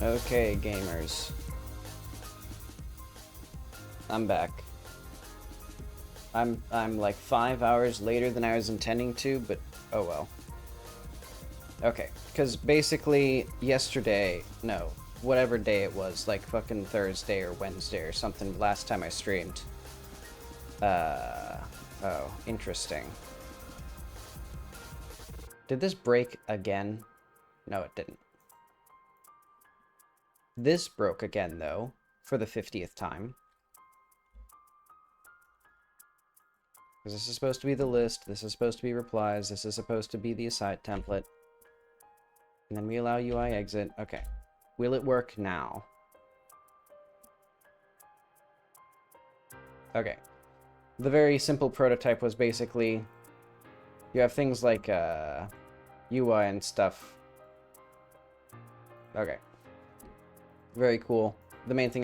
Okay, gamers. I'm back. I'm like 5 hours later than I was intending to, but oh well. Okay, because basically yesterday, no, whatever day it was, like fucking Thursday or Wednesday or something, last time I streamed. Oh, interesting. Did this break again? No, it didn't. This broke again, though, for the 50th time. Because this is supposed to be the list, this is supposed to be replies, this is supposed to be the aside template. And then we allow UI exit. Okay. Will it work now? Okay. The very simple prototype was basically you have things like UI and stuff. Okay. Very cool. The main thing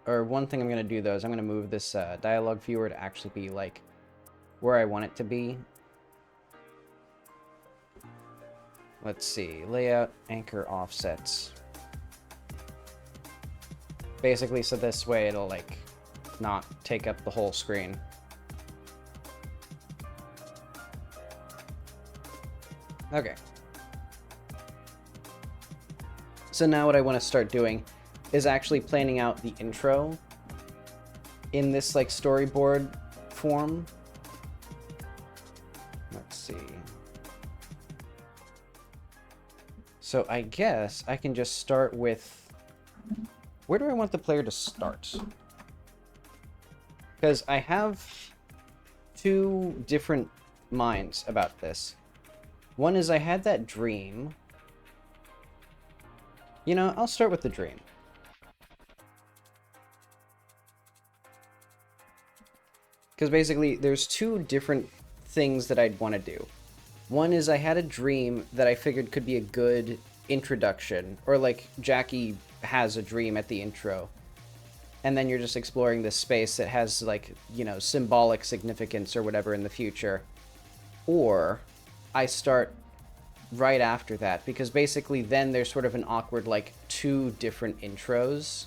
one thing I'm gonna do though is I'm gonna move this dialogue viewer to actually be like where I want it to be. Let's see, layout, anchor, offsets. Basically, so this way it'll like not take up the whole screen. Okay. So now what I want to start doing is actually planning out the intro in this like storyboard form. Let's see. So I guess I can just start with... Where do I want the player to start? Because I have two different minds about this. One is I had that dream. You know, I'll start with the dream. Because basically, there's two different things that I'd want to do. One is I had a dream that I figured could be a good introduction, or like Jackie has a dream at the intro, and then you're just exploring this space that has like, you know, symbolic significance or whatever in the future. Or I start right after that, because basically then there's sort of an awkward like two different intros.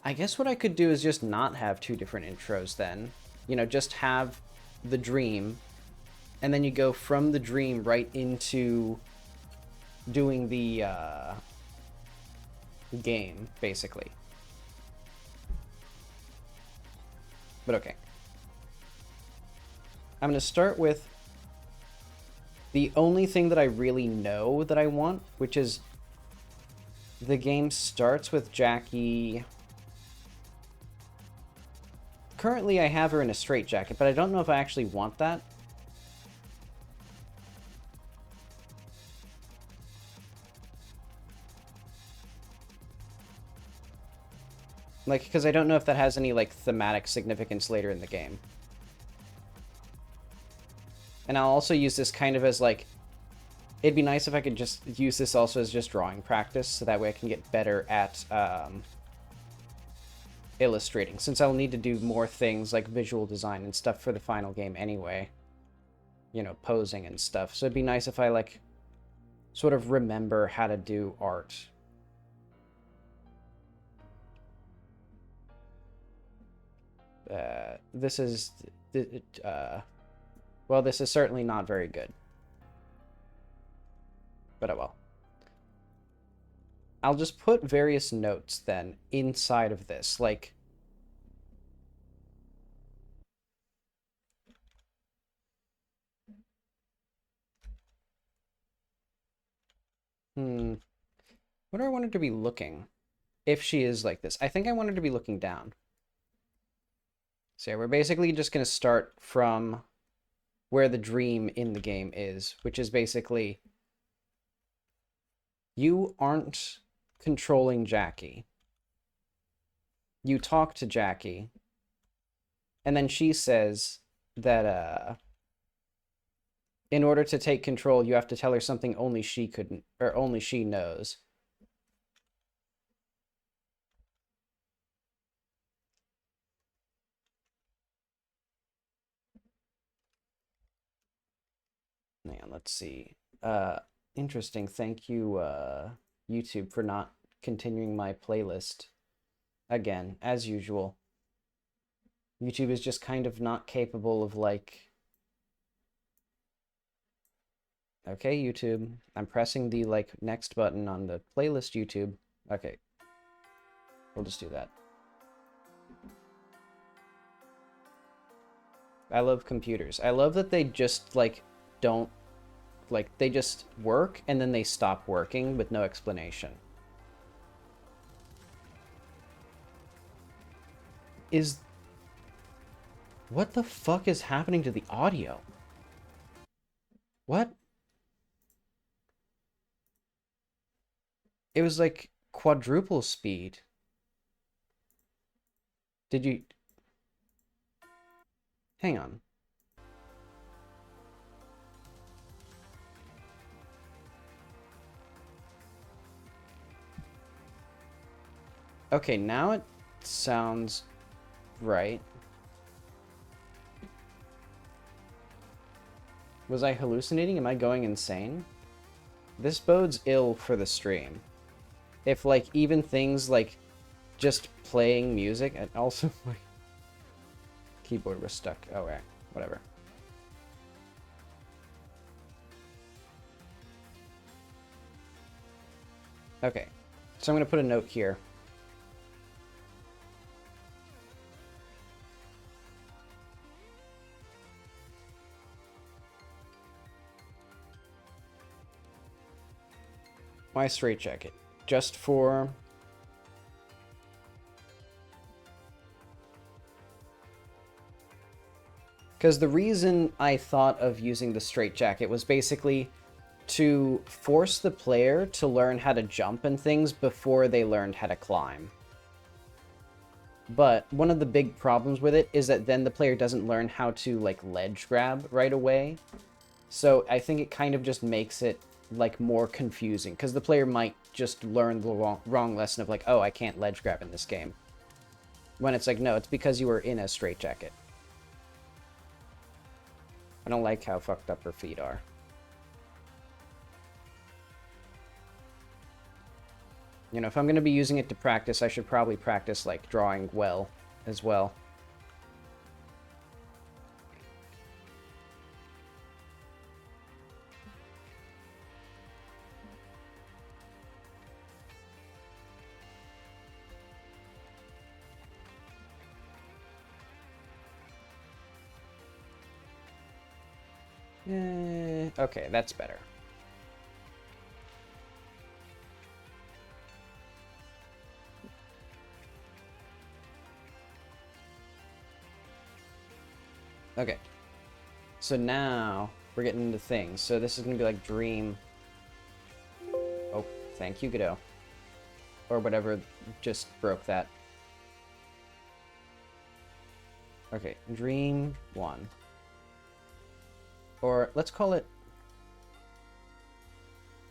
I guess what I could do is just not have two different intros then. You know, just have the dream, and then you go from the dream right into doing the game, basically. But okay. I'm going to start with the only thing that I really know that I want, which is the game starts with Jackie. Currently, I have her in a straitjacket, but I don't know if I actually want that. Like, because I don't know if that has any, like, thematic significance later in the game. And I'll also use this kind of as, like... It'd be nice if I could just use this also as just drawing practice, so that way I can get better at illustrating, since I'll need to do more things like visual design and stuff for the final game anyway. You know, posing and stuff. So it'd be nice if I, like, sort of remember how to do art. This is... well, this is certainly not very good. But oh well. I'll just put various notes then inside of this, like... What do I want her to be looking? If she is like this. I think I want her to be looking down. So yeah, we're basically just going to start from where the dream in the game is, which is basically... You aren't controlling Jackie. You talk to Jackie, and then she says that in order to take control, you have to tell her something only she couldn't, or only she knows. Hang on, let's see. Interesting. Thank you, YouTube, for not continuing my playlist again, as usual. YouTube is just kind of not capable of, like... Okay, YouTube. I'm pressing the, like, next button on the playlist, YouTube. Okay. We'll just do that. I love computers. I love that they just, like, don't... Like, they just work, and then they stop working with no explanation. What the fuck is happening to the audio? What? It was like quadruple speed. Did you... Hang on. Okay, now it sounds right. Was I hallucinating? Am I going insane? This bodes ill for the stream. If, like, even things like just playing music, and also my keyboard was stuck. Oh, right. Whatever. Okay. So I'm going to put a note here. Why straitjacket? Just for... Because the reason I thought of using the straitjacket was basically to force the player to learn how to jump and things before they learned how to climb. But one of the big problems with it is that then the player doesn't learn how to, like, ledge grab right away. So I think it kind of just makes it, like, more confusing, because the player might just learn the wrong lesson of, like, oh, I can't ledge grab in this game. When it's like, no, it's because you were in a straitjacket. I don't like how fucked up her feet are. You know, if I'm going to be using it to practice, I should probably practice, like, drawing well as well. Okay, that's better. Okay. So now we're getting into things. So this is going to be like dream. Oh, thank you, Godot. Or whatever just broke that. Okay, dream 1. Or let's call it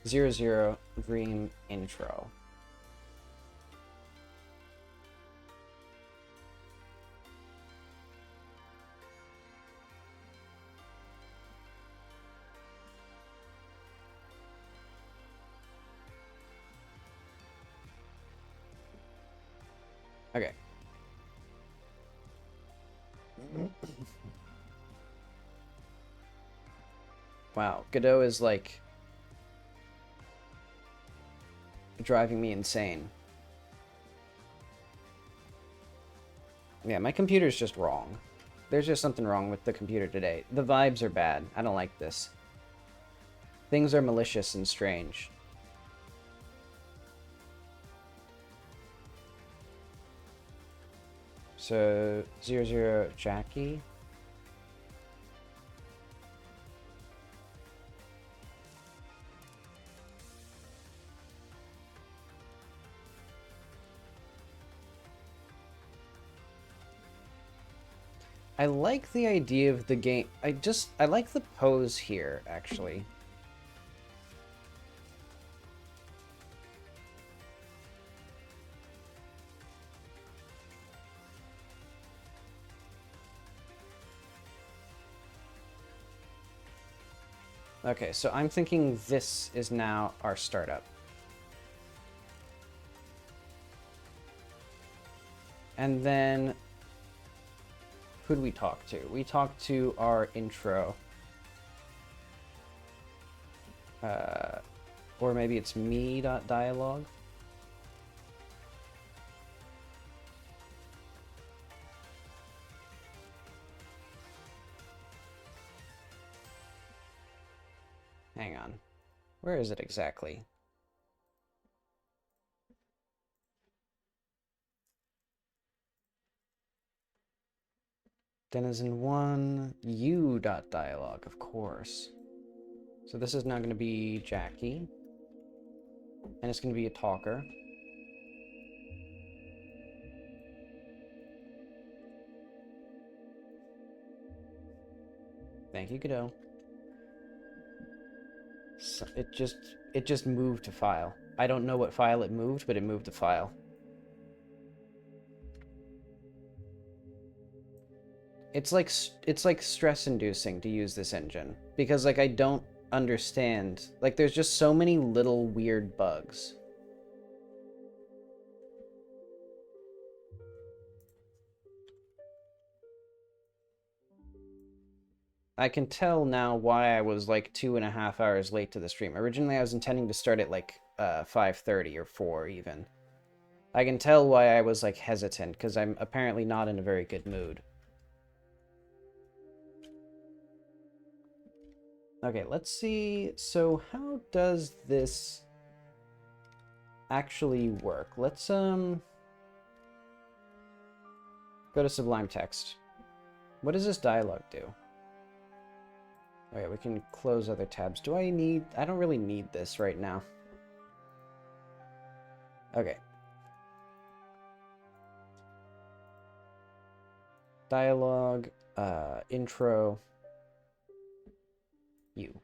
00 dream intro. Okay. Wow, Godot is like driving me insane. Yeah, my computer's just wrong. There's just something wrong with the computer today. The vibes are bad. I don't like this. Things are malicious and strange. So, 00 Jackie. I like the idea of the game. I like the pose here, actually. Okay, so I'm thinking this is now our startup. And then, who do we talk to? We talk to our intro. Or maybe it's me.dialogue. Hang on. Where is it exactly? Denizen 1, you.dialogue, of course. So this is now going to be Jackie. And it's going to be a talker. Thank you, Godot. So it just moved to file. I don't know what file it moved, but it moved to file. It's like stress-inducing to use this engine because like I don't understand. Like there's just so many little weird bugs. I can tell now why I was like 2.5 hours late to the stream. Originally, I was intending to start at like 5:30 or 4 even. I can tell why I was like hesitant because I'm apparently not in a very good mood. Okay, let's see. So how does this actually work? Let's go to Sublime Text. What does this dialogue do? Okay, we can close other tabs. I don't really need this right now. Okay. Dialogue, intro, you.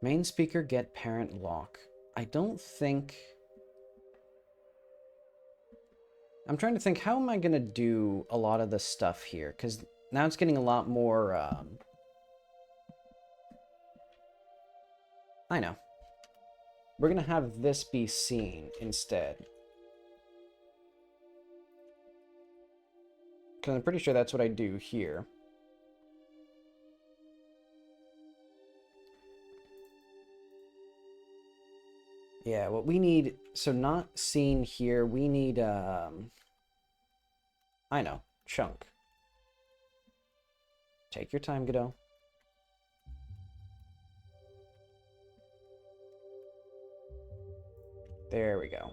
Main speaker get parent lock. I don't think... I'm trying to think, how am I going to do a lot of the stuff here? Because now it's getting a lot more, I know. We're going to have this be seen instead. Because I'm pretty sure that's what I do here. Yeah, what we need... So not seen here, we need, I know, chunk. Take your time, Godot. There we go.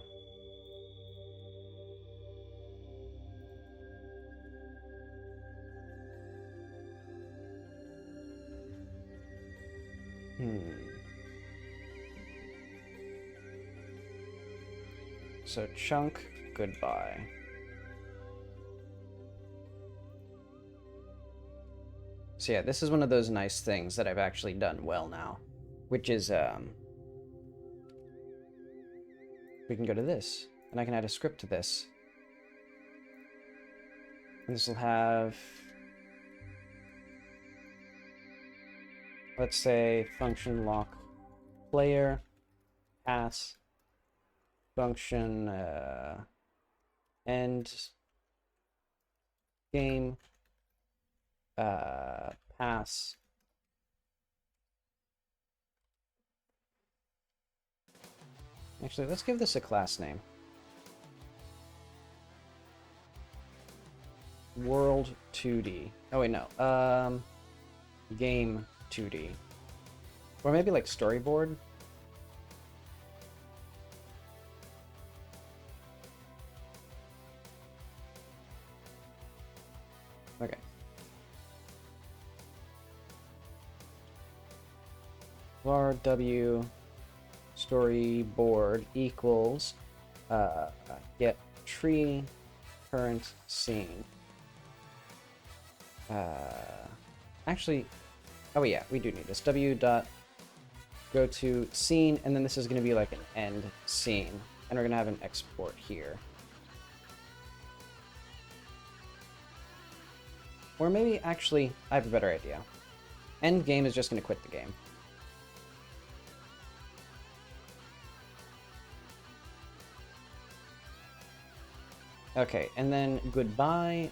So chunk, goodbye. So yeah, this is one of those nice things that I've actually done well now, which is, we can go to this, and I can add a script to this. And this will have, let's say, function lock player, pass, function, end, game, pass, actually, let's give this a class name. World 2D. Oh wait, no. Game 2D. Or maybe like storyboard. Okay. var w storyboard equals get tree current scene. Actually, oh yeah, we do need this. W dot go to scene, and then this is going to be like an end scene, and we're going to have an export here. Or maybe, actually, I have a better idea. End game is just going to quit the game. Okay, and then goodbye.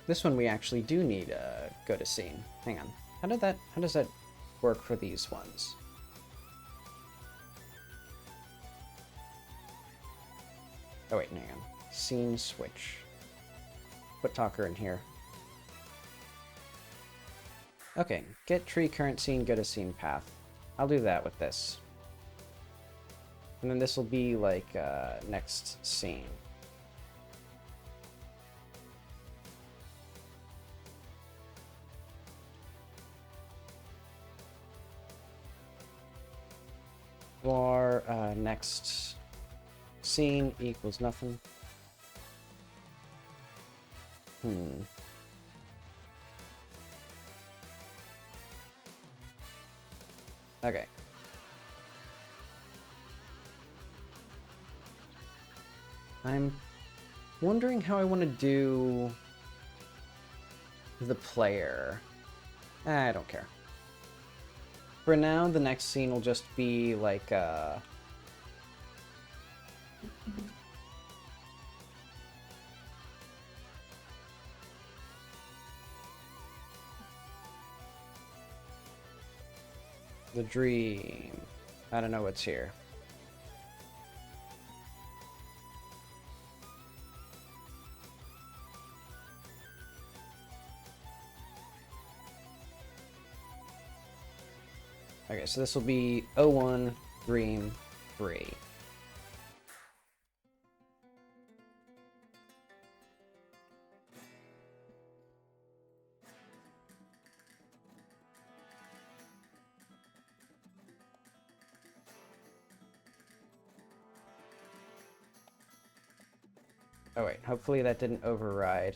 This one we actually do need a go to scene. Hang on. How does that work for these ones? Oh wait, hang on. Scene switch. Put talker in here. Okay, get tree current scene, go to scene path. I'll do that with this. And then this will be like next scene. Or next scene equals nothing. Okay. I'm wondering how I want to do the player. I don't care. For now, the next scene will just be like the dream. I don't know what's here. Okay, so this will be 01 Dream 3. Oh wait, hopefully that didn't override.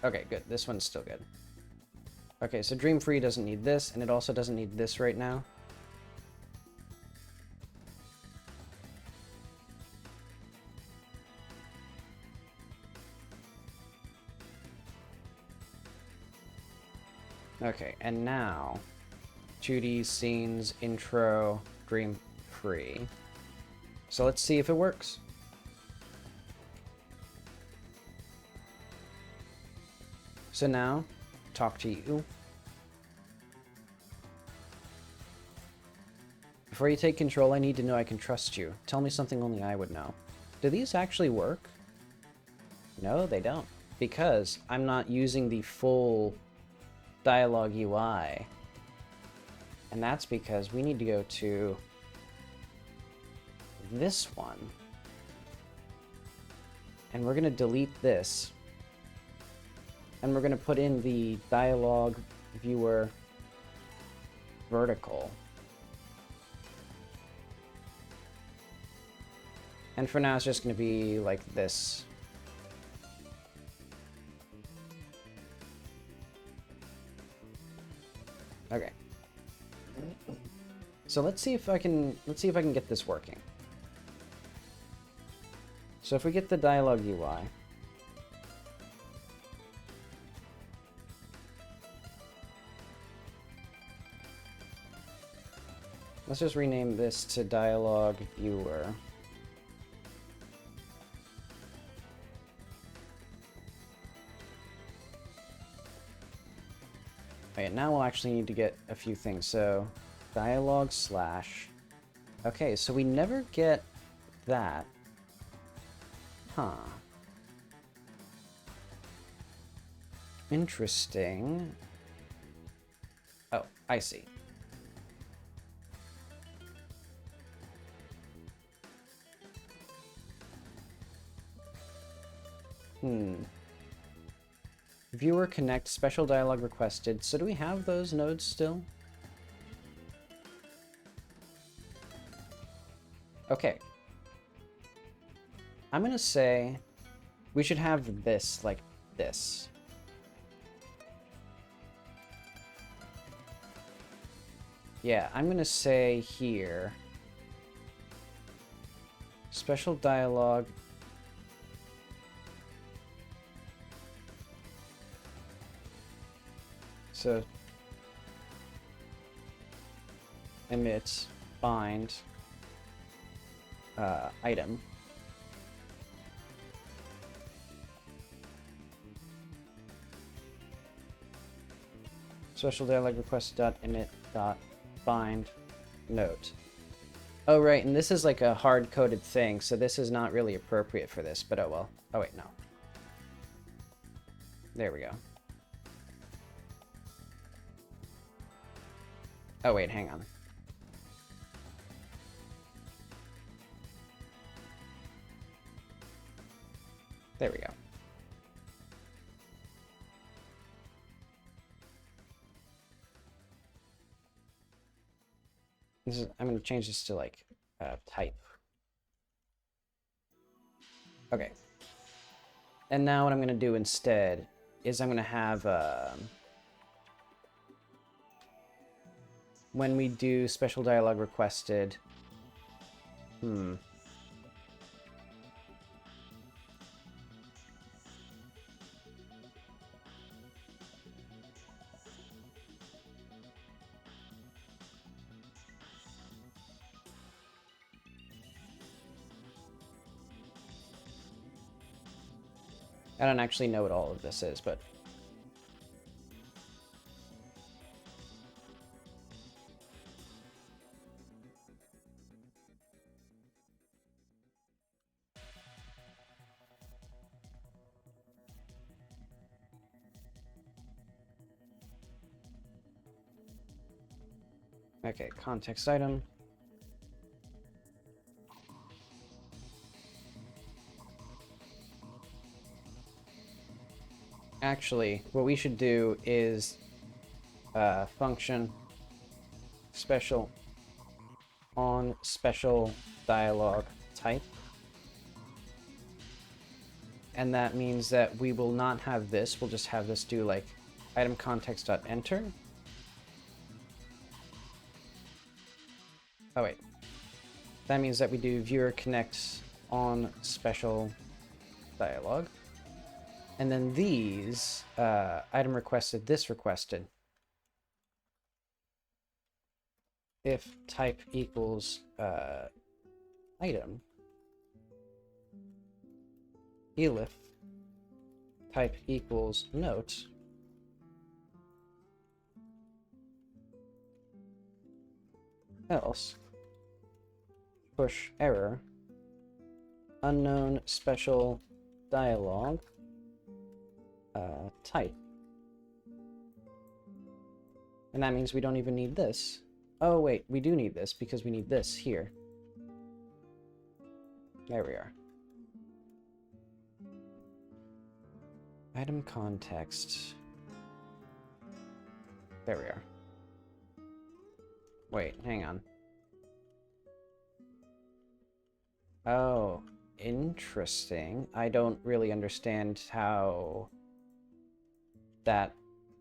Okay, good. This one's still good. Okay, so Dream Free doesn't need this, and it also doesn't need this right now. Okay, and now 2D scenes, intro, Dream Free. So let's see if it works. So now, talk to you. Before you take control, I need to know I can trust you. Tell me something only I would know. Do these actually work? No, they don't. Because I'm not using the full dialogue UI. And that's because we need to go to this one. And we're going to delete this. And we're going to put in the dialogue viewer vertical. And for now, it's just going to be like this. Okay. So let's see if I can get this working. So if we get the dialogue UI, let's just rename this to dialogue viewer. Okay, now we'll actually need to get a few things. So dialogue slash. Okay, so we never get that. Huh. Interesting. Oh, I see. Viewer connect, special dialogue requested. So do we have those nodes still? Okay. I'm gonna say we should have this like this. Yeah, I'm gonna say here, special dialogue. So emit bind item. Special dialog request dot emit dot bind note. Oh, right, and this is like a hard-coded thing, so this is not really appropriate for this, but oh well. Oh, wait, no. There we go. Oh, wait, hang on. There we go. I'm going to change this to, like, type. Okay. And now what I'm going to do instead is I'm going to have, when we do special dialog requested, I don't actually know what all of this is, but... Okay, context item. Actually, what we should do is function special on special dialog type. And that means that we will not have this. We'll just have this do like item context.enter. Oh, wait. That means that we do viewer connect on special dialog. And then these, item requested, this requested. If type equals item, elif type equals note, else push error unknown special dialog type. And that means we don't even need this. Oh wait, we do need this because we need this here. There we are. Item context. There we are. Wait, hang on. Oh, interesting. I don't really understand how that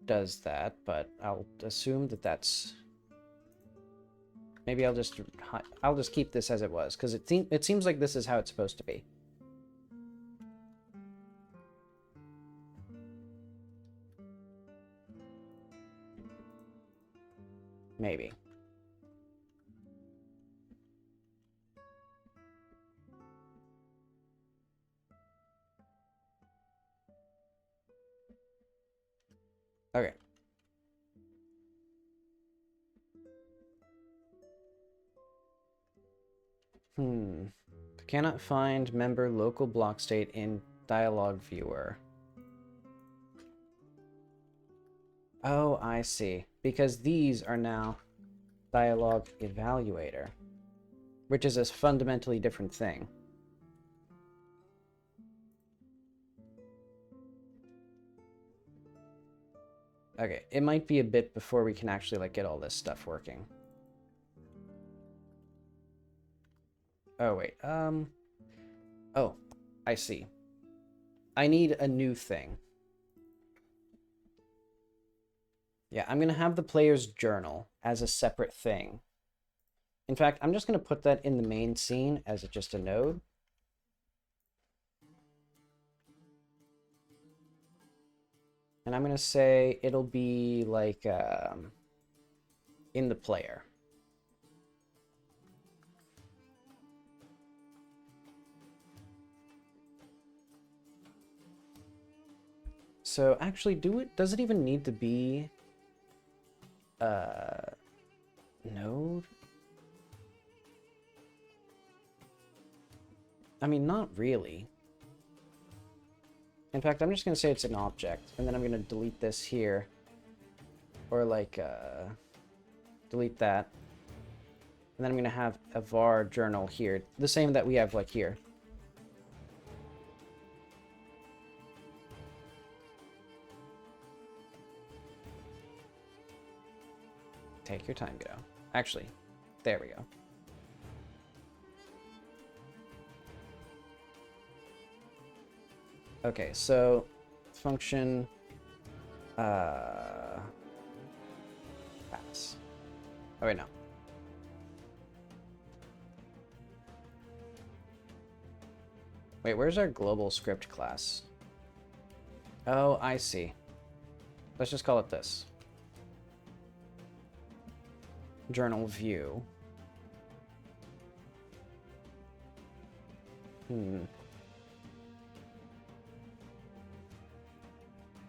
does that, but I'll assume that that's... Maybe I'll just keep this as it was, because it seems like this is how it's supposed to be. Maybe. Okay. Cannot find member local block state in dialog viewer. Oh, I see. Because these are now dialog evaluator, which is a fundamentally different thing. Okay, it might be a bit before we can actually like get all this stuff working. Oh, wait. Oh, I see. I need a new thing. Yeah, I'm going to have the player's journal as a separate thing. In fact, I'm just going to put that in the main scene as just a node. And I'm going to say it'll be like in the player. So actually, does it even need to be node? I mean, not really. In fact, I'm just going to say it's an object, and then I'm going to delete this here. Or like, delete that. And then I'm going to have a var journal here. The same that we have like here. Take your time, Godot. Actually, there we go. Okay, so function pass. Oh wait, no. Wait, where's our global script class? Oh, I see. Let's just call it this. Journal view.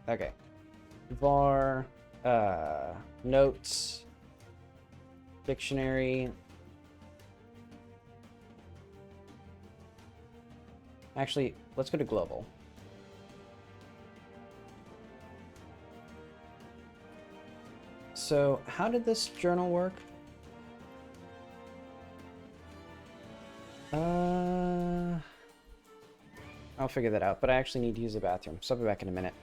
Okay. Var notes dictionary. Actually, let's go to global. So, how did this journal work? I'll figure that out, but I actually need to use the bathroom, so I'll be back in a minute.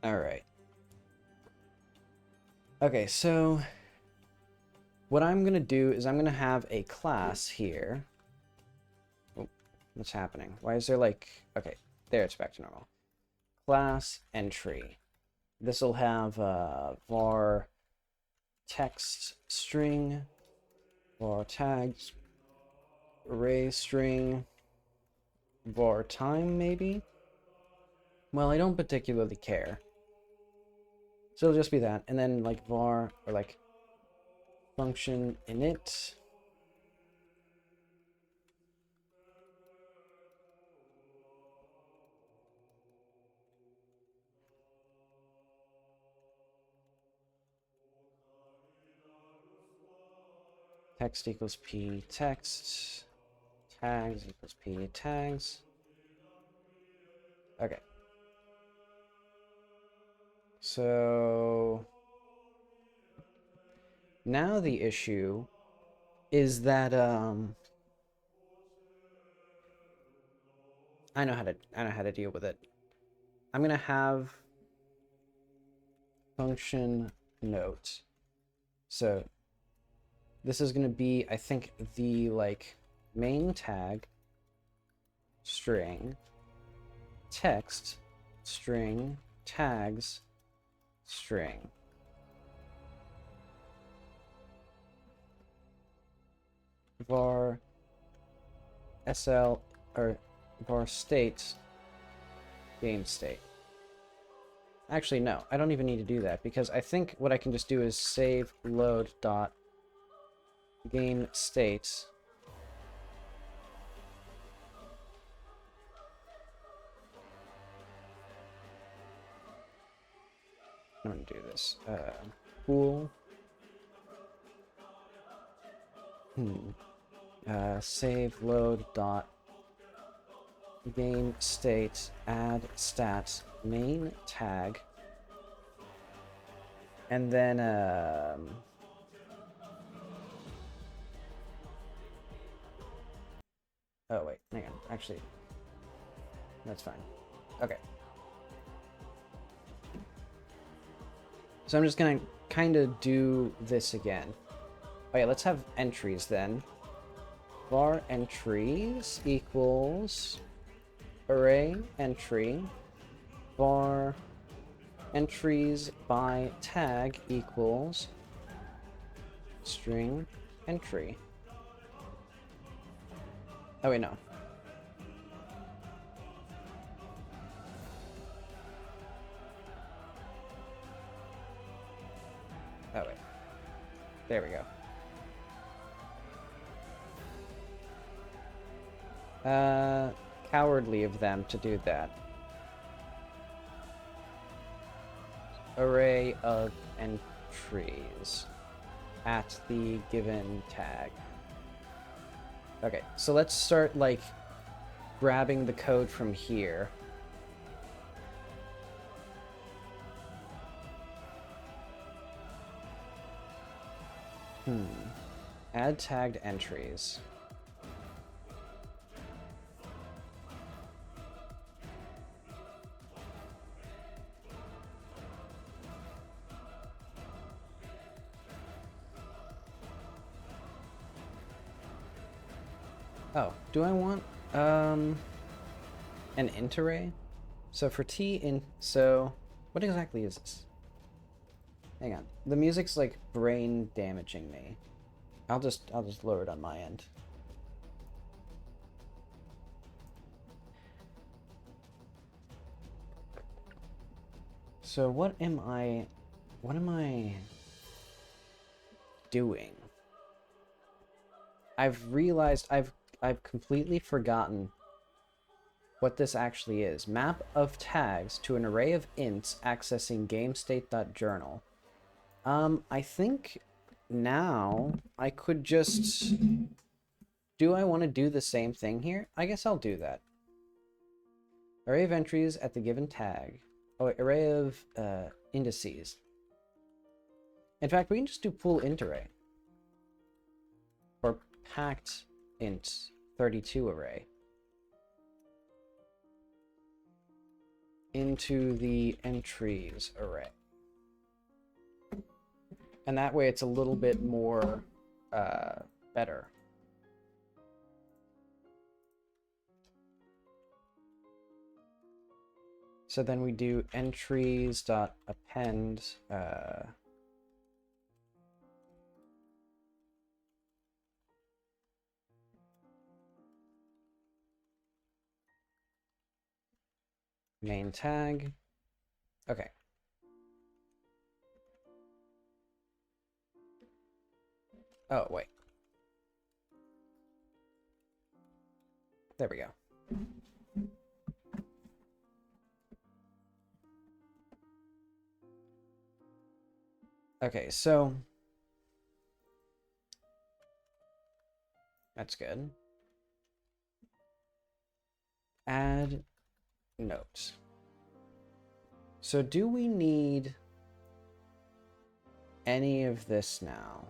All right. Okay, so what I'm going to do is I'm going to have a class here. Oh, what's happening? Why is there like... Okay, there it's back to normal. Class entry. This will have var text string, var tags, array string, var time maybe? Well, I don't particularly care. So it'll just be that. And then like var or like function init. Text equals p text. Tags equals p tags. Okay. So now the issue is that I know how to deal with it. I'm gonna have function note. So this is gonna be, I think, the like main tag string text string tags string. Var SL or var state game state. Actually, no, I don't even need to do that because I think what I can just do is save load dot game state. I'm gonna do this. Pool. Save load dot game state add stat main tag, and then oh wait, hang on. Actually, that's fine. Okay. So I'm just gonna kind of do this again. Okay, let's have entries then. Var entries equals array entry. Var entries by tag equals string entry. Oh wait, no. Oh wait. There we go. Cowardly of them to do that. Array of entries at the given tag. Okay, so let's start, like, grabbing the code from here. Add tagged entries. Oh, do I want an int array? So for so what exactly is this? Hang on. The music's like brain damaging me. I'll just lower it on my end. So what am I doing? I've realized I've completely forgotten what this actually is. Map of tags to an array of ints accessing gamestate.journal. I think now I could just... Do I want to do the same thing here? I guess I'll do that. Array of entries at the given tag. Oh, array of indices. In fact, we can just do pool int array. Or packed int 32 array. into the entries array. And that way it's a little bit more better. So then we do entries.append main tag. Okay. Oh, wait. There we go. Okay, so that's good. Add notes. So do we need any of this now?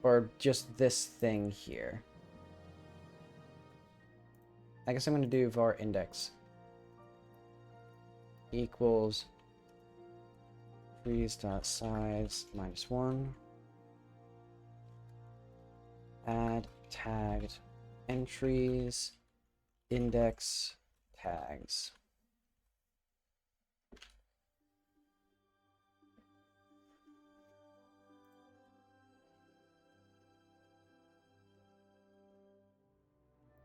Or just this thing here? I guess I'm going to do var index equals freeze.size -1. Add tagged entries index tags.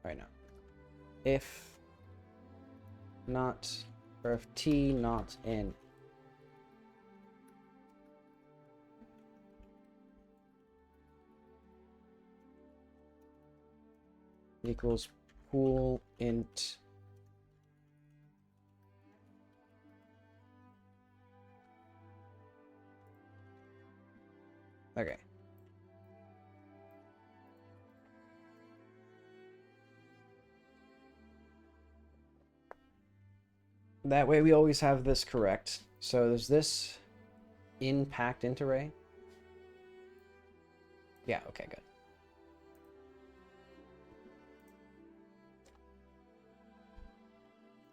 Right now. If not, or if t not in equals pool int okay. That way we always have this correct. So there's this in packed int array. Yeah, okay, good.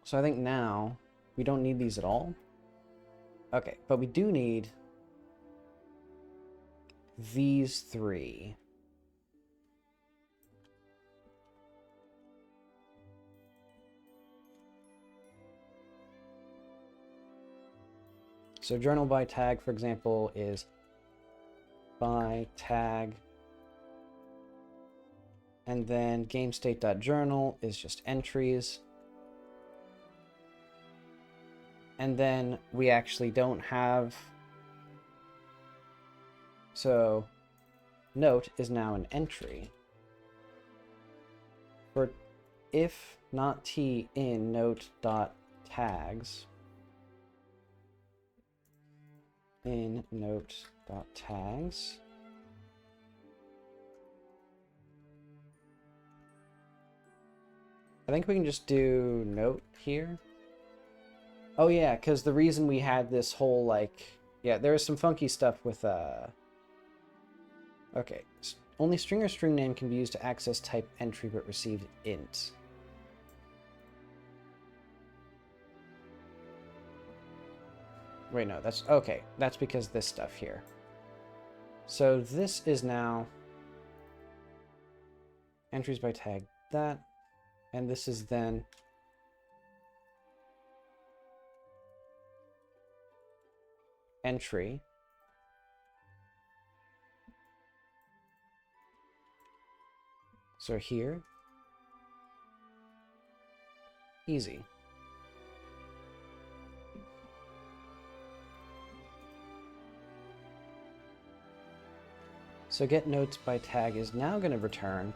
So I think now we don't need these at all. Okay, but we do need these three. So journal by tag, for example, is by tag. And then gamestate.journal is just entries. And then we actually don't have... So note is now an entry. For if not t in note.tags, in note.tags, I think we can just do note here. Oh yeah, because the reason we had this whole, like... Yeah, there is some funky stuff with... Okay. Only string or string name can be used to access type entry but received int. Wait, no, that's... Okay, that's because this stuff here. So this is now... Entries by tag that. And this is then... entry. So here. Easy. So get notes by tag is now going to return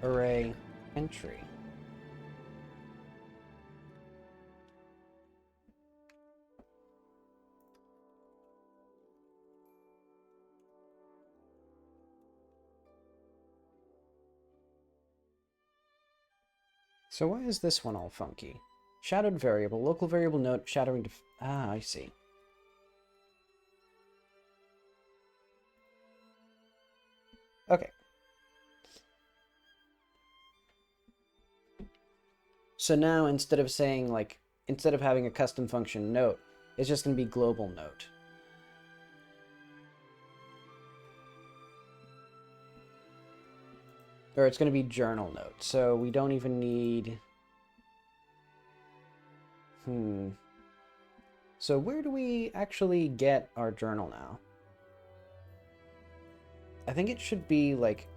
array entry. So why is this one all funky? Shadowed variable, local variable note, shadowing to... Ah, I see. Okay. So now instead of saying like instead of having a custom function note, it's just going to be global note. Or it's going to be journal note. So we don't even need... So where do we actually get our journal now? I think it should be like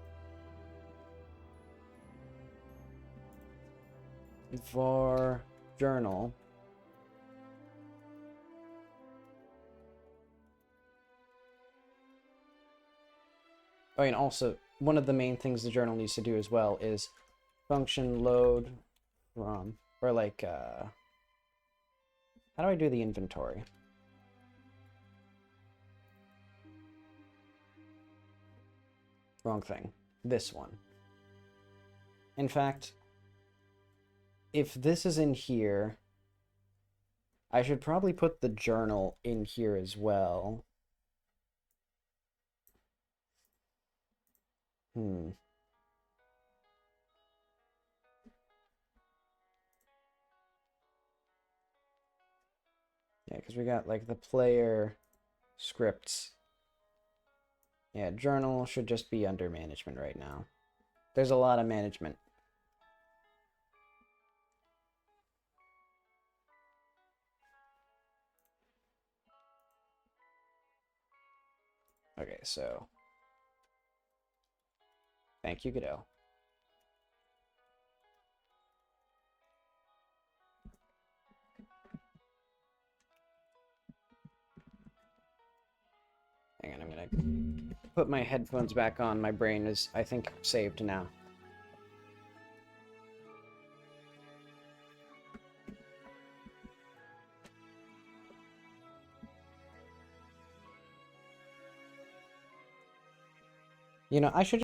var journal. Oh, and also one of the main things the journal needs to do as well is function load from, or like how do I do the inventory? Wrong thing. This one. In fact, if this is in here, I should probably put the journal in here as well. Yeah, because we got like the player scripts. Yeah, journal should just be under management right now. There's a lot of management. Okay, so thank you, Godot. Hang on, I'm gonna put my headphones back on. My brain is, I think, saved now. You know, I should...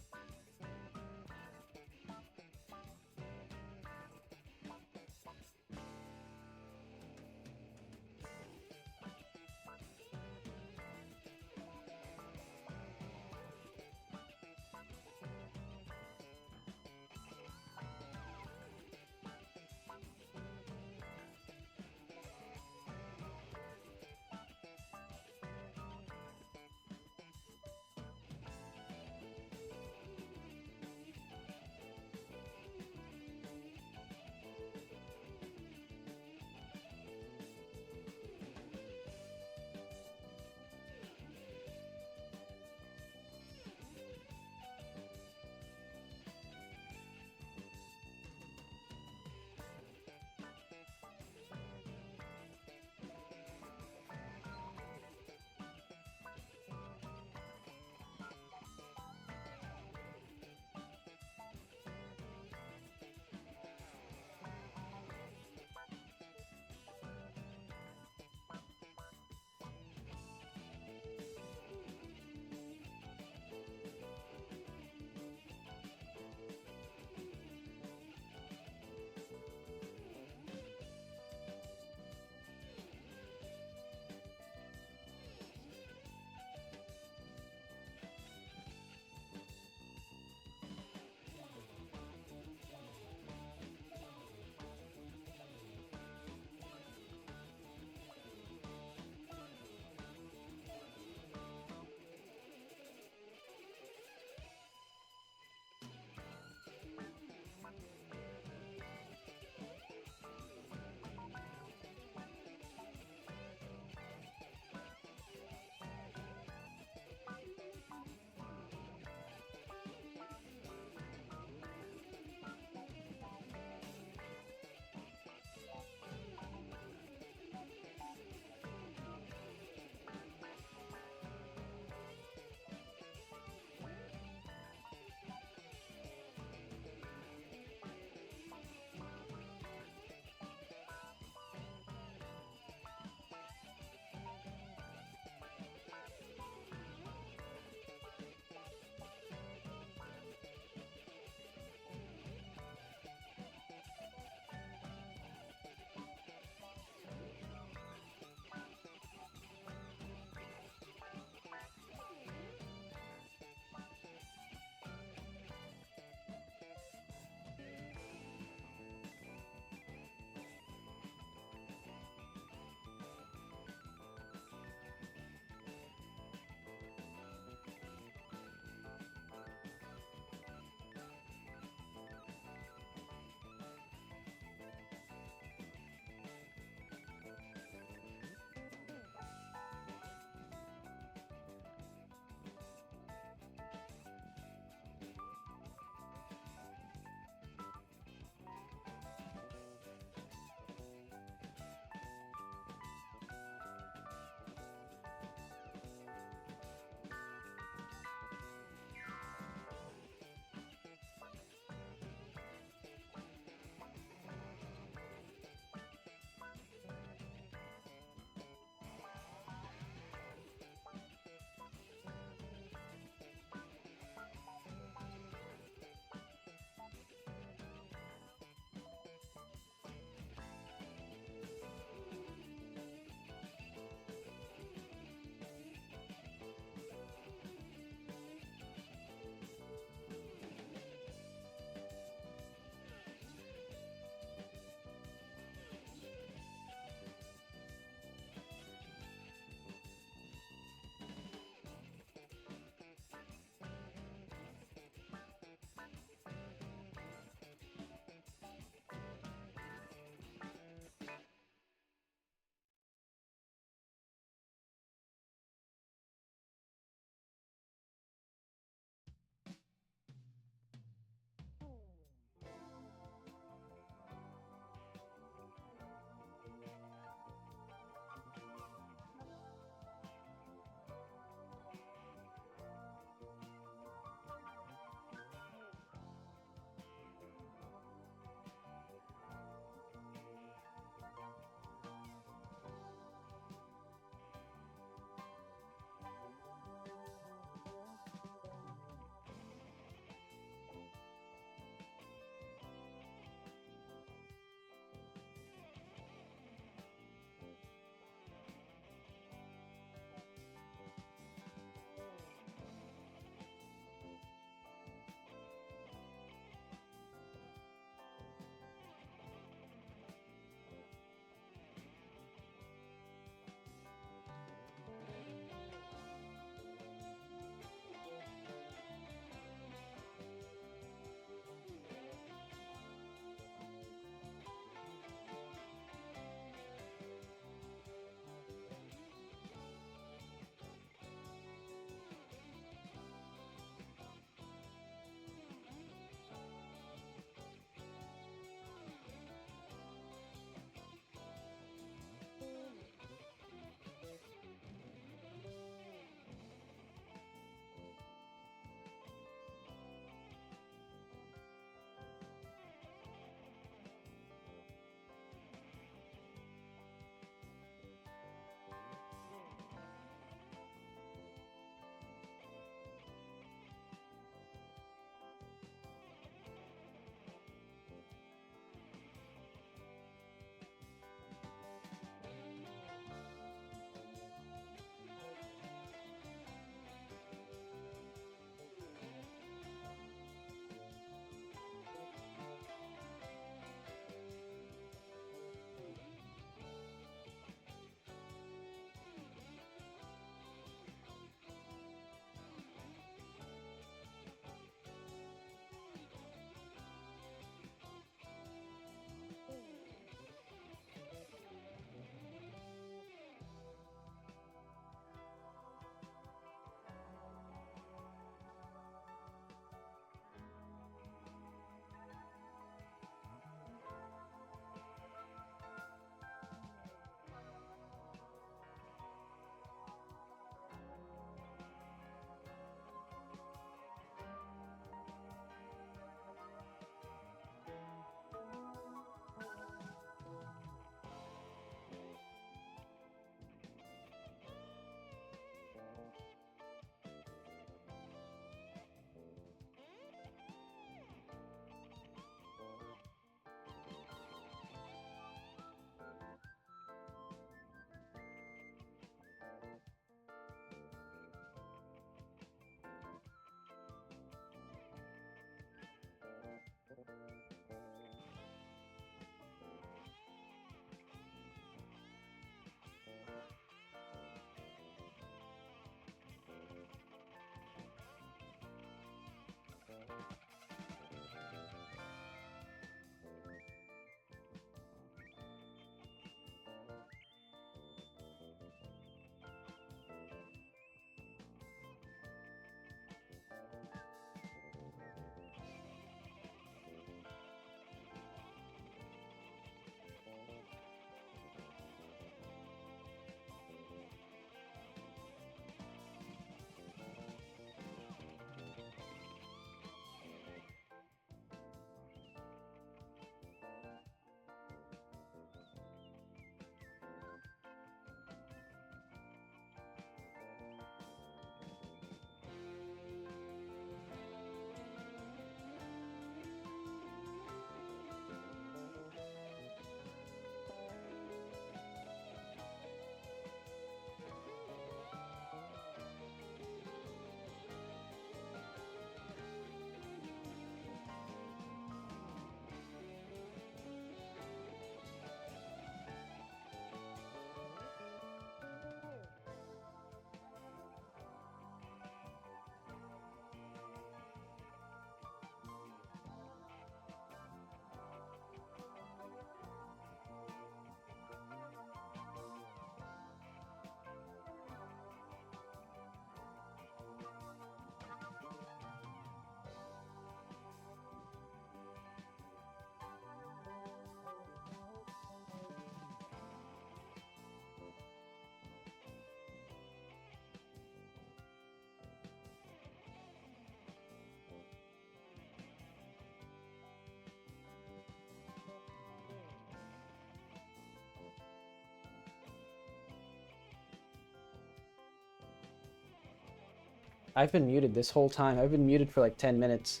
I've been muted this whole time. I've been muted for like 10 minutes.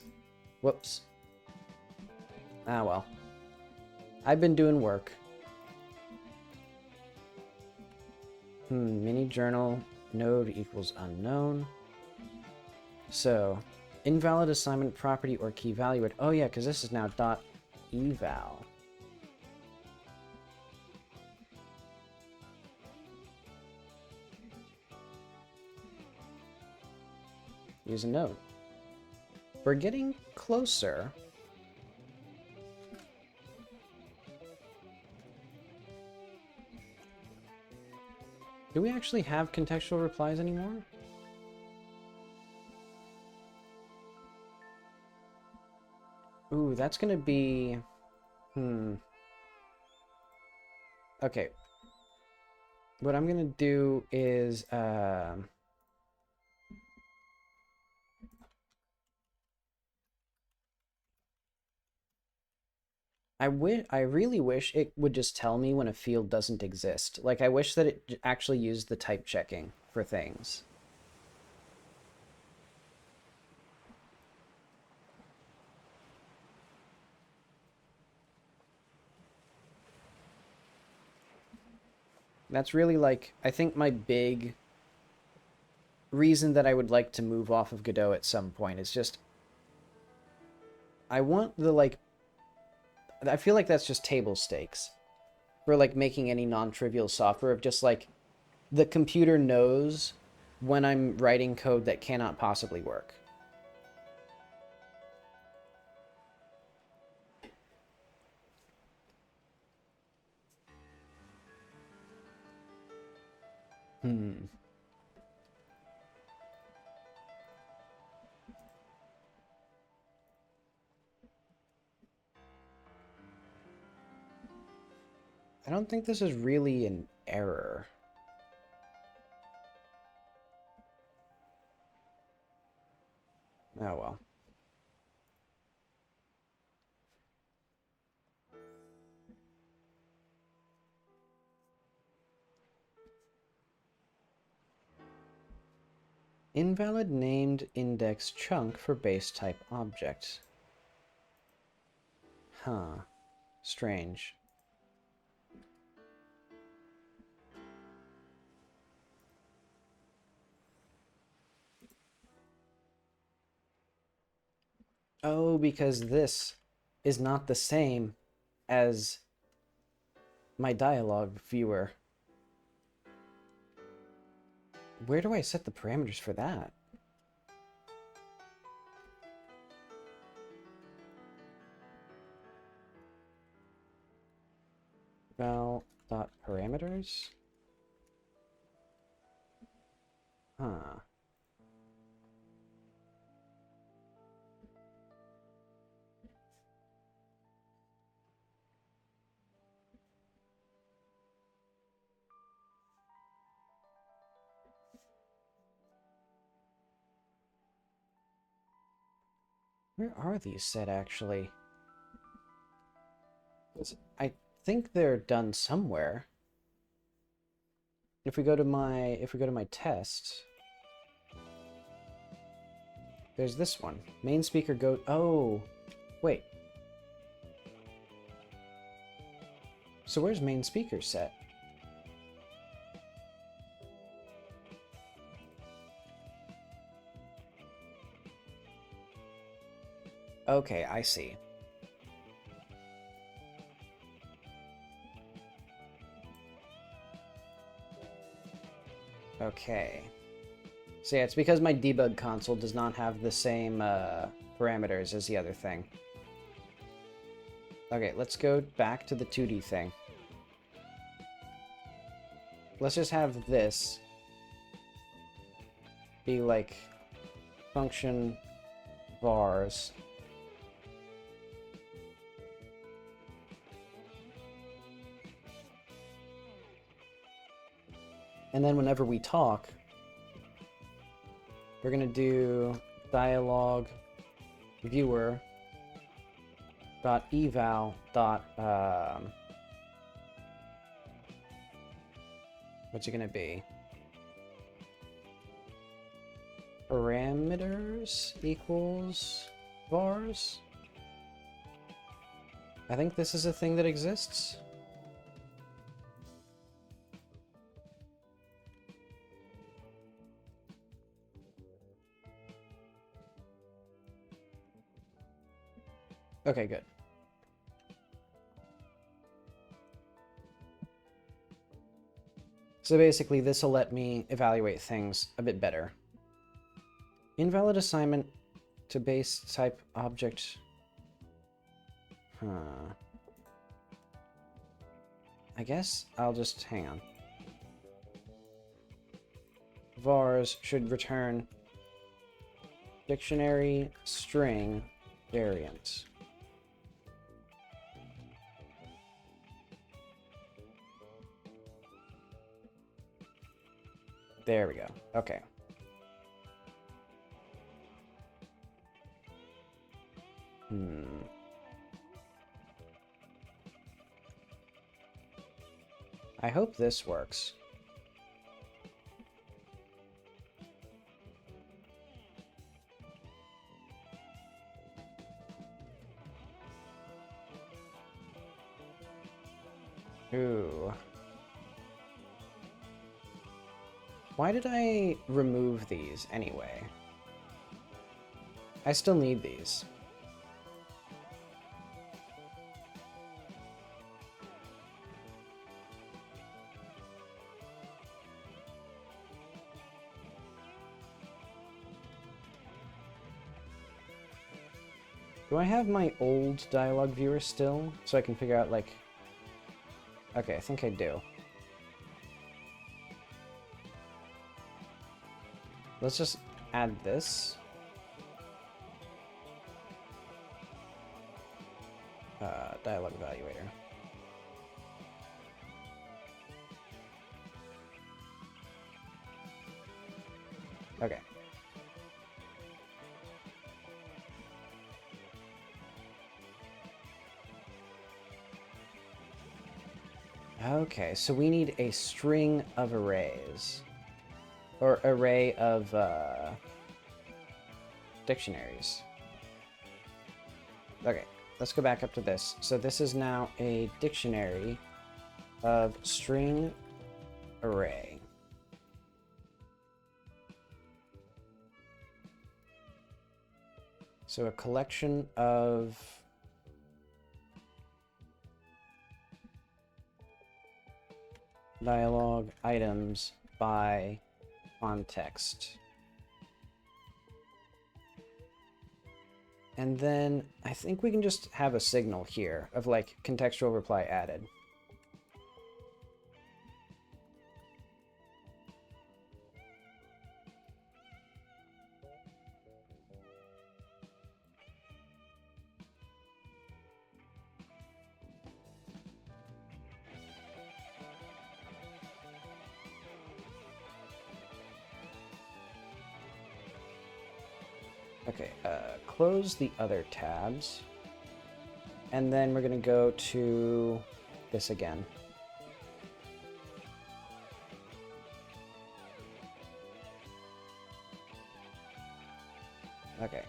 Whoops. Ah, well. I've been doing work. Mini journal node equals unknown. So, invalid assignment property or key value. Oh yeah, because this is now dot eval. Use a node. We're getting closer. Do we actually have contextual replies anymore? Ooh, that's gonna be... Okay. What I'm gonna do is, I really wish it would just tell me when a field doesn't exist. Like, I wish that it actually used the type checking for things. That's really, like, I think my big reason that I would like to move off of Godot at some point is just... I want the, like... I feel like that's just table stakes for, like, making any non-trivial software of just, like, the computer knows when I'm writing code that cannot possibly work. I don't think this is really an error. Oh well. Invalid named index chunk for base type object. Huh. Strange. Oh, because this is not the same as my dialogue viewer. Where do I set the parameters for that? Val.parameters? Huh. Where are these set, actually? I think they're done somewhere. If we go to my test, there's this one. Main speaker go. Oh, wait. So where's main speaker set? Okay, I see. Okay. So yeah, it's because my debug console does not have the same parameters as the other thing. Okay, let's go back to the 2D thing. Let's just have this be like function vars. And then whenever we talk, we're going to do dialogue viewer dot eval dot what's it going to be? parameters equals vars. I think this is a thing that exists. Okay, good. So basically, this will let me evaluate things a bit better. Invalid assignment to base type object. Huh. I guess I'll just hang on. Vars should return dictionary string variant. There we go. Okay. I hope this works. Ooh. Why did I remove these anyway? I still need these. Do I have my old dialogue viewer still? So I can figure out, like... Okay, I think I do. Let's just add this. Dialogue evaluator. Okay. Okay, so we need a string of arrays. Or array of dictionaries. Okay, let's go back up to this. So this is now a dictionary of string array. So a collection of dialogue items by context. And then I think we can just have a signal here of like contextual reply added. Okay, close the other tabs. And then we're gonna go to this again. Okay.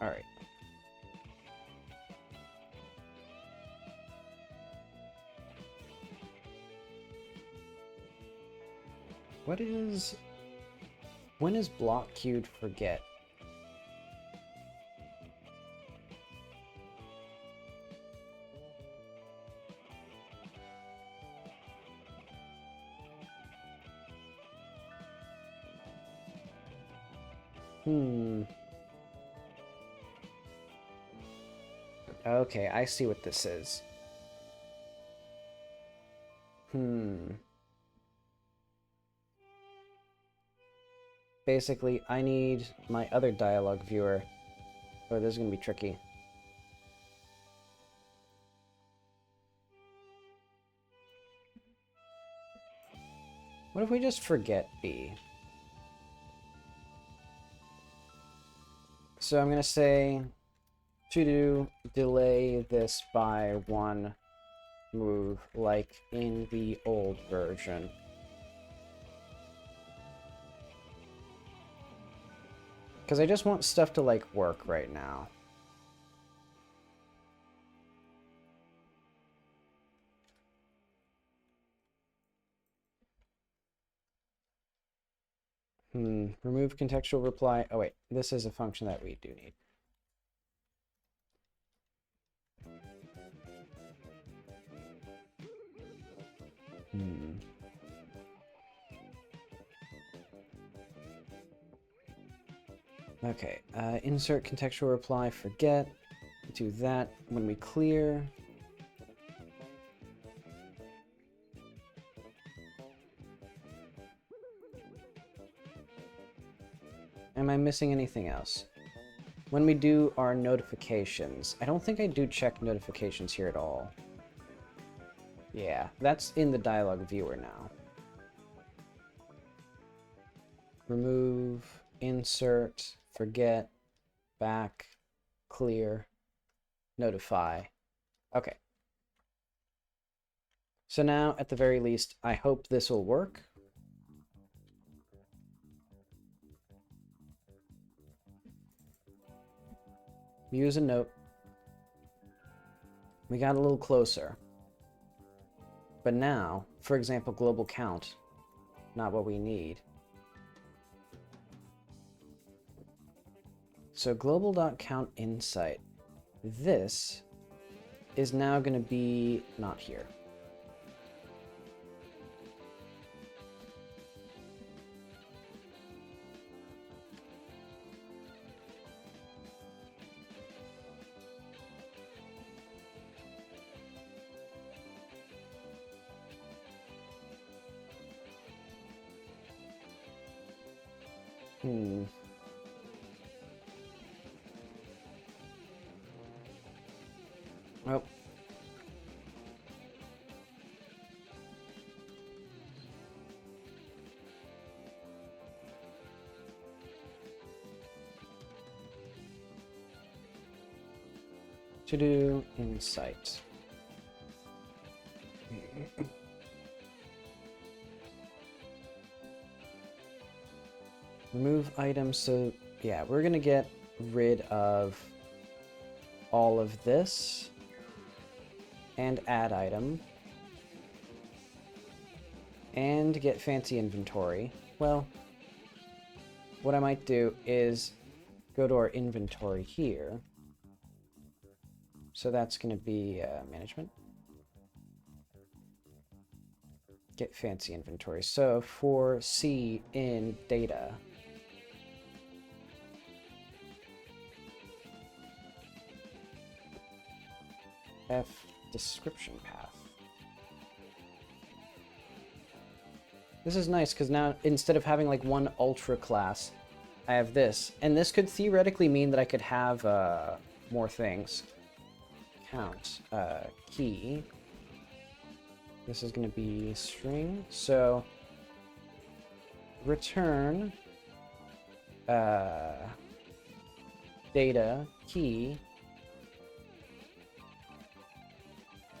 All right. When is block queued forget? Okay, I see what this is. Basically, I need my other dialogue viewer. Oh, this is gonna be tricky. What if we just forget B? So I'm going to say to do delay this by 1 move, like in the old version. Because I just want stuff to, like, work right now. Remove contextual reply. Oh, wait. This is a function that we do need. Okay. Insert contextual reply. Forget. Do that when we clear. Am I missing anything else? When we do our notifications, I don't think I do check notifications here at all. Yeah, that's in the dialogue viewer now. Remove, insert, forget, back, clear, notify. Okay. So now, at the very least, I hope this will work. Use a note. We got a little closer. But now, for example, global count, not what we need. So global.count insight. This is now going to be not here. Oh. To do insight. Remove items. So yeah, we're gonna get rid of all of this and add item and get fancy inventory. Well, what I might do is go to our inventory here. So that's going to be management. Get fancy inventory. So for C in data, F description path. This is nice because now instead of having like one ultra class, I have this. And this could theoretically mean that I could have more things. Count key. This is going to be string. So return data key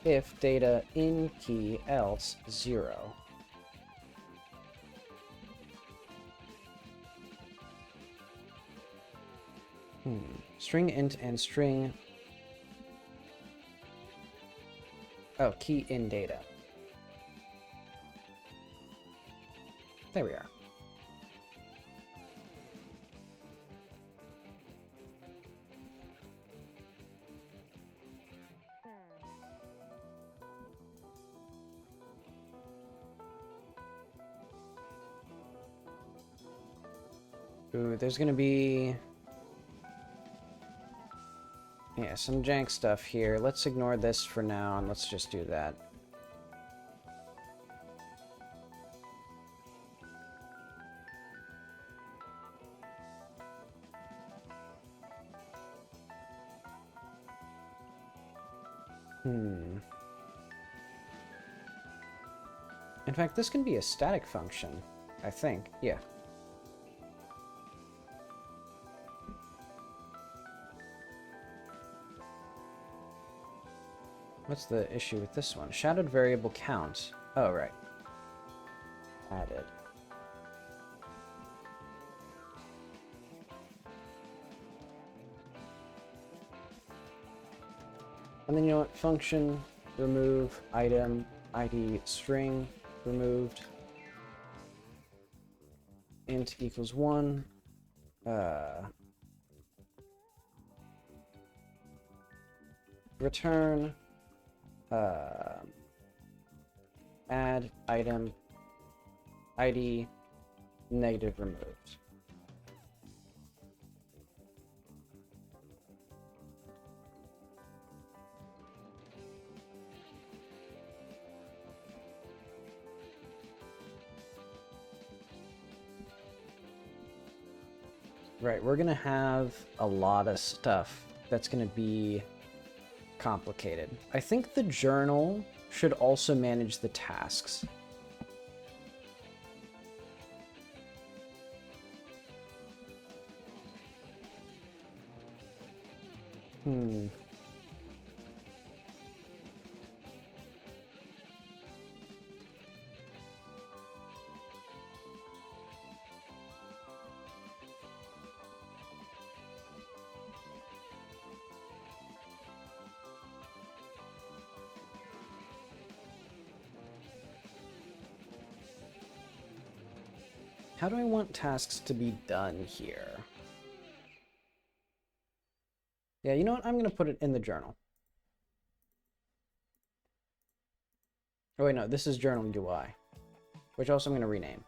if data in key else 0. String int and string. Oh, key in data. There we are. Ooh, there's gonna be... yeah, some jank stuff here. Let's ignore this for now, and let's just do that. In fact, this can be a static function, I think. Yeah. What's the issue with this one? Shadowed variable count. Oh, right. Added. And then you know what? Function, remove, item, ID, string, removed. Int equals 1. Return. Add item ID negative removed. Right, we're gonna have a lot of stuff that's gonna be complicated. I think the journal should also manage the tasks. How do I want tasks to be done here? Yeah, you know what? I'm going to put it in the journal. Oh, wait, no. This is journal UI, which also I'm going to rename.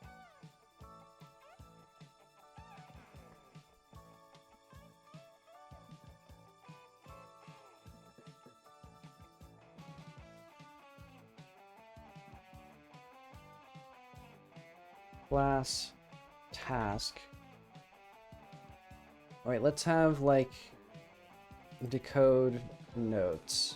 Class task. All right, let's have like decode notes.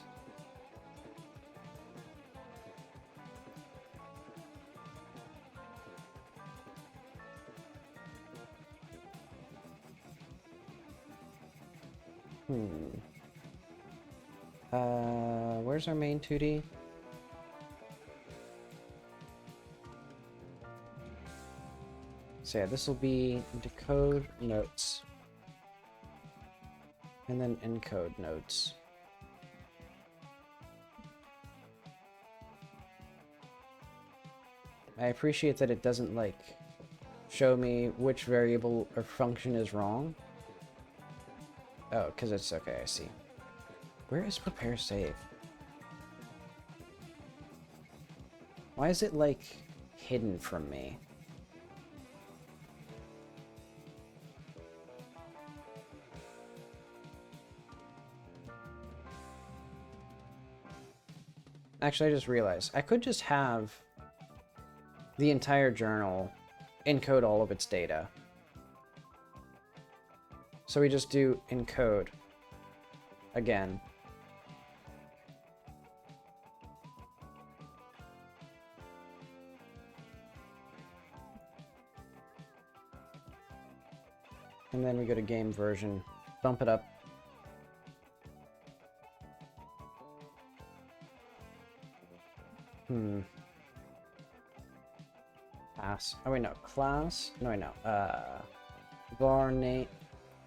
Where's our main 2D? So yeah, this will be decode notes. And then encode notes. I appreciate that it doesn't, like, show me which variable or function is wrong. Oh, because it's okay, I see. Where is prepare save? Why is it, like, hidden from me? Actually, I just realized I could just have the entire journal encode all of its data. So we just do encode again. And then we go to game version, bump it up. Class. Oh wait, no. Class. No, wait, no. Var name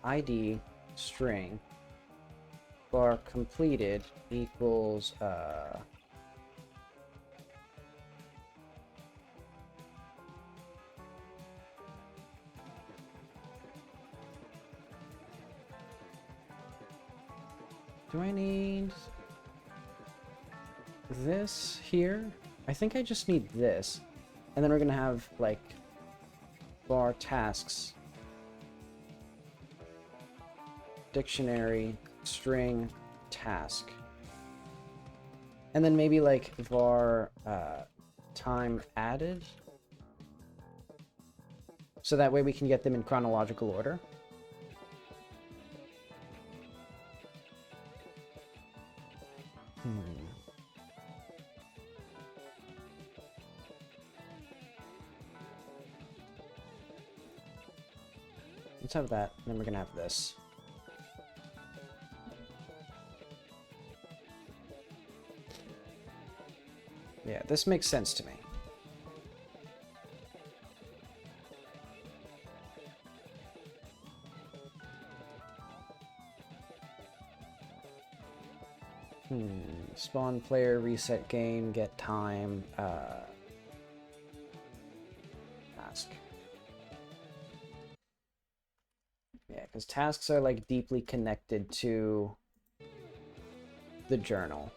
ID string var completed equals do I need this here? I think I just need this. And then we're gonna have like var tasks dictionary string task. And then maybe like var time added. So that way we can get them in chronological order. Let's have that, and then we're gonna have this. Yeah, this makes sense to me. Spawn player, reset game, get time, task. Yeah, because tasks are like deeply connected to the journal.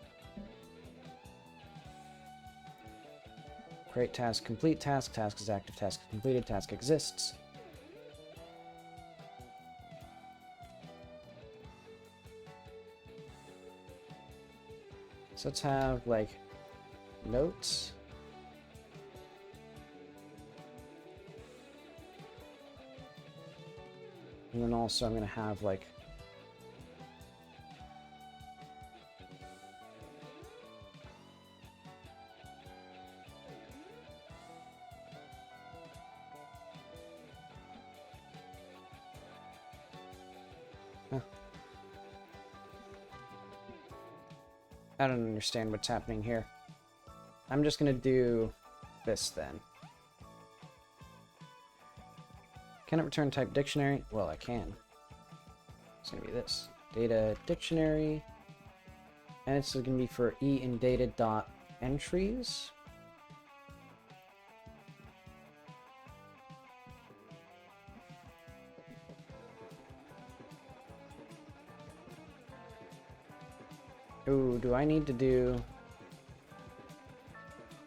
Create task, complete task, task is active, task is completed, task exists. So let's have like notes. And then also I'm going to have like I don't understand what's happening here. I'm just going to do this then. Can it return type dictionary? Well, I can. It's going to be this. Data dictionary. And it's going to be for e in data dot entries. Ooh, do I need to do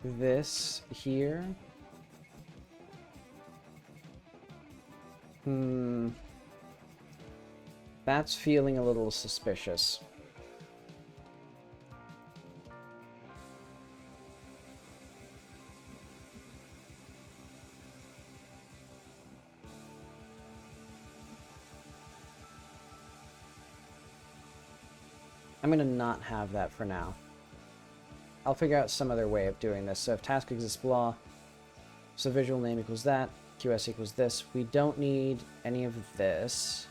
this here? That's feeling a little suspicious. I'm going to not have that for now. I'll figure out some other way of doing this. So if task exists, blah. So visual name equals that. QS equals this. We don't need any of this.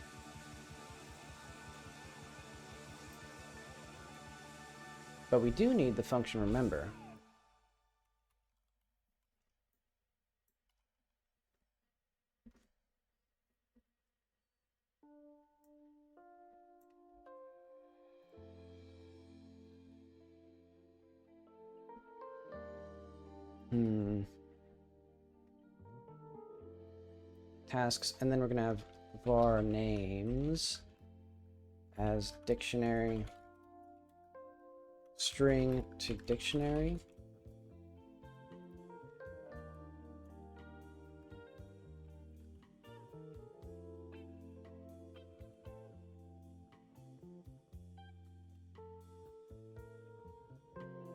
But we do need the function remember. Tasks, and then we're going to have var names as dictionary string to dictionary.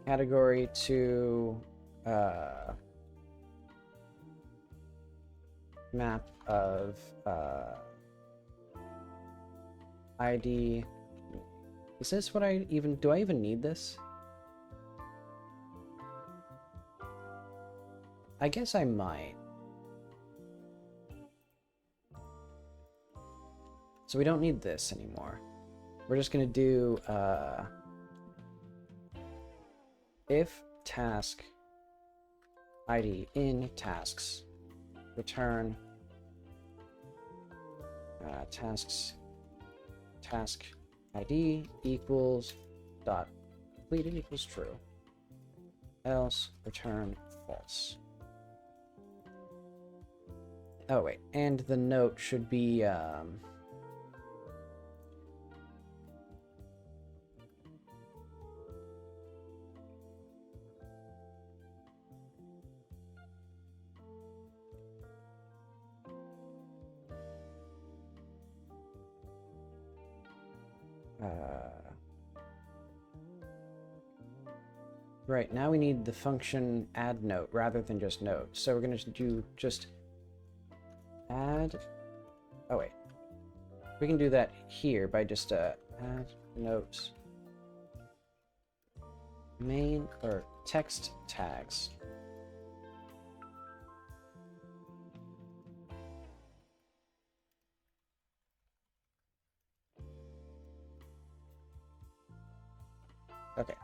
Category to map of ID. Is this what I even, do I even need this? I guess I might. So we don't need this anymore. We're just gonna do if task ID in tasks return tasks task ID equals dot completed equals true, else return false. Oh wait, and the note should be right, now we need the function add note rather than just note. So we're going to do just add. Oh, wait. We can do that here by just add note main or text tags. Okay.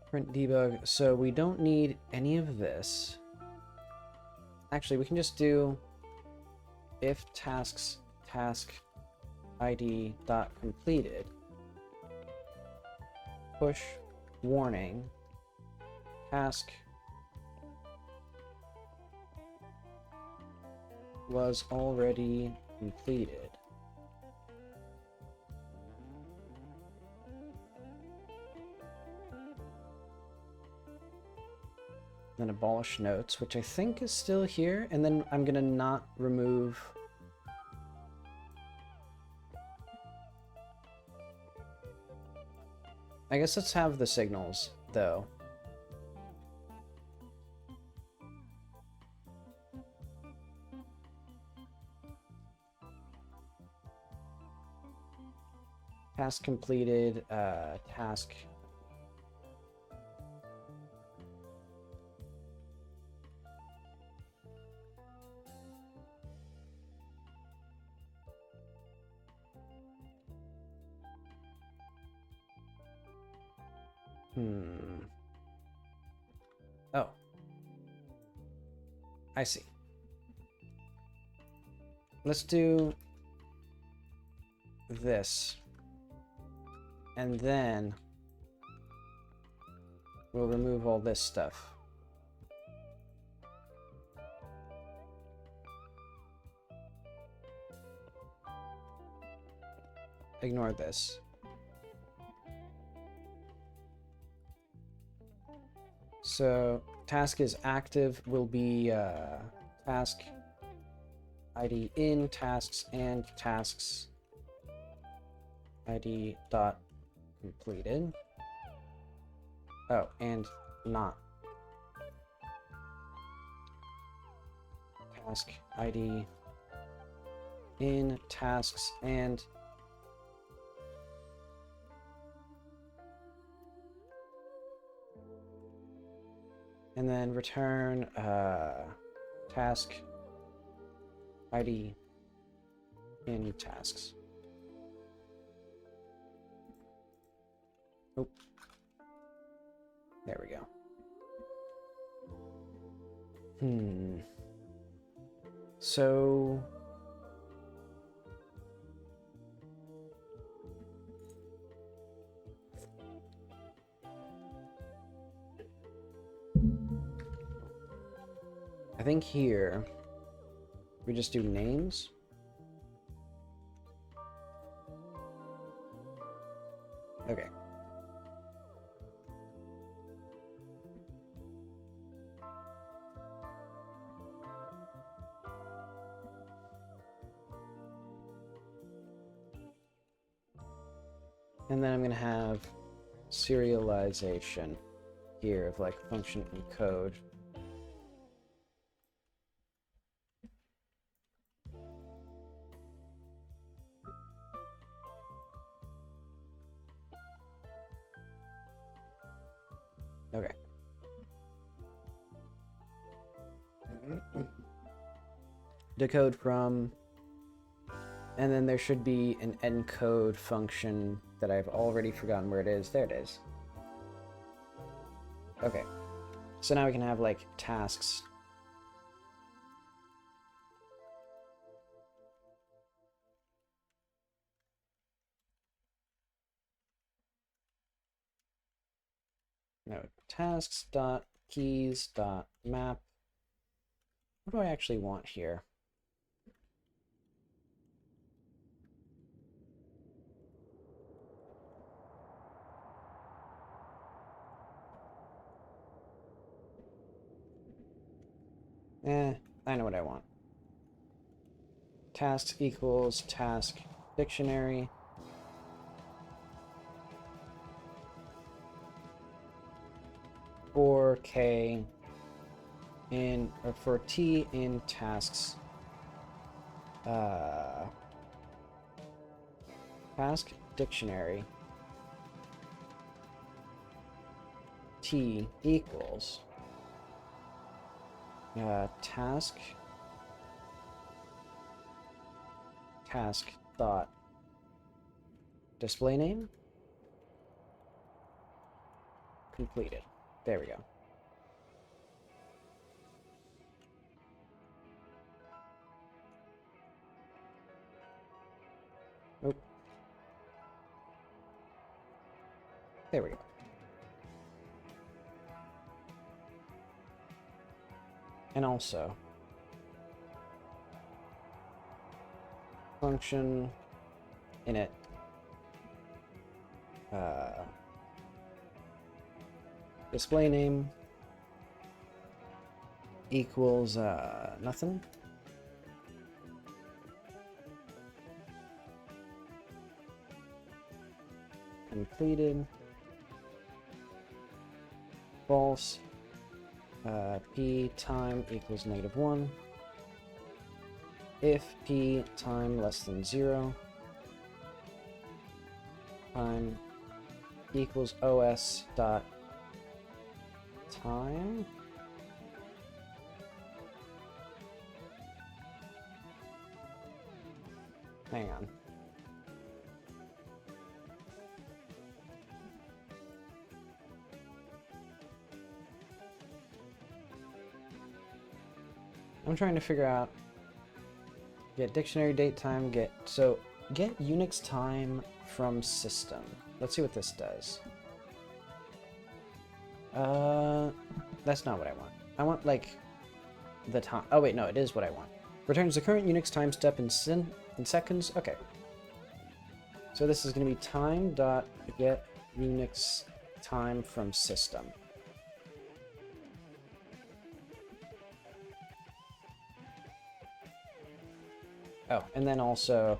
Print debug. So we don't need any of this. Actually, we can just do if tasks task id dot completed push warning task was already completed. Then abolish notes, which I think is still here, and then I'm gonna not remove. I guess let's have the signals, though. Task completed, task. Oh. I see. Let's do this. And then we'll remove all this stuff. Ignore this. So task is active will be task id in tasks and tasks id dot completed. Oh, and not task id in tasks and then return task id in tasks. Oh, there we go. So I think here we just do names. Okay. And then I'm going to have serialization here of like function and code. Okay. Decode from, and then there should be an encode function that I've already forgotten where it is. There it is. Okay. So now we can have like tasks. No, tasks dot keys dot map. What do I actually want here? I know what I want. Tasks equals task dictionary. For K in, or for T in tasks. Task dictionary. T equals task dot display name. completed. There we go. Nope. There we go. And also, function init display name equals nothing. Completed. False. P time equals -1. If P time less than 0, time equals OS dot time. Hang on. I'm trying to figure out, get dictionary date time, get Unix time from system. Let's see what this does. That's not what I want. I want like the time. Oh wait, no, it is what I want. Returns the current Unix time step in seconds. Okay. So this is going to be time dot get Unix time from system. Oh, and then also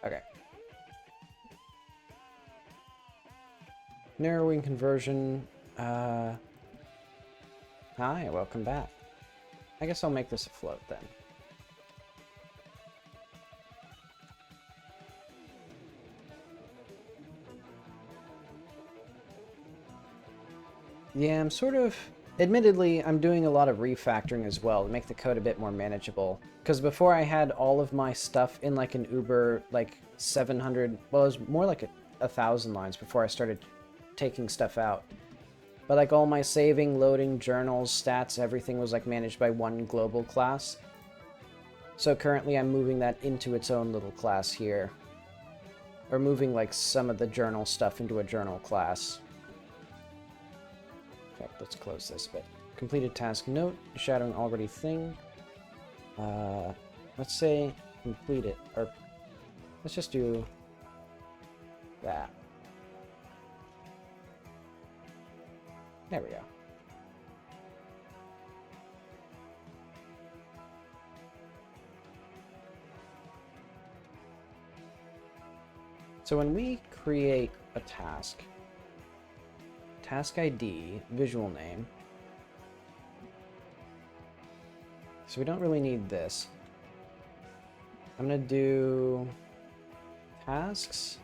okay. Narrowing conversion. Hi, welcome back. I guess I'll make this a float then. Yeah, I'm sort of... Admittedly, I'm doing a lot of refactoring as well to make the code a bit more manageable. Because before I had all of my stuff in like an Uber, like 700... Well, it was more like 1,000 lines before I started taking stuff out. But like all my saving, loading, journals, stats, everything was like managed by one global class. So currently I'm moving that into its own little class here. Or moving like some of the journal stuff into a journal class. Okay, let's close this bit. Completed task note, shadowing already thing. Let's say completed, or let's just do that. There we go. So when we create a task ID, visual name. So we don't really need this. I'm gonna do tasks,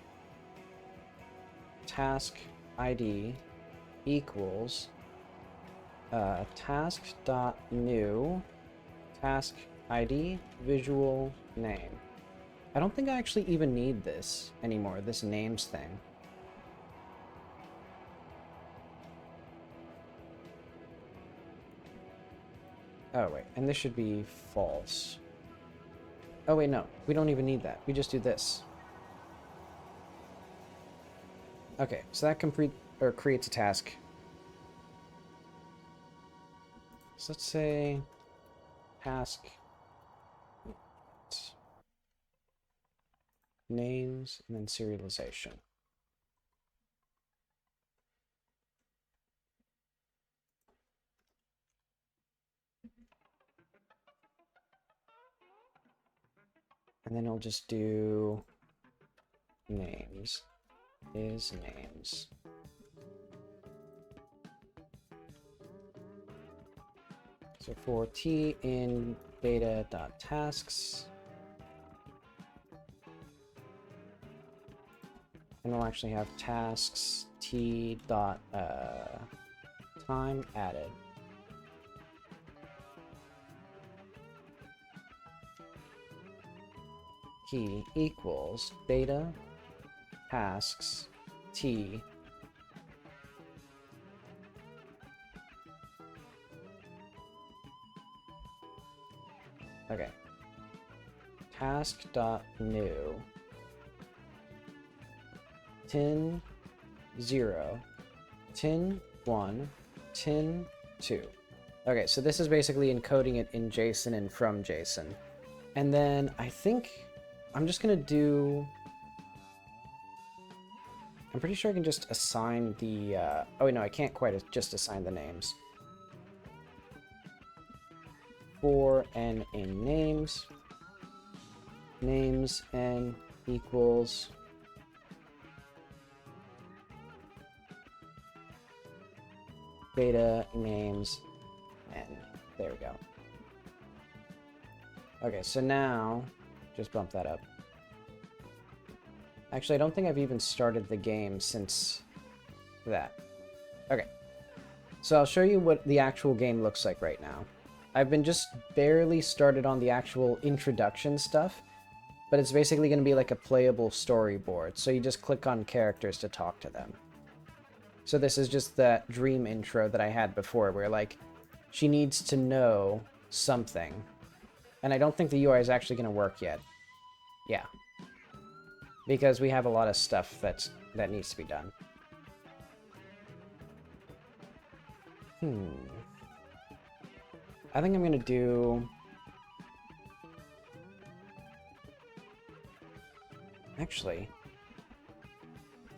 task ID equals task.new task ID visual name. I don't think I actually even need this anymore, this names thing. Oh wait, and this should be false. Oh wait, no, we don't even need that. We just do this. Okay, so that creates a task. So let's say task names and then serialization. And then I'll just do names is names. So for t in data.tasks, and we'll actually have tasks t dot time added. Key equals data tasks t okay task dot new tin 0 tin 1 tin 2. Okay, so this is basically encoding it in JSON and from JSON. And then I think I'm just gonna do, I'm pretty sure I can just assign the oh wait, no, I can't quite just assign the names. For n in names n equals data names n. There we go. Okay, so now just bump that up. Actually, I don't think I've even started the game since that. Okay, so I'll show you what the actual game looks like right now. I've been just barely started on the actual introduction stuff, but it's basically going to be like a playable storyboard. So you just click on characters to talk to them. So this is just that dream intro that I had before, where like she needs to know something. And I don't think the UI is actually going to work yet. Yeah. Because we have a lot of stuff that needs to be done. I think I'm going to do... Actually,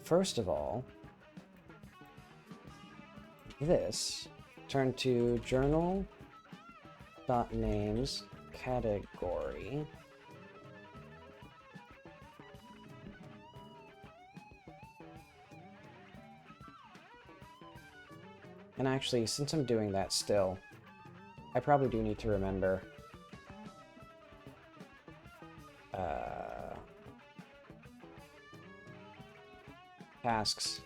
first of all, this, turn to journal.names category. And actually, since I'm doing that still, I probably do need to remember tasks.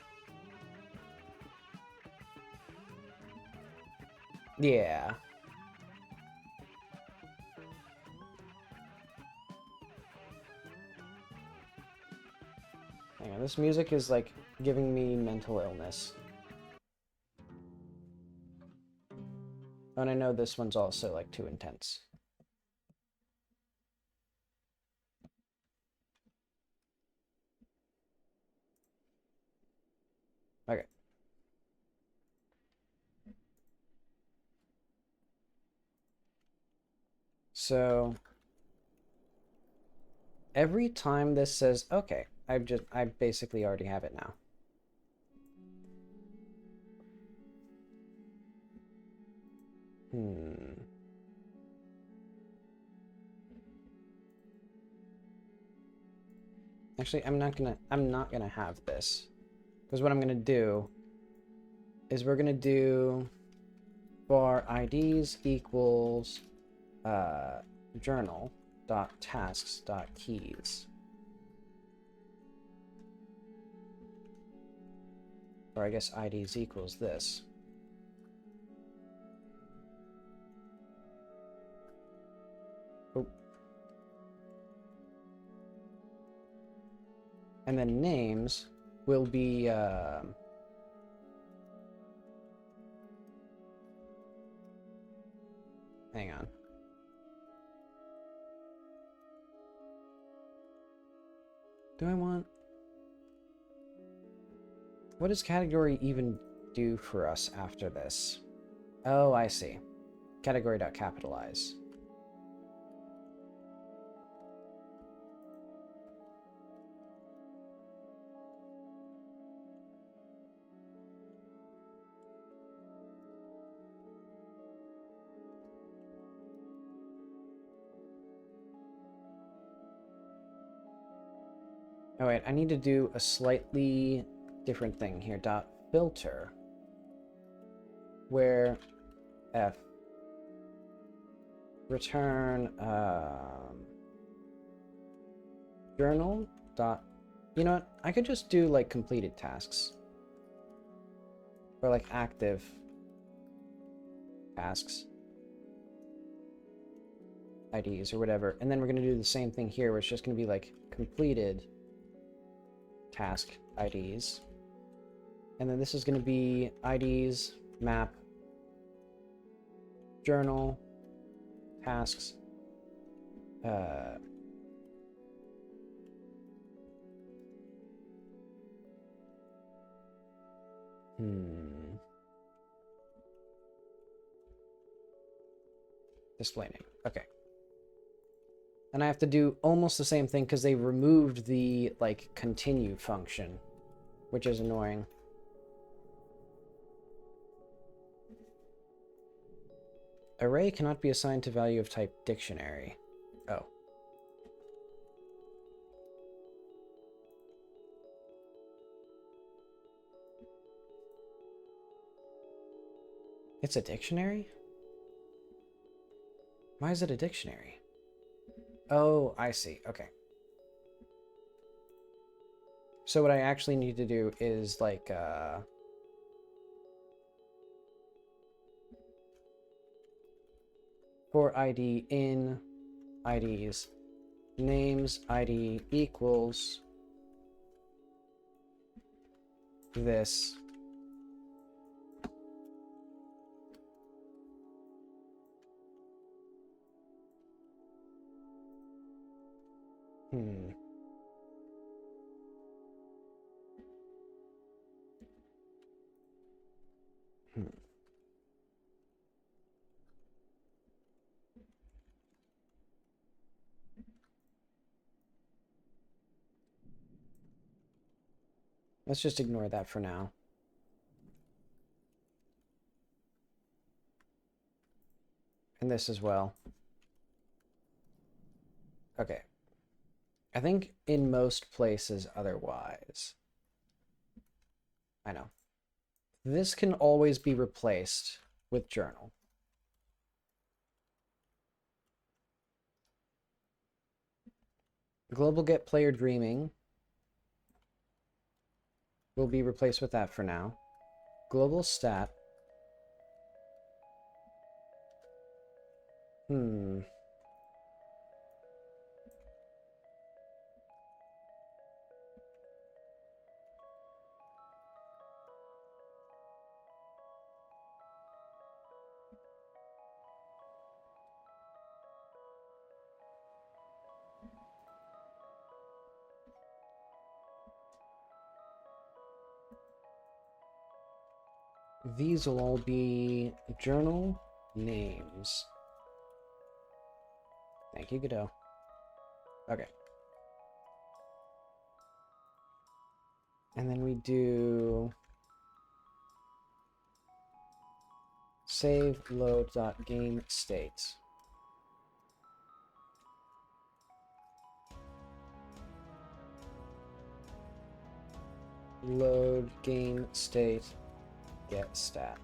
Yeah. Hang on, this music is like giving me mental illness. And I know this one's also like too intense. Okay. So every time this says, okay, I basically already have it now. Actually, I'm not gonna have this. Because what I'm gonna do is we're gonna do var IDs equals journal.tasks.keys. Or I guess IDs equals this. Oh. And then names will be hang on. Do I want... What does category even do for us after this? Oh, I see. Category.capitalize. Oh wait, I need to do a slightly different thing here. Dot filter, where f return journal dot. You know what? I could just do like completed tasks or like active tasks, IDs or whatever, and then we're gonna do the same thing here, where it's just gonna be like completed task IDs, and then this is gonna be IDs map journal tasks display name. Okay. And I have to do almost the same thing because they removed the like continue function, which is annoying. Array cannot be assigned to value of type dictionary. Oh. It's a dictionary? Why is it a dictionary? Oh, I see. Okay. So what I actually need to do is like for ID in IDs names ID equals this Hmm. Let's just ignore that for now. And this as well. Okay. I think in most places otherwise. I know. This can always be replaced with journal. Global get player dreaming will be replaced with that for now. Global stat. These will all be journal names. Thank you, Godot. Okay. And then we do save load.game state. Load game state get stat.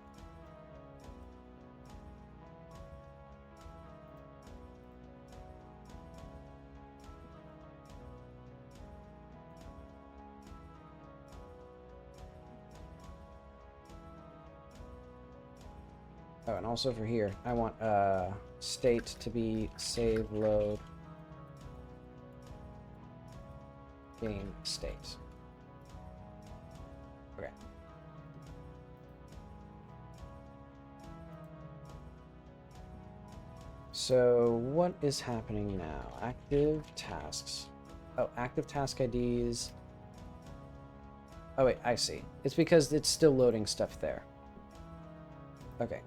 Oh, and also for here, I want state to be save load game state. Okay. So what is happening now? Active tasks. Oh, active task IDs. Oh wait, I see. It's because it's still loading stuff there. Okay.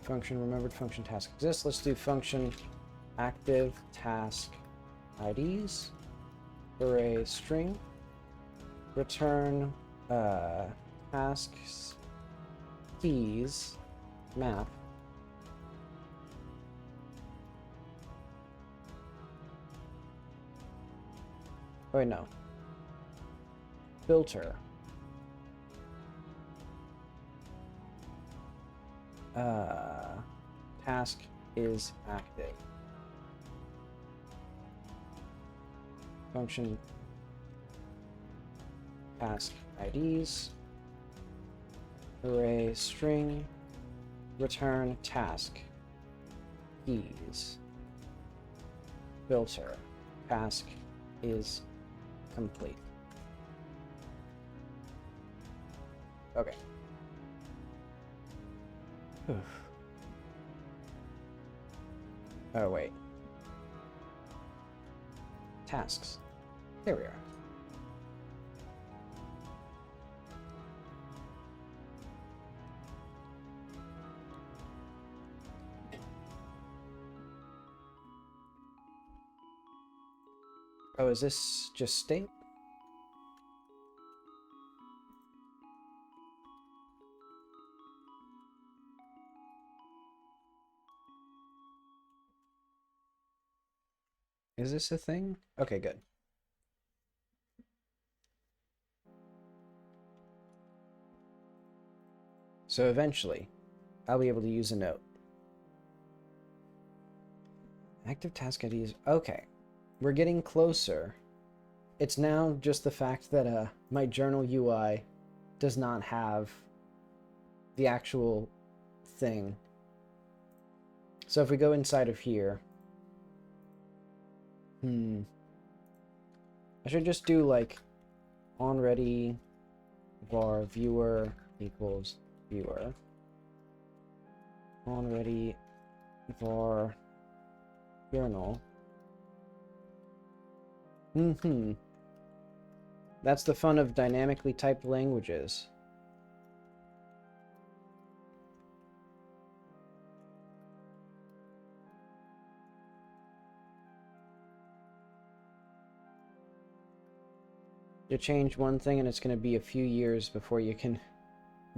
Function remembered function task exists. Let's do function active task IDs. Array string. Return tasks keys map. Oh wait, no. Filter Task is active. Function task IDs. Array string. Return task. Keys. Filter. Task is complete. Okay. Oh, wait. Tasks. There we are. Oh, is this just state? Is this a thing? Okay, good. So eventually, I'll be able to use a note. Active task IDs. Okay. We're getting closer. It's now just the fact that my journal UI does not have the actual thing. So if we go inside of here, I should just do like onReady var viewer equals viewer. onReady var journal. That's the fun of dynamically typed languages. You change one thing and it's going to be a few years before you can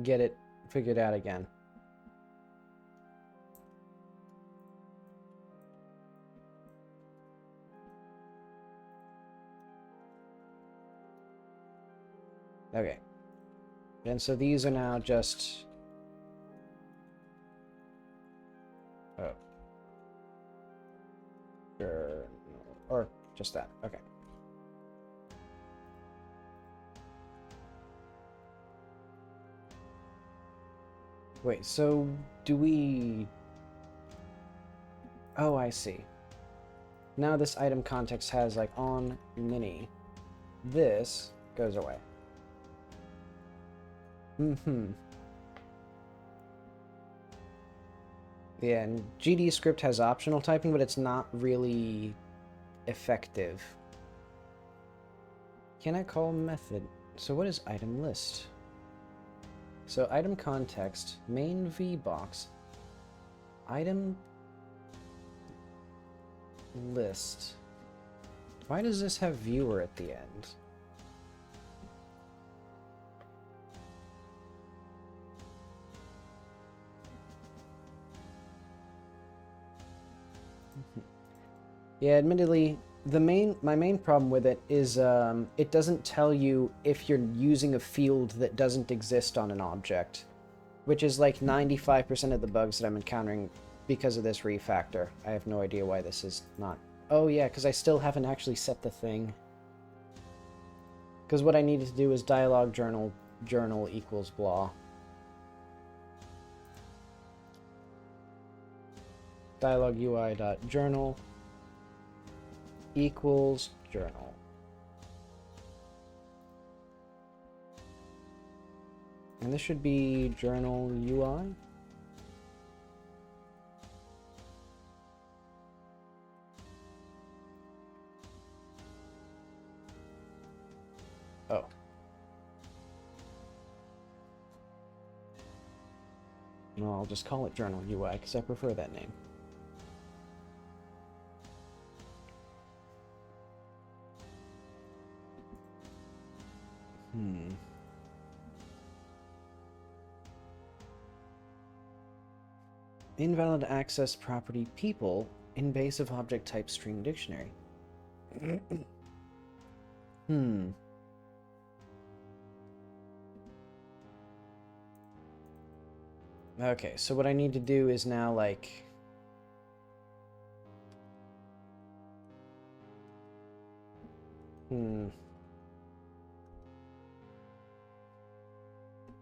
get it figured out again. Okay. And so these are now just... Oh. Sure. Or just that. Okay. Wait, so do we... Oh, I see. Now this item context has like on mini. This goes away. Yeah, and GD script has optional typing, but it's not really effective. Can I call method? So what is item list? So item context, main VBox, item list. Why does this have viewer at the end? Yeah, admittedly, my main problem with it is it doesn't tell you if you're using a field that doesn't exist on an object, which is like 95% of the bugs that I'm encountering because of this refactor. I have no idea why this is not... Oh yeah, because I still haven't actually set the thing. Because what I needed to do is dialog journal equals blah. Dialog UI.journal equals journal. And this should be journal UI. Oh. Well, I'll just call it journal UI because I prefer that name. Invalid access property people invasive object type string dictionary. Okay, so what I need to do is now, like...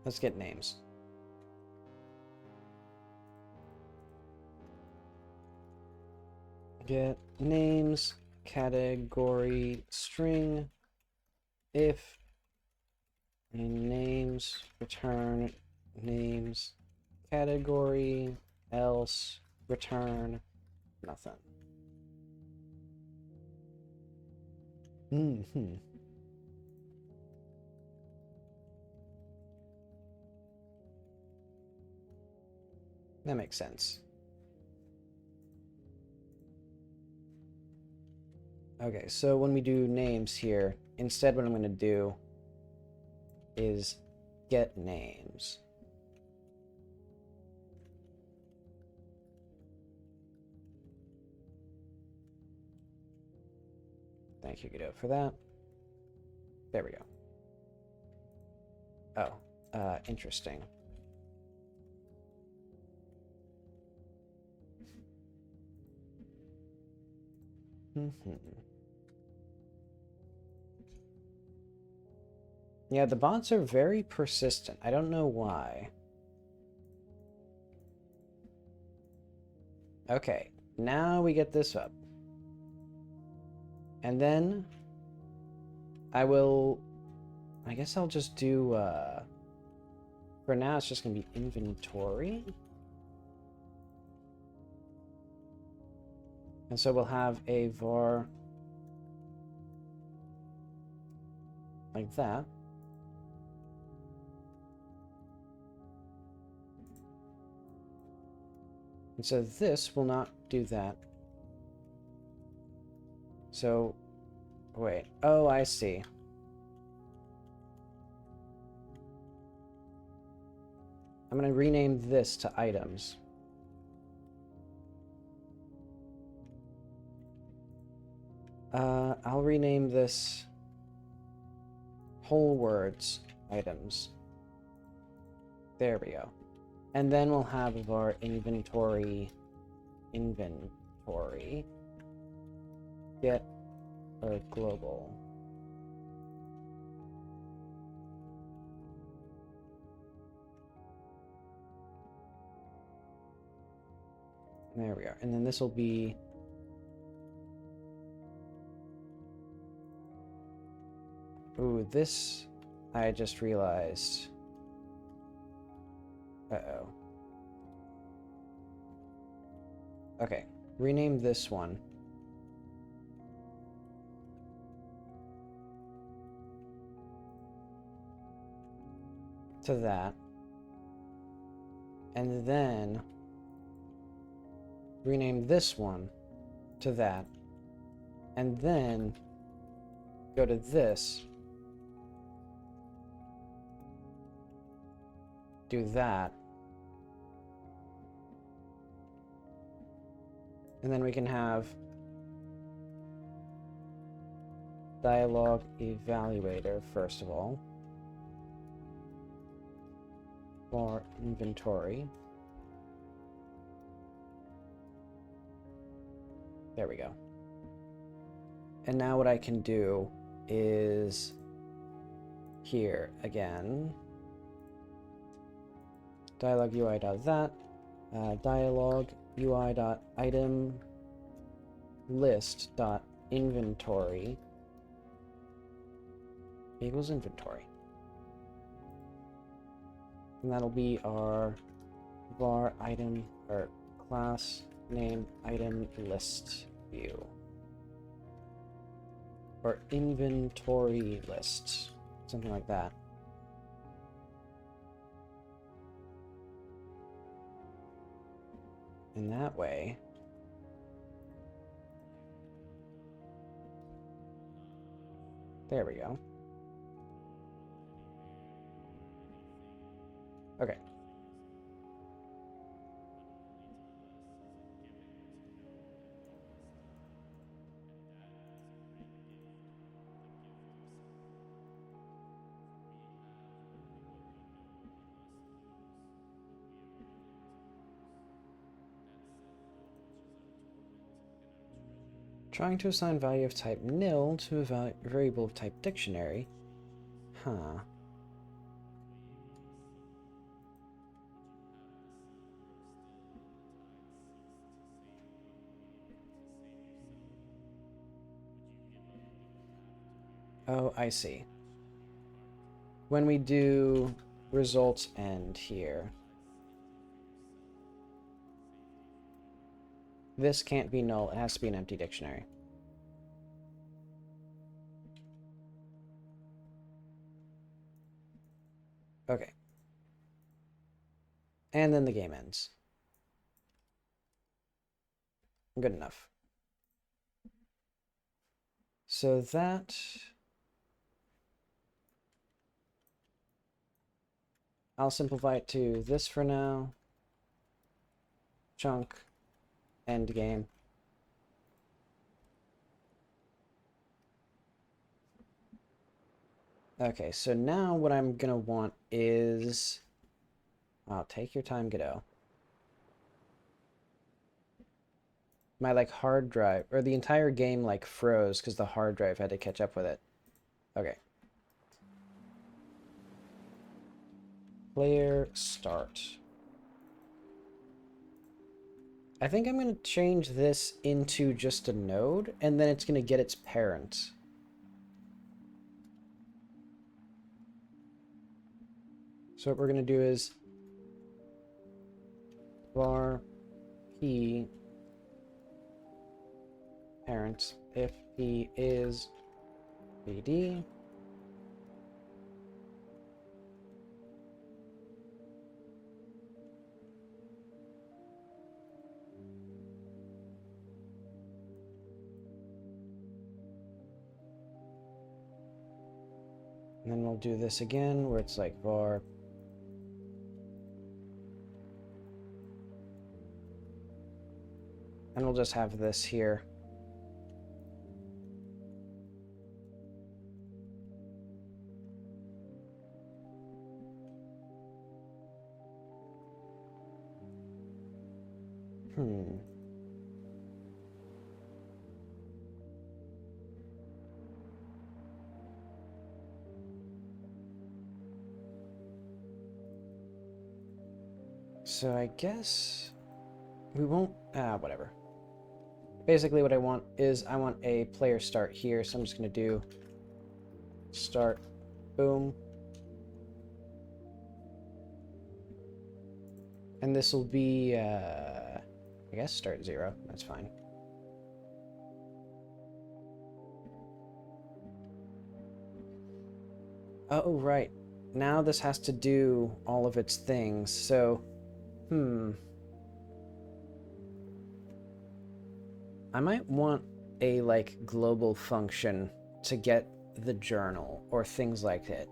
Let's get names. Get names, category, string, if names, return names, category, else, return, nothing. That makes sense. Okay, so when we do names here, instead what I'm going to do is get names. Thank you, Godot, for that. There we go. Oh, interesting. Yeah, the bots are very persistent. I don't know why. Okay, now we get this up. And then I guess I'll just do, for now it's just going to be inventory. And so we'll have a var like that. And so this will not do that. So, wait. Oh, I see. I'm going to rename this to items. I'll rename this whole words items. There we go. And then we'll have our inventory get our global. There we are. And then this will be ooh, this I just realized. Uh-oh. Okay, rename this one to that. And then rename this one to that. And then go to this. Do that. And then we can have dialog evaluator first of all for inventory. There we go. And now what I can do is here again, dialog UI.that, dialog UI.item list.inventory equals inventory. And that'll be our var item or class name item list view. Or inventory list, something like that. And that way, there we go. Okay. Trying to assign value of type nil to a variable of type dictionary. Huh. Oh, I see. When we do results end here, this can't be null. It has to be an empty dictionary. Okay. And then the game ends. Good enough. So that... I'll simplify it to this for now. Chunk. End game. Okay, so now what I'm gonna want is... Wow, take your time, Godot. My, like, hard drive, or the entire game, like, froze because the hard drive had to catch up with it. Okay. Player start. I think I'm going to change this into just a node, and then it's going to get its parent. So what we're going to do is var p parent if p is bd. And then we'll do this again where it's like var and we'll just have this here. So I guess we won't, whatever. Basically what I want is I want a player start here, so I'm just going to do start, boom. And this will be, I guess start 0, that's fine. Oh, right. Now this has to do all of its things, so, I might want a, like, global function to get the journal, or things like it.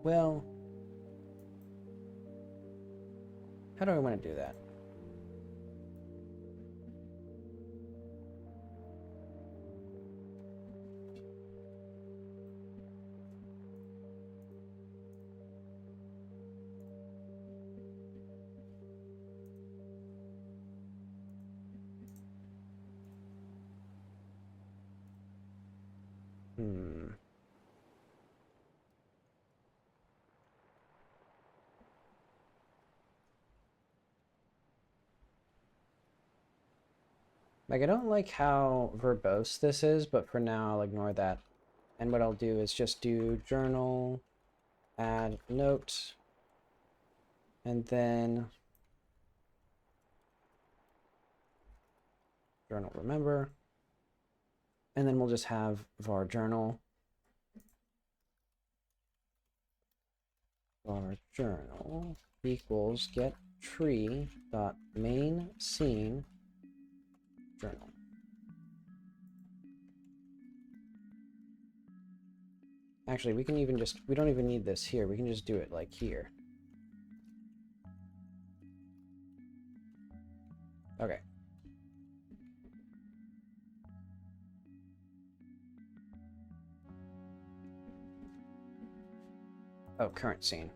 Well, how do I want to do that? Like, I don't like how verbose this is, but for now I'll ignore that. And what I'll do is just do journal, add note, and then journal remember. And then we'll just have var journal. Var journal equals get tree dot main scene journal. Actually, we can even just, we don't even need this here. We can just do it like here. Okay. Oh, current scene.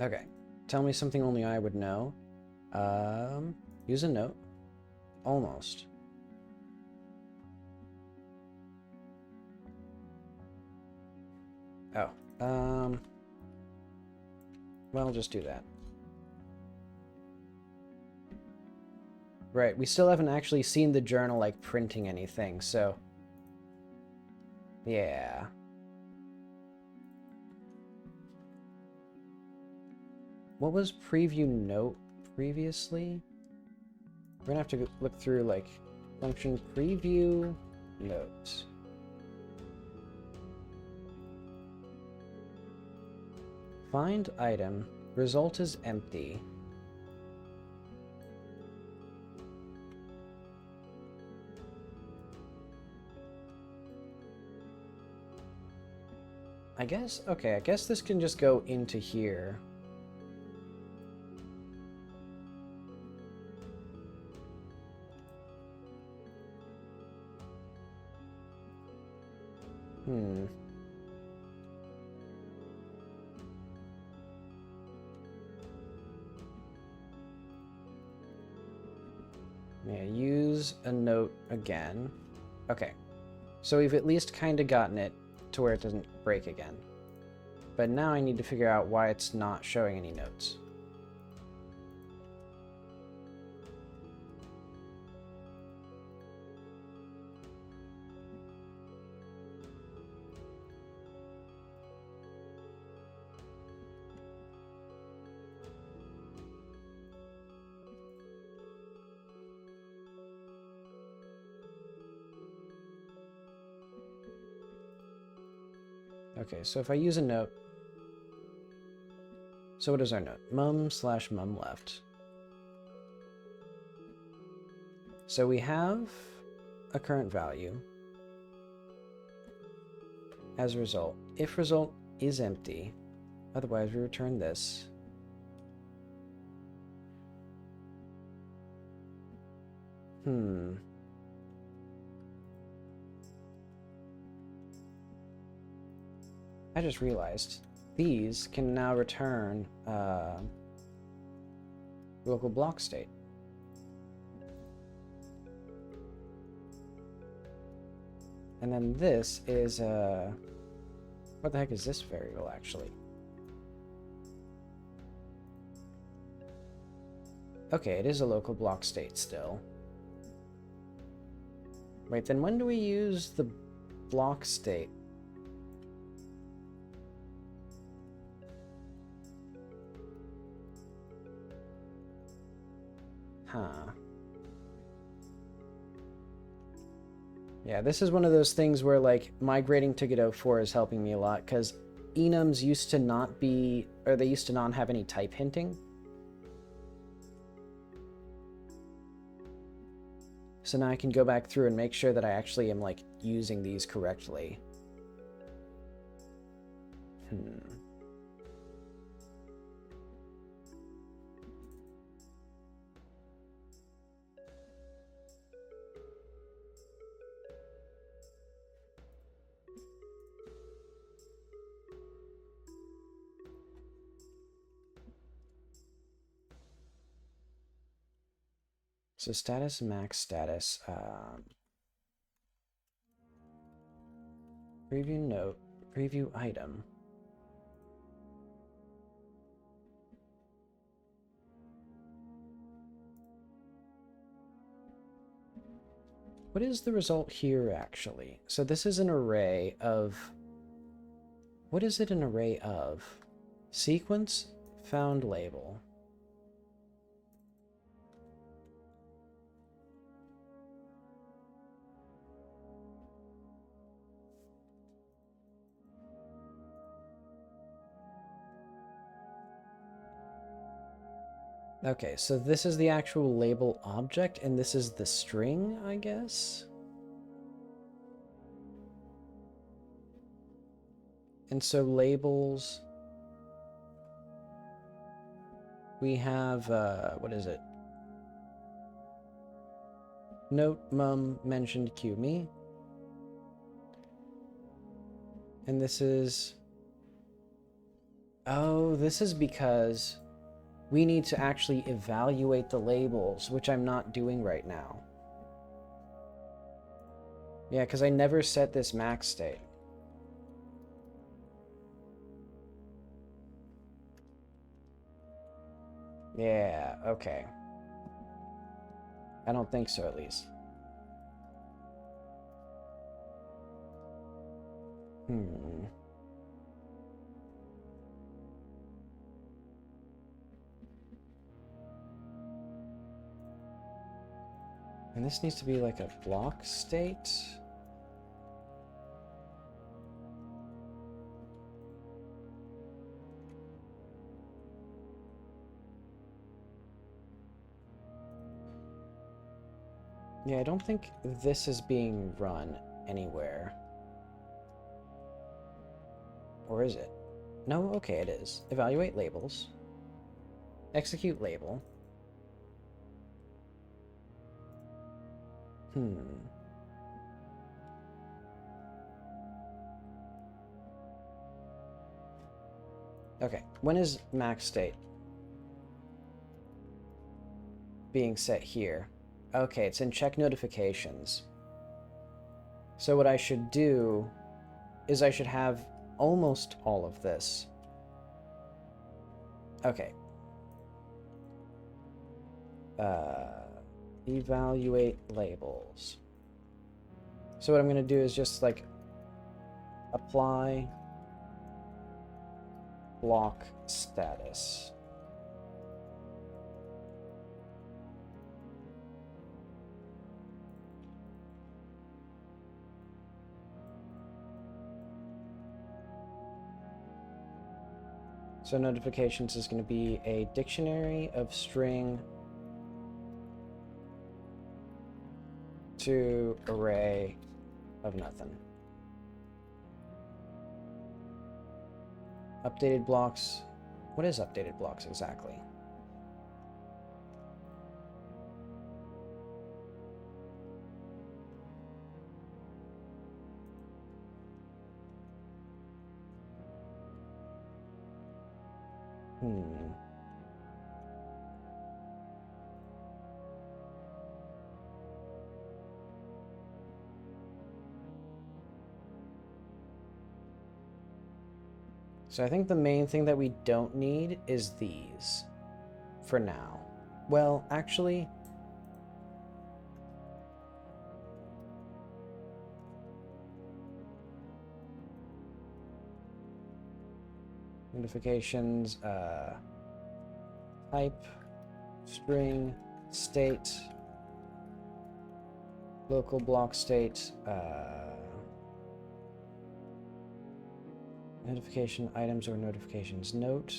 Okay. Tell me something only I would know. Use a note. Almost. Oh. Well, I'll just do that. Right, we still haven't actually seen the journal, like, printing anything, so... Yeah. What was preview note previously? We're gonna have to look through, like, function preview notes. Find item. Result is empty. I guess this can just go into here. Yeah, use a note again. Okay. So we've at least kind of gotten it to where it doesn't break again. But now I need to figure out why it's not showing any notes. Okay, so if I use a note... So what is our note? Mum/mum left. So we have a current value. As a result, if result is empty, otherwise we return this. I just realized these can now return local block state. And then this is what the heck is this variable actually? Okay, it is a local block state still. Wait, then when do we use the block state? Huh. Yeah, this is one of those things where, like, migrating to Godot 4 is helping me a lot, because enums used to not be, or they used to not have any type hinting. So now I can go back through and make sure that I actually am, like, using these correctly. So status, max status, preview note, preview item. What is the result here, actually? So this is an array of... What is it an array of? Sequence, found label. Okay, so this is the actual label object, and this is the string, I guess? And so labels... We have, what is it? Note mum mentioned Q me. And this is Oh, this is because we need to actually evaluate the labels, which I'm not doing right now. Yeah, because I never set this max state. Yeah, okay. I don't think so, at least. Hmm. And this needs to be like a block state. Yeah, I don't think this is being run anywhere. Or is it? No, okay, it is. Evaluate labels. Execute label. Hmm. Okay, when is max state being set here? Okay, it's in check notifications. So what I should do is I should have almost all of this. Okay. Evaluate labels. So what I'm going to do is just like apply block status. So notifications is going to be a dictionary of string to array of nothing. Updated blocks. What is updated blocks exactly? Hmm. So I think the main thing that we don't need is these for now. Well, actually, notifications, type, string, state, local block state, notification items or notifications note.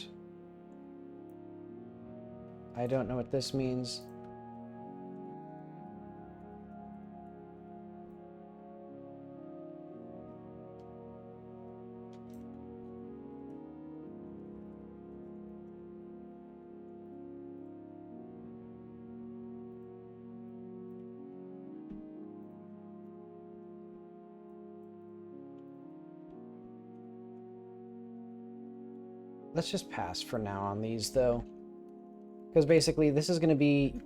I don't know what this means. Let's just pass for now on these, though. Because basically, this is going to be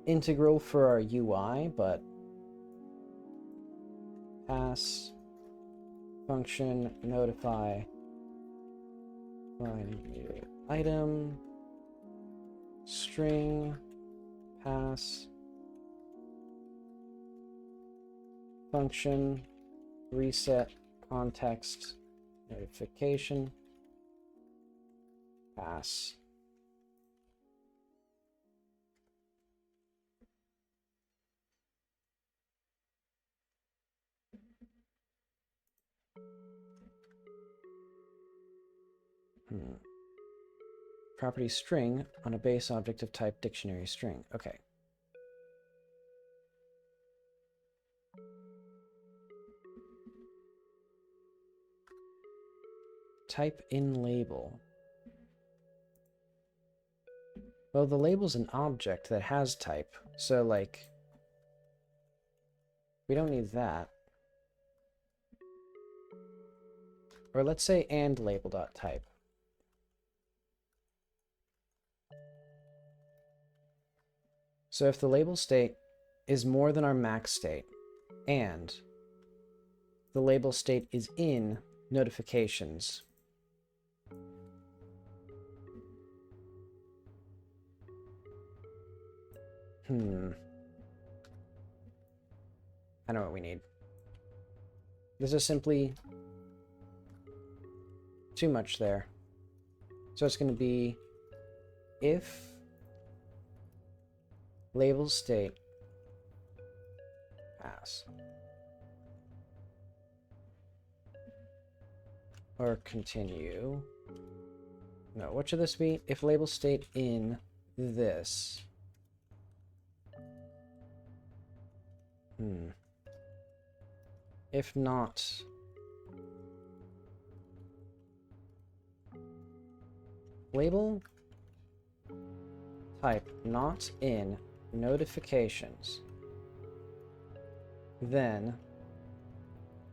integral for our UI, but pass function notify find new item string pass function reset context notification pass. Property string on a base object of type dictionary string. Okay. Type in label. Well, the label's an object that has type, so like we don't need that. Or let's say and label.type. So if the label state is more than our max state, and the label state is in notifications, I know what we need. This is simply too much there. So it's going to be if label state pass or continue. No, what should this be? If label state in this. If not, label type not in notifications, then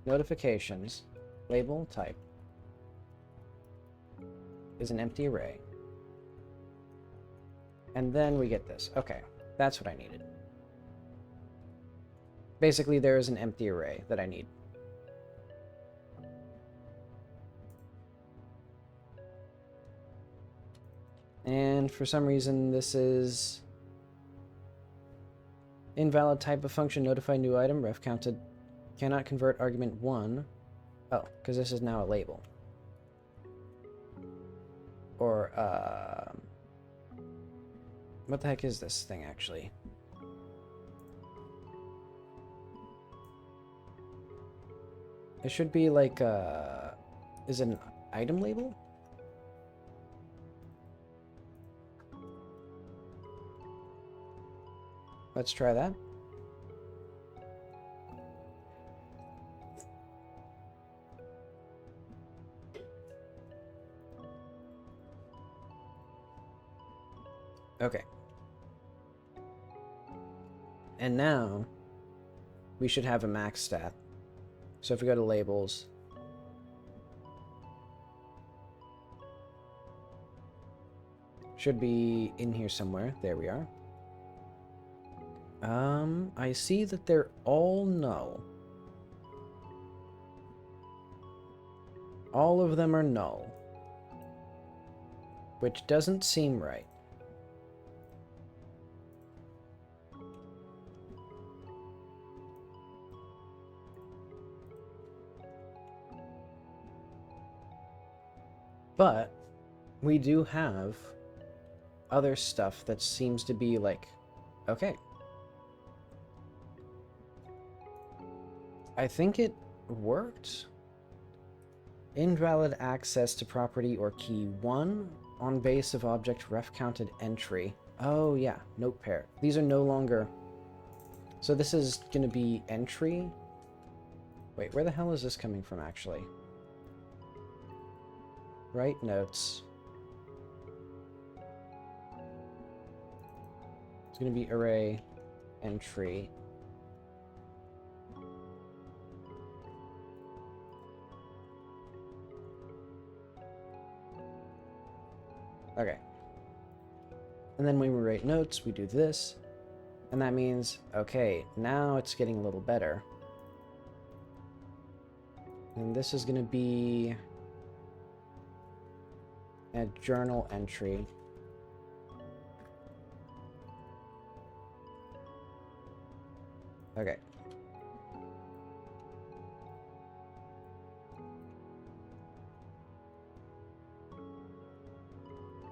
notifications label type is an empty array, and then we get this. Okay, that's what I needed. Basically, there is an empty array that I need. And for some reason, this is invalid type of function notify new item ref counted cannot convert argument 1. Oh, because this is now a label. Or, what the heck is this thing actually? It should be like, is it an item label? Let's try that. Okay. And now we should have a max stat. So if we go to labels, should be in here somewhere. There we are. I see that they're all null. All of them are null, which doesn't seem right. But we do have other stuff that seems to be like, okay. I think it worked. Invalid access to property or key 1 on base of object ref counted entry. Oh yeah, note pair. These are no longer... So this is going to be entry. Wait, where the hell is this coming from actually? Write notes. It's going to be array entry. Okay. And then when we write notes, we do this. And that means, okay, now it's getting a little better. And this is going to be a journal entry. Okay.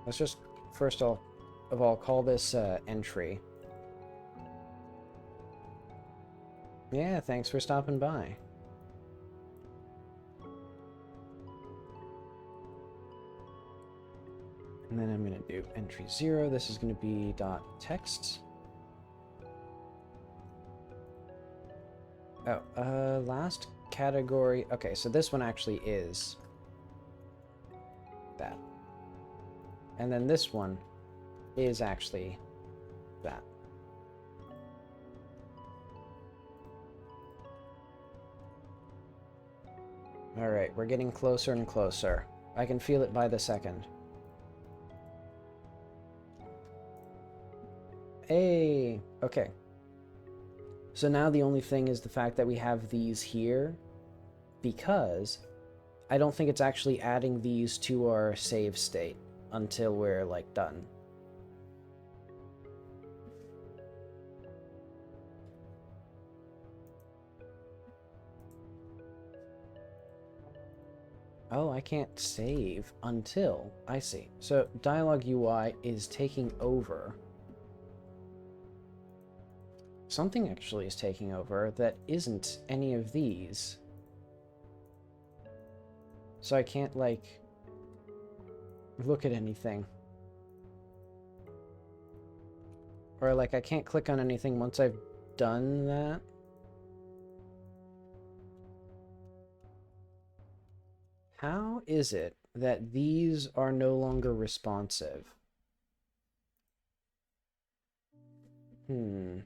Let's just first of all call this entry. Yeah, thanks for stopping by. And then I'm going to do entry 0. This is going to be .text. Oh, last category. Okay, so this one actually is that. And then this one is actually that. Alright, we're getting closer and closer. I can feel it by the second. Hey, okay. So now the only thing is the fact that we have these here, because I don't think it's actually adding these to our save state until we're, like, done. Oh, I can't save until... I see. So dialogue UI is taking over. Something actually is taking over that isn't any of these. So I can't, like, look at anything. Or, like, I can't click on anything once I've done that. How is it that these are no longer responsive? Hmm.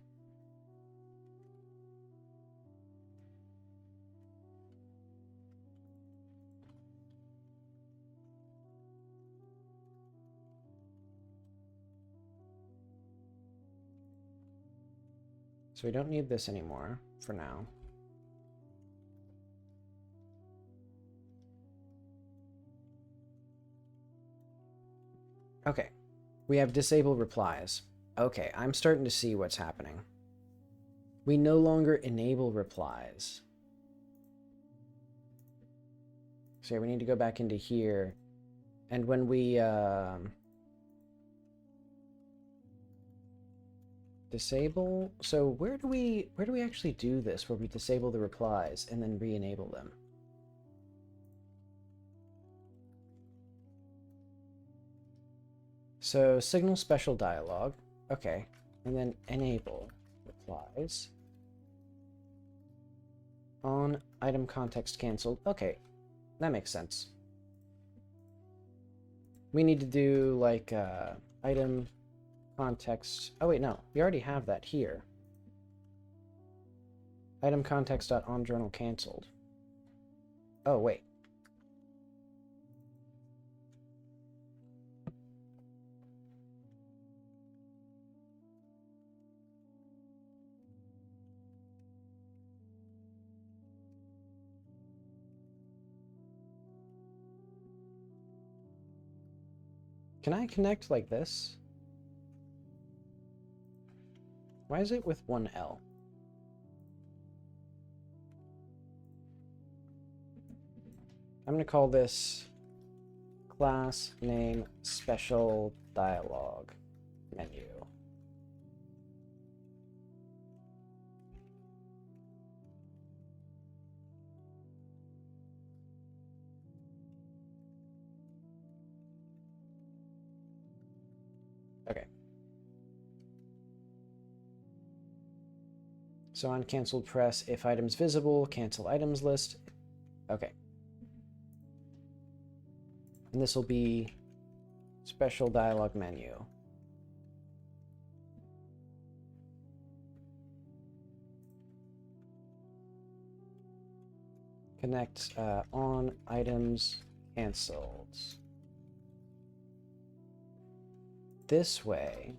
So we don't need this anymore for now. Okay. We have disable replies. Okay, I'm starting to see what's happening. We no longer enable replies. So yeah, we need to go back into here. And when we disable, so where do we actually do this, where we disable the replies and then re-enable them? So signal special dialogue, okay, and then enable replies on item context canceled. Okay, that makes sense. We need to do like item context. Oh wait, no, we already have that here. Item context.onJournal canceled. Oh wait. Can I connect like this? Why is it with one L? I'm going to call this class name special dialogue menu. Okay. So on canceled press, if items visible, cancel items list. Okay. And this will be special dialog menu. Connect on items canceled. This way,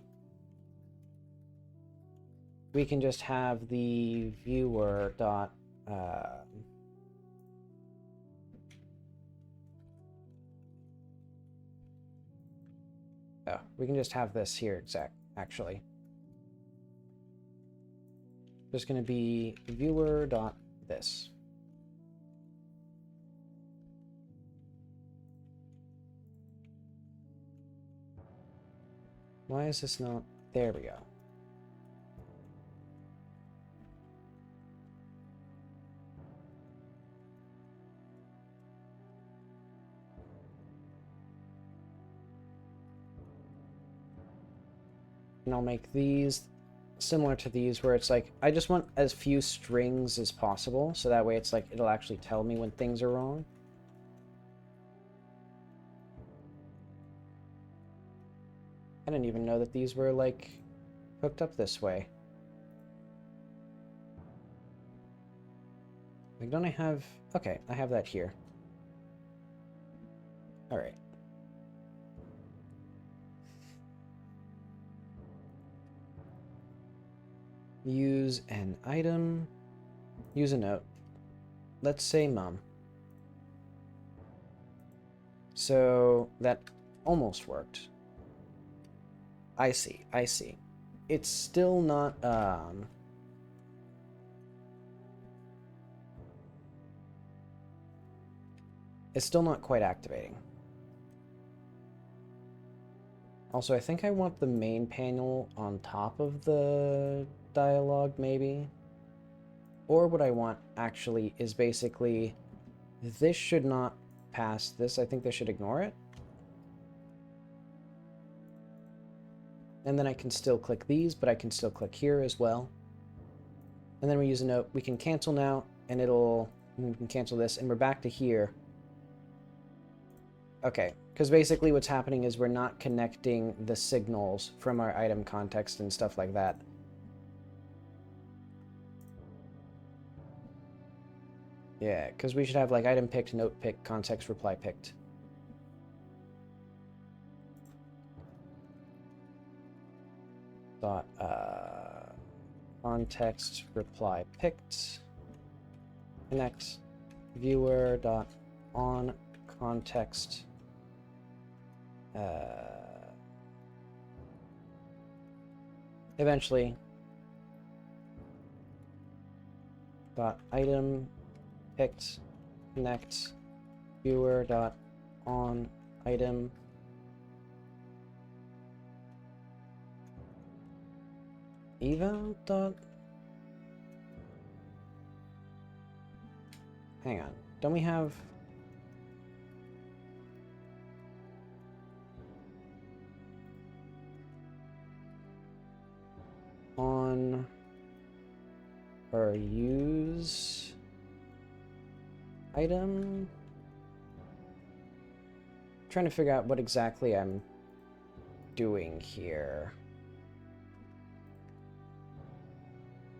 we can just have the viewer dot oh, we can just have this here actually. There's going to be viewer dot this. Why is this not? There we go. And I'll make these similar to these where it's like, I just want as few strings as possible, so that way it's like, it'll actually tell me when things are wrong. I didn't even know that these were like hooked up this way. Like, don't I have... Okay, I have that here. Alright. use an item, use a note. Let's say mom. So that almost worked. I see, I see. It's still not, it's still not quite activating. Also, I think I want the main panel on top of the dialogue, maybe. Or what I want, actually, is basically, this should not pass this. I think they should ignore it. And then I can still click these, but I can still click here as well. And then we use a note. We can cancel now, and we can cancel this, and we're back to here. Okay, because basically what's happening is we're not connecting the signals from our item context and stuff like that. Yeah, because we should have like item picked, note picked, context reply picked. Dot context reply picked connect viewer dot on context eventually dot item picked connect viewer dot on item eval dot. Hang on, don't we have on or use item? I'm trying to figure out what exactly I'm doing here.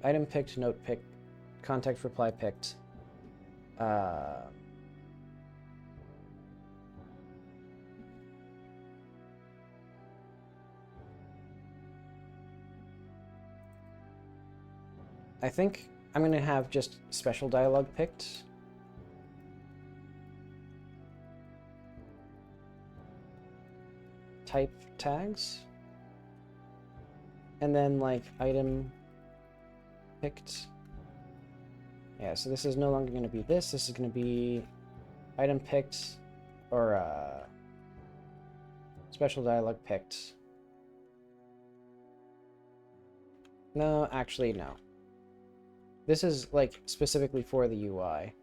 Item picked, note picked, context reply picked. I think I'm going to have just special dialogue picked. Type tags. And then like item picked. Yeah, so this is no longer going to be this. This is going to be item picked or special dialogue picked. No, actually, no. This is like specifically for the UI.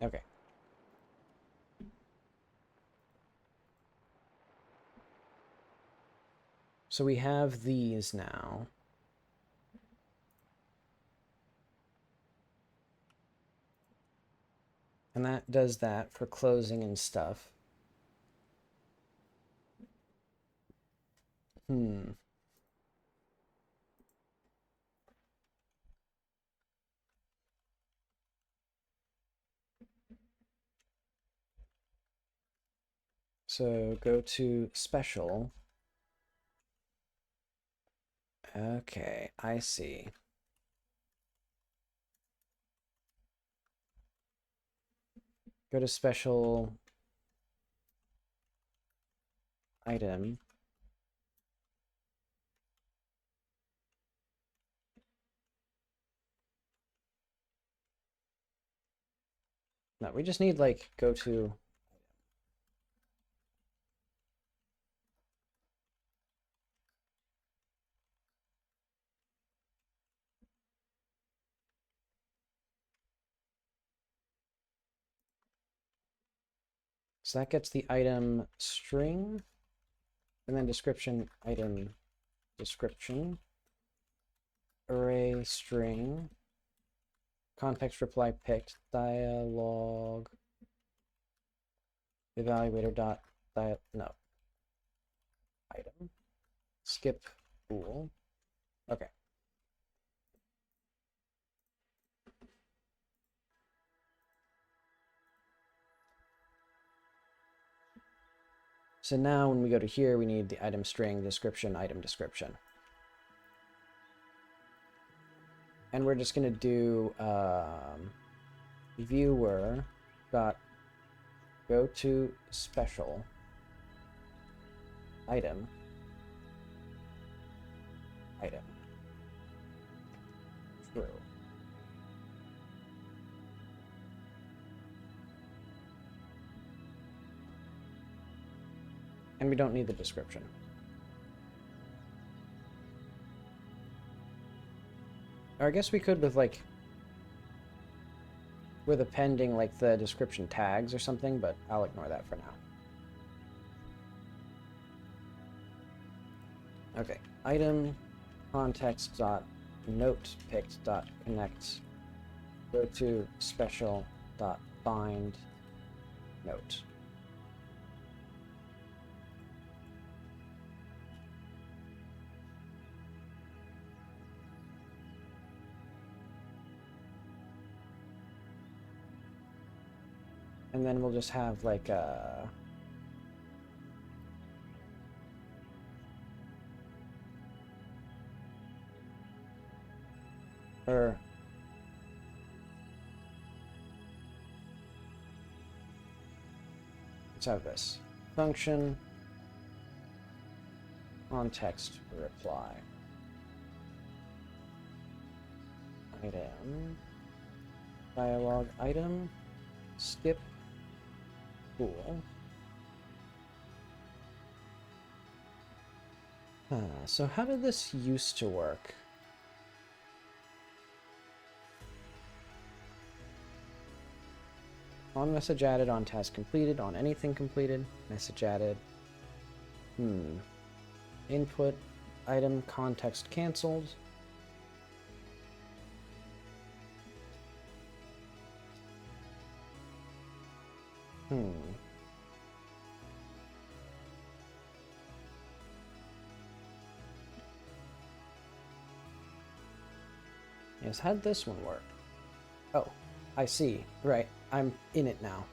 Okay. So we have these now. And that does that for closing and stuff. So go to special. Okay, I see. Go to special item. No, we just need like go to. So that gets the item string, and then description item description. array string context reply picked dialog evaluator dot no item skip bool. Okay. So now when we go to here, we need the item string description, item description. And we're just going to do viewer dot go to special item true. And we don't need the description. Or I guess we could with like with appending like the description tags or something, but I'll ignore that for now. Okay, item context dot note picked dot connect go to special dot find note. And then we'll just have like a let's have this function context reply item dialog item skip bool. So how did this used to work? On message added, on task completed, on anything completed, message added. Input item context canceled. Yes, how'd this one work? Oh, I see. Right, I'm in it now.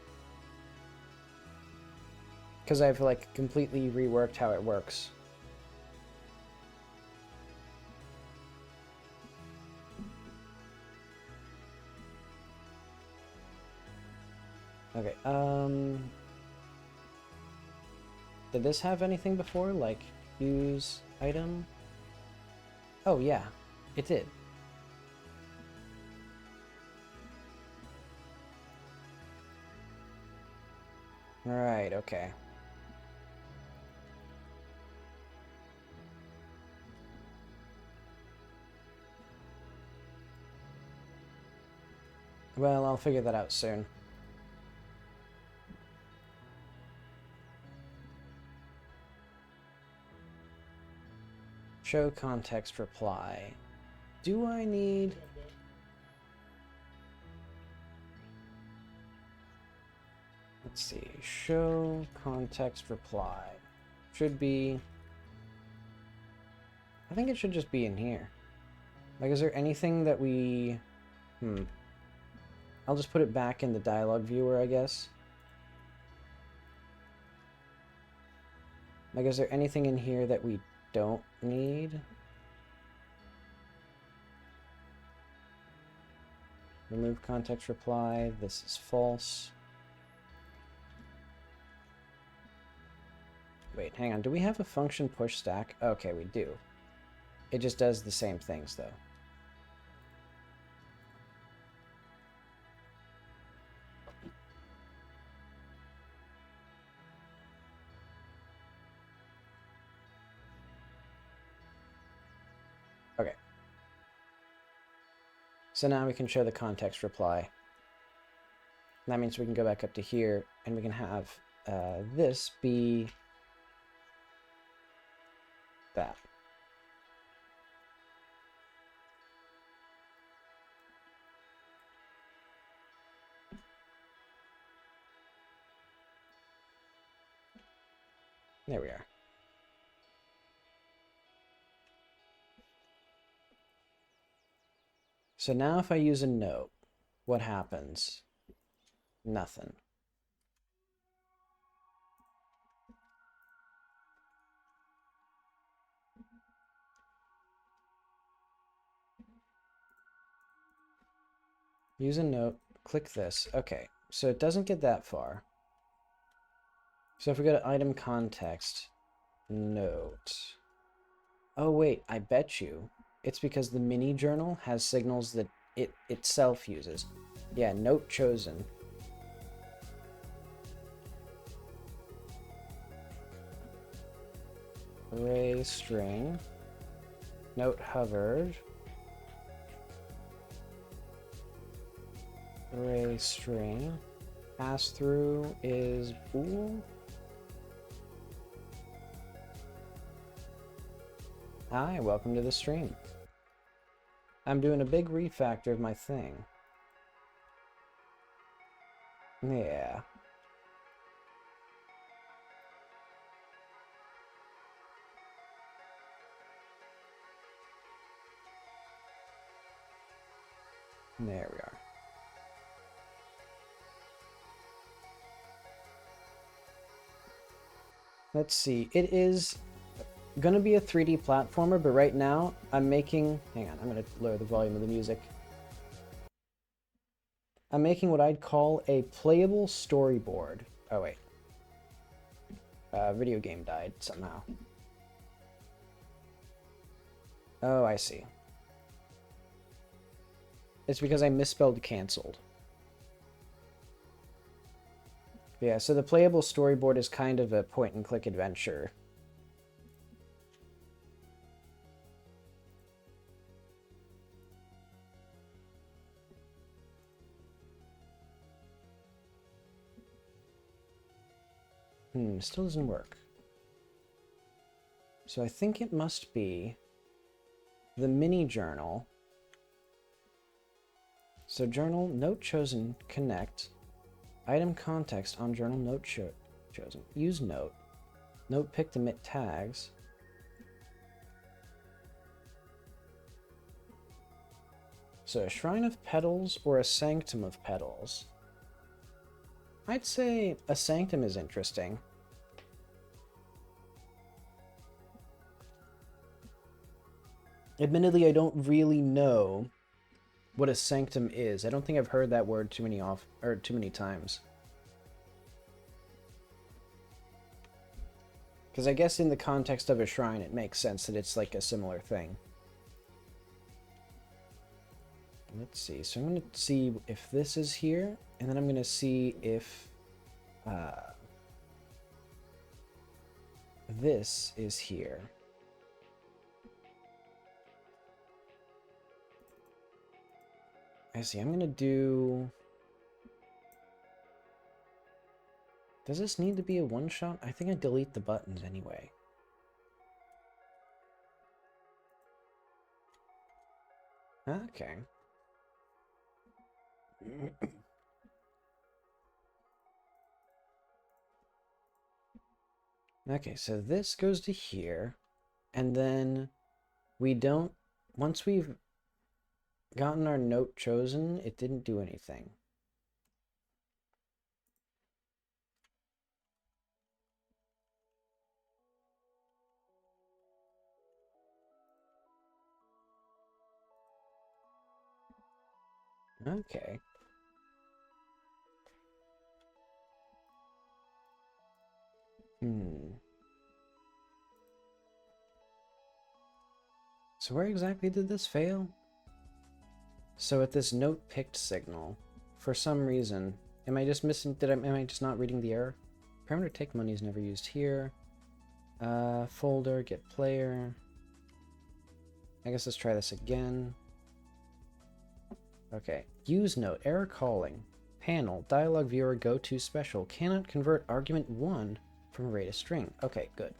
Because I've like completely reworked how it works. Okay, did this have anything before, like use item? Oh yeah, it did. Alright, okay. Well, I'll figure that out soon. Show context reply. Do I need... Let's see. Show context reply. Should be... I think it should just be in here. Like, is there anything that we... I'll just put it back in the dialog viewer, I guess. Like, is there anything in here that we don't need? Remove context reply. This is false. Wait, hang on. Do we have a function push stack? Okay, we do. It just does the same things, though. Okay. So now we can show the context reply. That means we can go back up to here, and we can have this be that. There we are. So now if I use a note, what happens? Nothing. Use a note, click this. Okay, so it doesn't get that far. So if we go to item context, note. Oh wait, I bet you it's because the mini journal has signals that it itself uses. Yeah, note chosen. Array string. Note hovered. Array string. Pass through is bool. Hi, welcome to the stream. I'm doing a big refactor of my thing. Yeah. There we are. Let's see. It is gonna be a 3D platformer, but right now I'm making... Hang on, I'm gonna lower the volume of the music. I'm making what I'd call a playable storyboard. Oh, wait. Video game died somehow. Oh, I see. It's because I misspelled canceled. Yeah, so the playable storyboard is kind of a point-and-click adventure. Still doesn't work. So I think it must be the mini journal. So journal, note chosen, connect. Item context on journal, note chosen. Use note. Note picked, emit tags. So a shrine of petals or a sanctum of petals? I'd say a sanctum is interesting. Admittedly, I don't really know what a sanctum is. I don't think I've heard that word too many times. Because I guess in the context of a shrine, it makes sense that it's like a similar thing. Let's see. So I'm going to see if this is here, and then I'm going to see if this is here. I see. I'm going to do... Does this need to be a one-shot? I think I delete the buttons anyway. Okay. Okay, so this goes to here, and then we don't... Once we've gotten our note chosen, it didn't do anything. Okay. So where exactly did this fail? So at this note picked signal, for some reason, am I just missing, am I just not reading the error? Parameter take money is never used here. Folder, get player. I guess let's try this again. Okay, use note, error calling. Panel, dialog viewer, go to special, cannot convert argument 1 from array to string. Okay, good.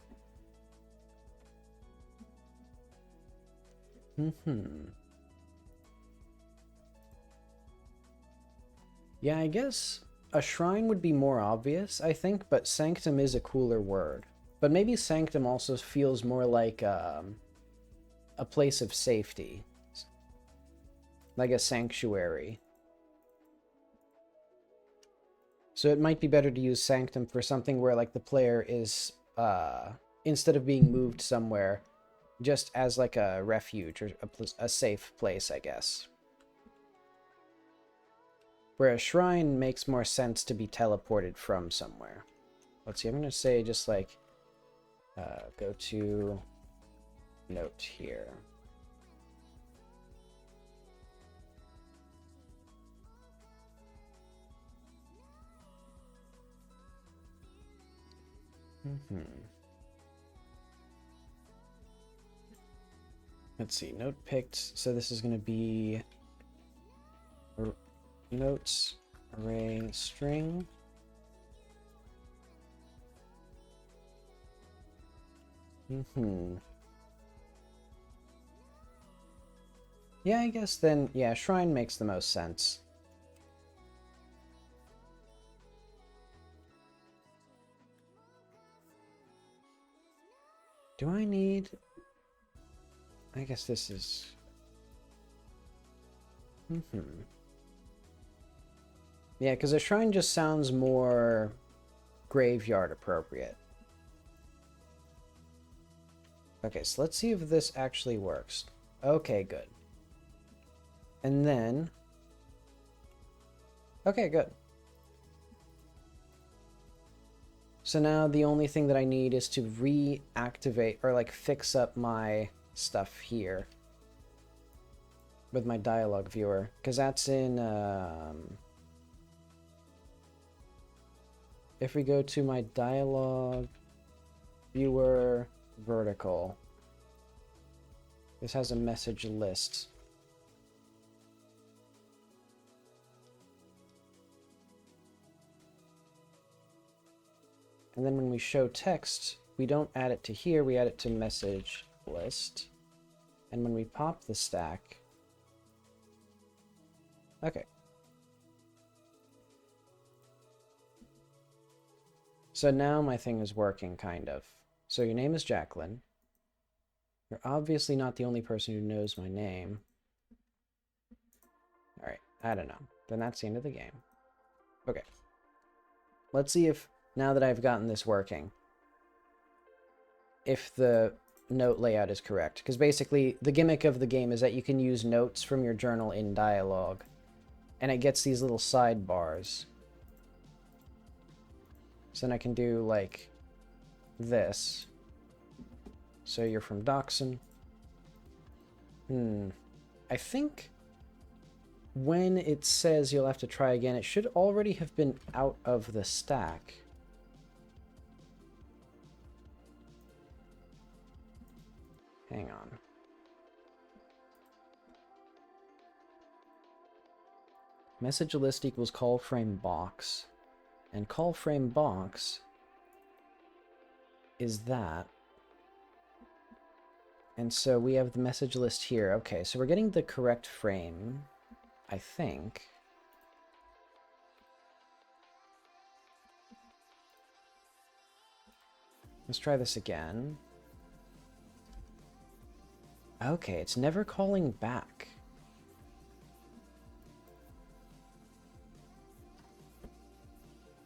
Yeah, I guess a shrine would be more obvious, I think, but sanctum is a cooler word. But maybe Sanctum also feels more like a place of safety. Like a sanctuary. So it might be better to use Sanctum for something where like the player is, instead of being moved somewhere, just as like a refuge or a safe place, I guess. Where a shrine makes more sense to be teleported from somewhere. Let's see, I'm going to say just like, go to note here. Let's see, note picked. So this is going to be notes array string. Yeah, I guess then, yeah, shrine makes the most sense. Do I need... I guess this is... Yeah, because a shrine just sounds more graveyard appropriate. Okay, so let's see if this actually works. Okay, good. And then... Okay, good. So now the only thing that I need is to reactivate, or like fix up my stuff here. With my dialogue viewer. Because that's in... If we go to my dialogue viewer vertical, this has a message list. And then when we show text, we don't add it to here, we add it to message list. And when we pop the stack... Okay. So now my thing is working, kind of. So your name is Jacqueline. You're obviously not the only person who knows my name. Alright, I don't know. Then that's the end of the game. Okay. Let's see if, now that I've gotten this working, if the note layout is correct. Because basically, the gimmick of the game is that you can use notes from your journal in dialogue. And it gets these little sidebars. So then I can do, like, this. So you're from Dachshund. I think when it says you'll have to try again, it should already have been out of the stack. Hang on. Message list equals call frame box. And call frame box is that. And so we have the message list here. Okay, so we're getting the correct frame, I think. Let's try this again. Okay, it's never calling back.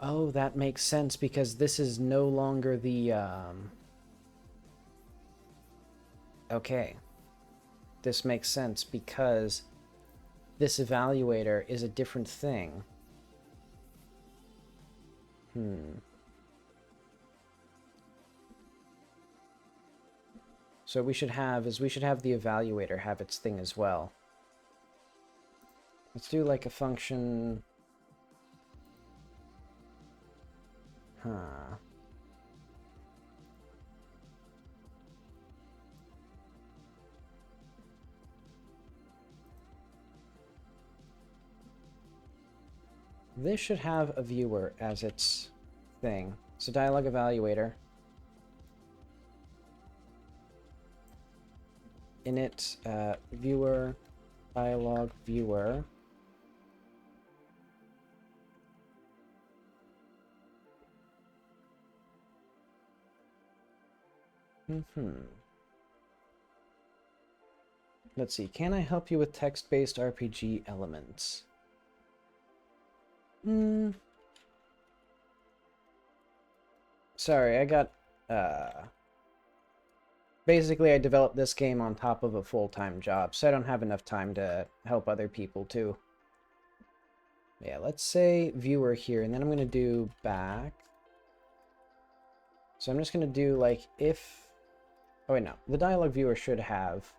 Oh, that makes sense because this is no longer the, Okay. This makes sense because this evaluator is a different thing. So what we should have is we should have the evaluator have its thing as well. Let's do like a function... This should have a viewer as its thing. So dialogue evaluator. Init viewer, dialogue viewer. Let's see. Can I help you with text-based RPG elements? Sorry, I got... Basically, I developed this game on top of a full-time job, so I don't have enough time to help other people, too. Yeah, let's say viewer here, and then I'm going to do back. So I'm just going to do, like, if... Oh, wait, no. The dialog viewer should have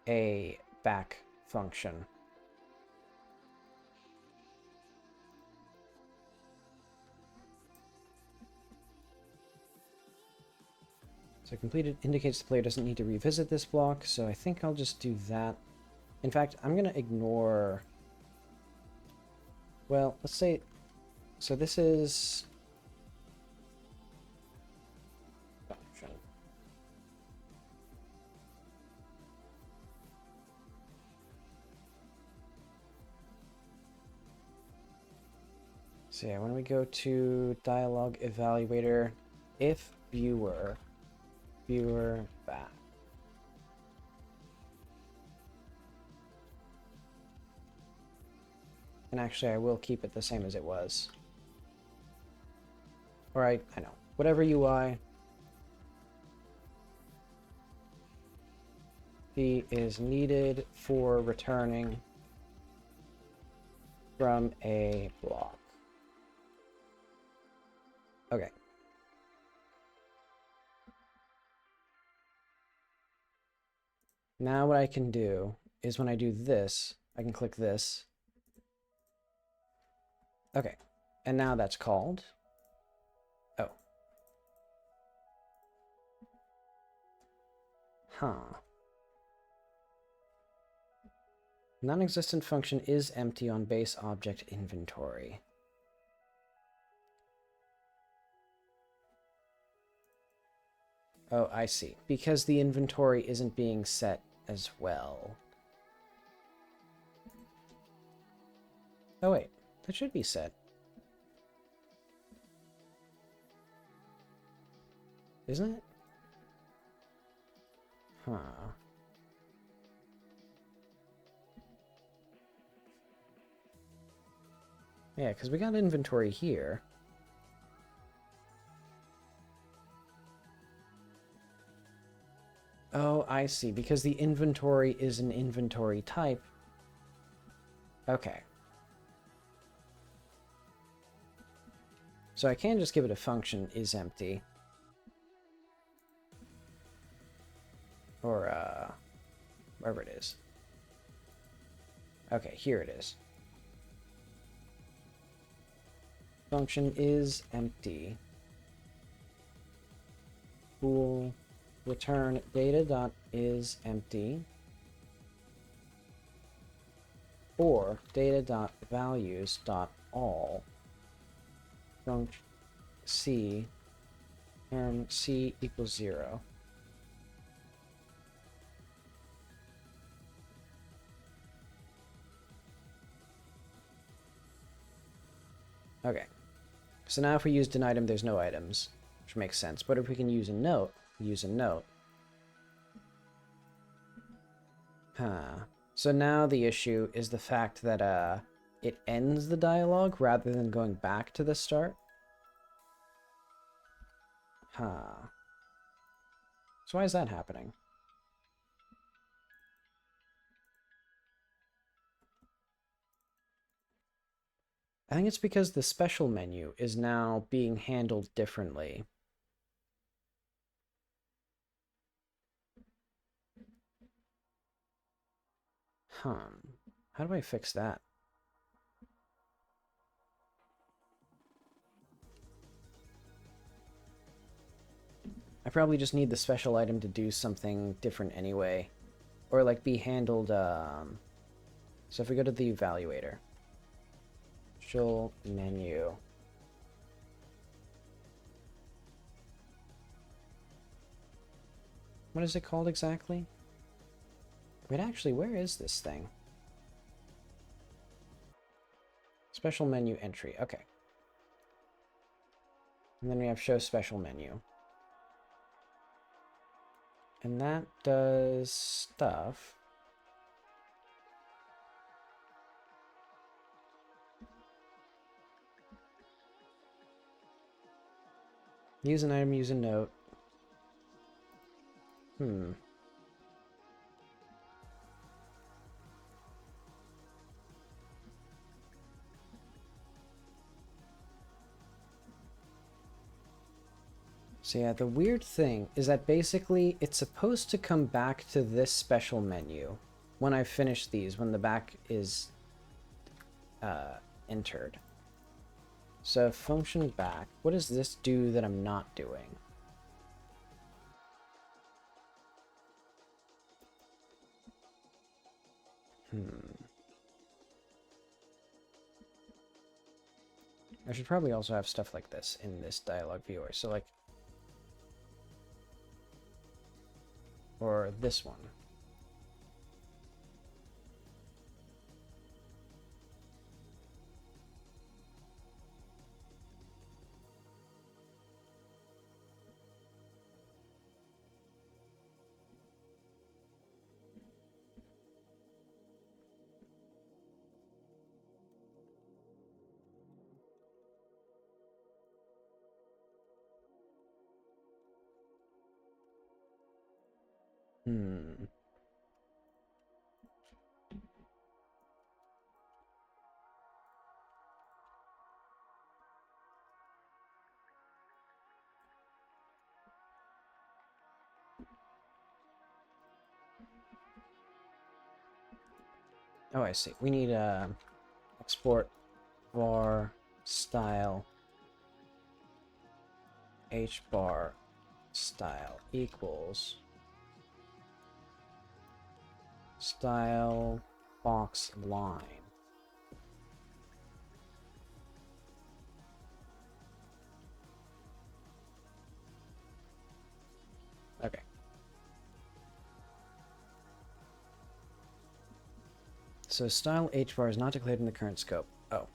a back function. So completed indicates the player doesn't need to revisit this block, so I think I'll just do that. In fact, I'm going to ignore... Well, let's say... So this is... Function. So yeah, when we go to dialog evaluator, if viewer back. And actually, I will keep it the same as it was. Or I know. Whatever UI. He is needed for returning from a block. Okay. Now what I can do is when I do this, I can click this. Okay. And now that's called. Oh. Huh. Non-existent function is empty on base object inventory. Oh, I see. Because the inventory isn't being set as well. Oh wait, that should be set. Isn't it? Huh. Yeah, because we got inventory here. Oh, I see. Because the inventory is an inventory type. Okay. So I can just give it a function is empty. Or, wherever it is. Okay, here it is. Function is empty. Bool return data.isEmpty or data.values.all func c and c equals 0. Okay. So now if we used an item, there's no items, which makes sense. But if we can use a note, Huh. So now the issue is the fact that it ends the dialogue rather than going back to the start. Huh. So why is that happening? I think it's because the special menu is now being handled differently. How do I fix that? I probably just need the special item to do something different anyway. Or like be handled, So if we go to the evaluator. Special menu. What is it called exactly? Wait, actually, where is this thing? Special menu entry. Okay. And then we have show special menu. And that does stuff. Use an item, use a note. So yeah, the weird thing is that basically it's supposed to come back to this special menu when I finish these, when the back is entered. So function back, what does this do that I'm not doing? I should probably also have stuff like this in this dialog viewer. So like, or this one. Oh, I see. We need export var style h bar style equals style box line. Okay. So style hbar is not declared in the current scope. Oh.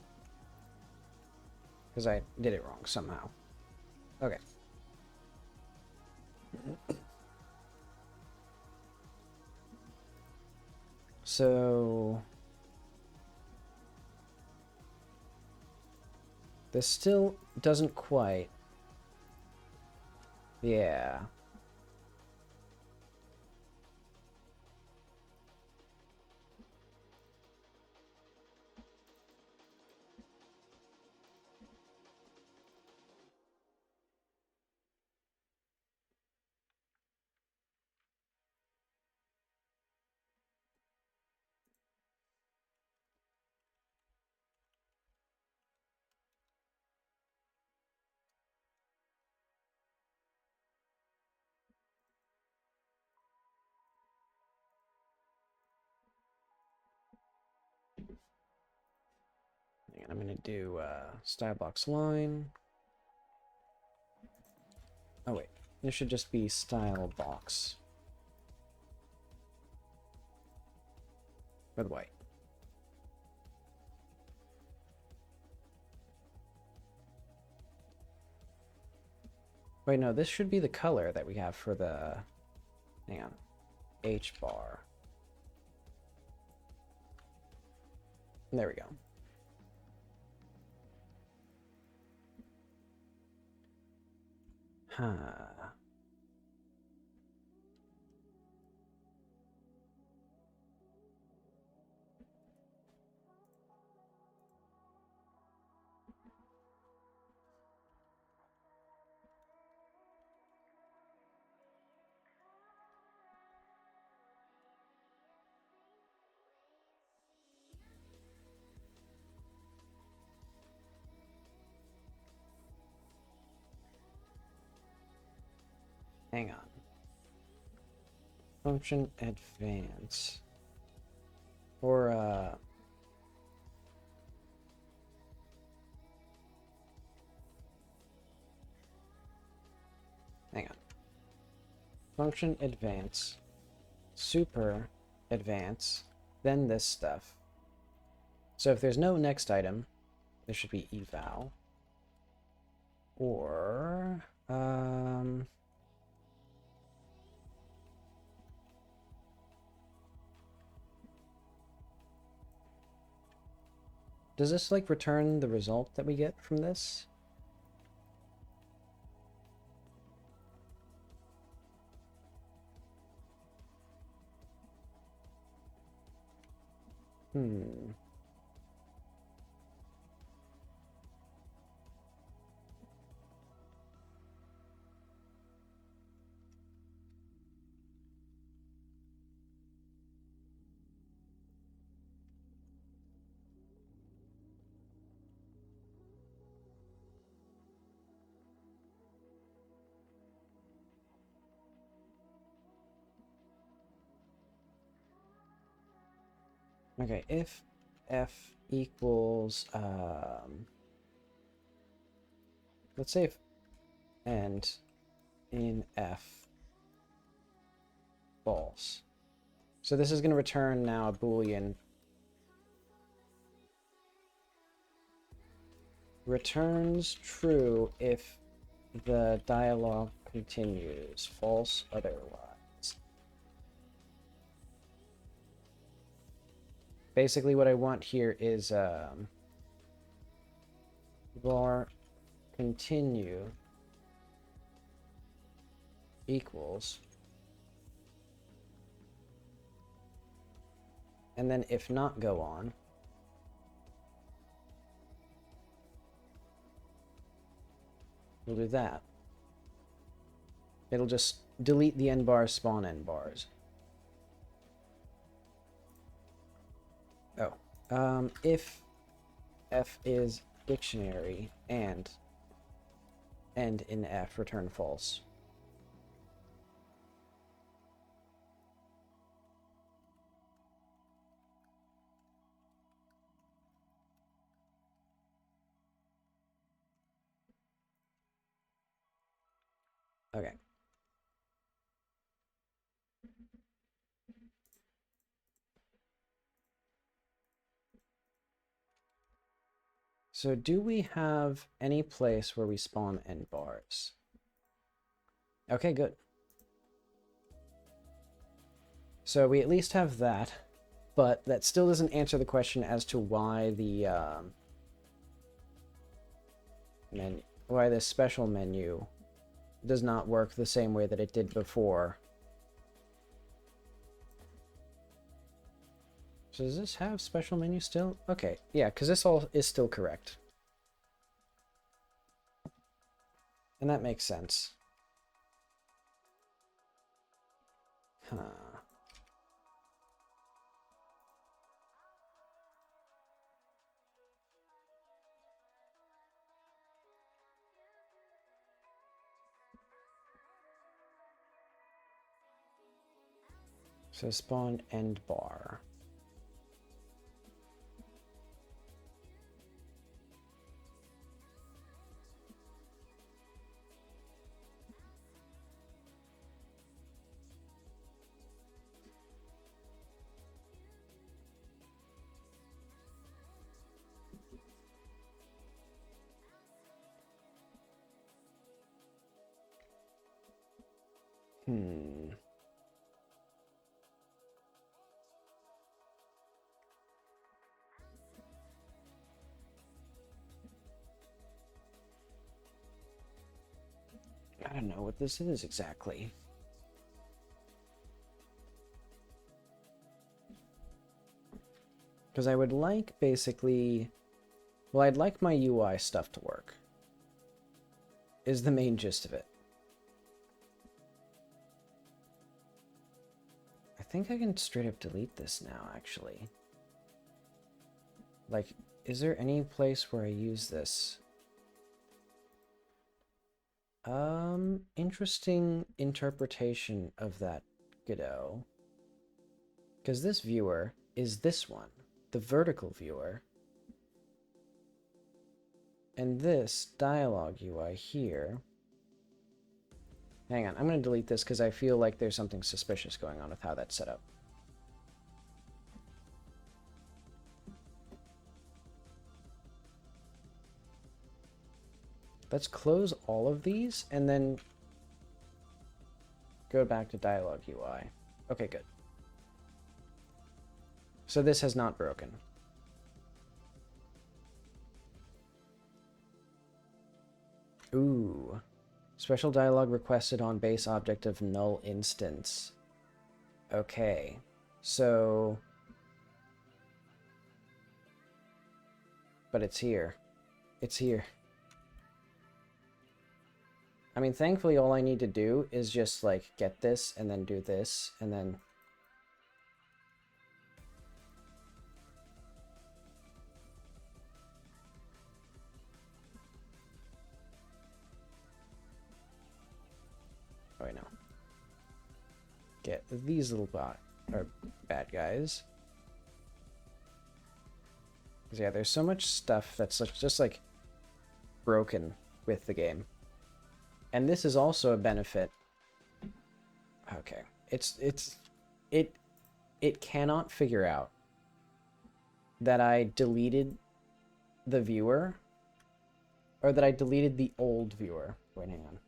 Because I did it wrong somehow. Okay. So this still doesn't quite. Yeah. And I'm going to do style box line. Oh, wait. This should just be style box. For the white. Wait, no, this should be the color that we have for the... Hang on. H bar. There we go. Huh. Hang on. Function advance. Or, hang on. Function advance. Super advance. Then this stuff. So if there's no next item, there should be eval. Or, Does this, like, return the result that we get from this? Hmm. Okay, if f equals, let's say if and in f false. So this is going to return now a Boolean. Returns true if the dialogue continues, false otherwise. Basically what I want here is var continue equals, and then if not go on, we'll do that. It'll just delete the end bars, spawn end bars. Oh, if f is dictionary and end in f return false. Okay. So do we have any place where we spawn end bars? Okay, good. So we at least have that, but that still doesn't answer the question as to why the why this special menu does not work the same way that it did before. So does this have special menu still? Okay, yeah, because this all is still correct. And that makes sense. Huh. So spawn end bar. I don't know what this is exactly. Because I would like basically... Well, I'd like my UI stuff to work. Is the main gist of it. I think I can straight up delete this now, actually. Like, is there any place where I use this? Interesting interpretation of that, Godot. Because this viewer is this one, the vertical viewer. And this dialogue UI here. Hang on, I'm going to delete this because I feel like there's something suspicious going on with how that's set up. Let's close all of these and then go back to dialogue UI. Okay, good. So this has not broken. Ooh. Special dialogue requested on base object of null instance. Okay. So... But it's here. It's here. I mean, thankfully, all I need to do is just, like, get this, and then do this, and then... Oh, wait, no. Get these little bad guys. 'Cause, yeah, there's so much stuff that's just, like, broken with the game. And this is also a benefit. Okay. It cannot figure out that I deleted the viewer, or that I deleted the old viewer. Wait, hang on.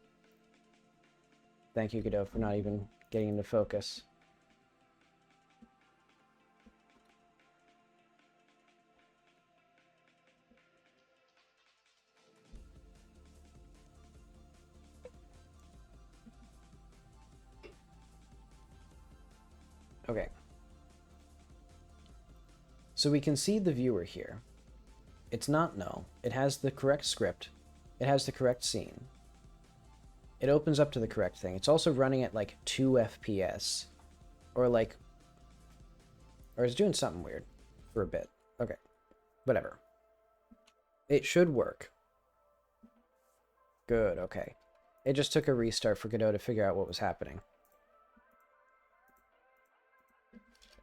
Thank you, Godot, for not even getting into focus. Okay. So we can see the viewer here. It's not null. It has the correct script. It has the correct scene. It opens up to the correct thing. It's also running at like 2 FPS. Or like... Or it's doing something weird for a bit. Okay. Whatever. It should work. Good, okay. It just took a restart for Godot to figure out what was happening.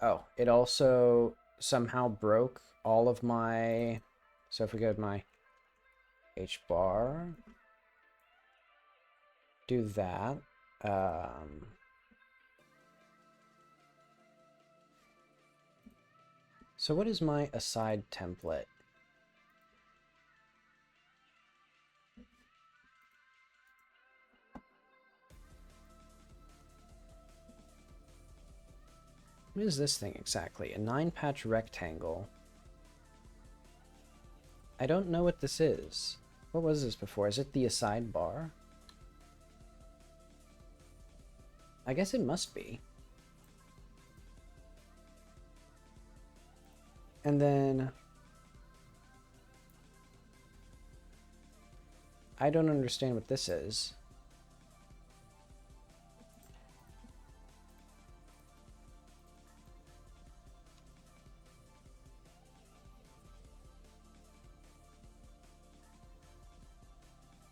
Oh, it also somehow broke all of my... So if we go to my H bar, do that. So what is my aside template? What is this thing exactly? A 9-patch rectangle. I don't know what this is. What was this before? Is it the aside bar? I guess it must be. And then... I don't understand what this is.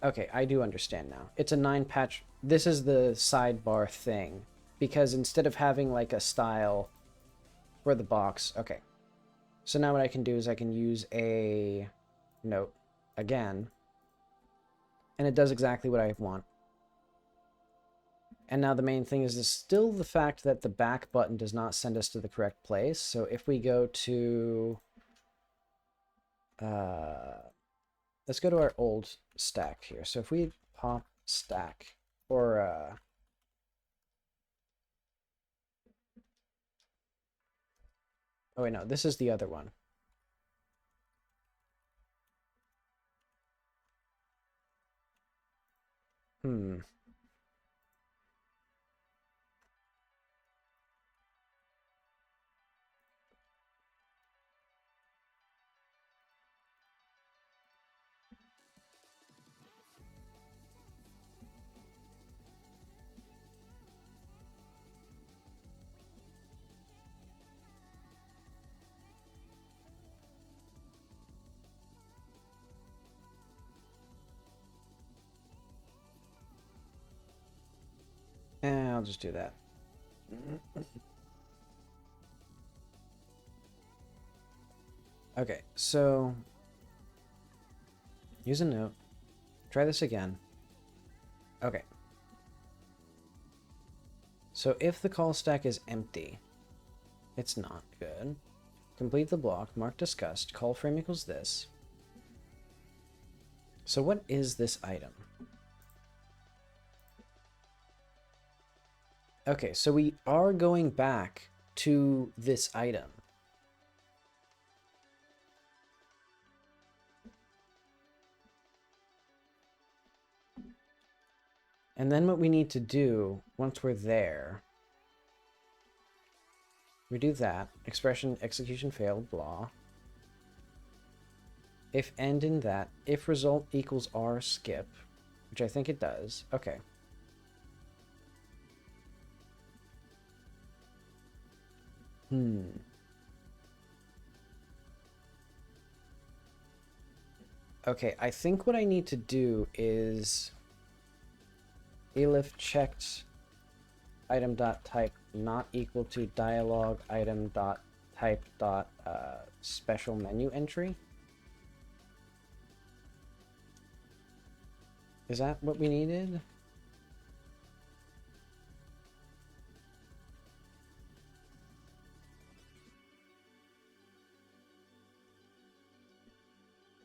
Okay, I do understand now. It's a 9-patch... This is the sidebar thing. Because instead of having, like, a style for the box... Okay. So now what I can do is I can use a note again. And it does exactly what I want. And now the main thing is still the fact that the back button does not send us to the correct place. So if we go to... let's go to our old stack here. So if we pop stack, or oh wait, no, this is the other one. I'll just do that. Okay, so use a note. Try this again. Okay. So if the call stack is empty, it's not good. Complete the block, mark discussed, call frame equals this. So what is this item? Okay, so we are going back to this item. And then what we need to do, once we're there, we do that. Expression, execution failed, blah. If end in that, if result equals R, skip, which I think it does. Okay. Okay, I think what I need to do is elif checked item dot type not equal to dialog item dot type dot special menu entry. Is that what we needed?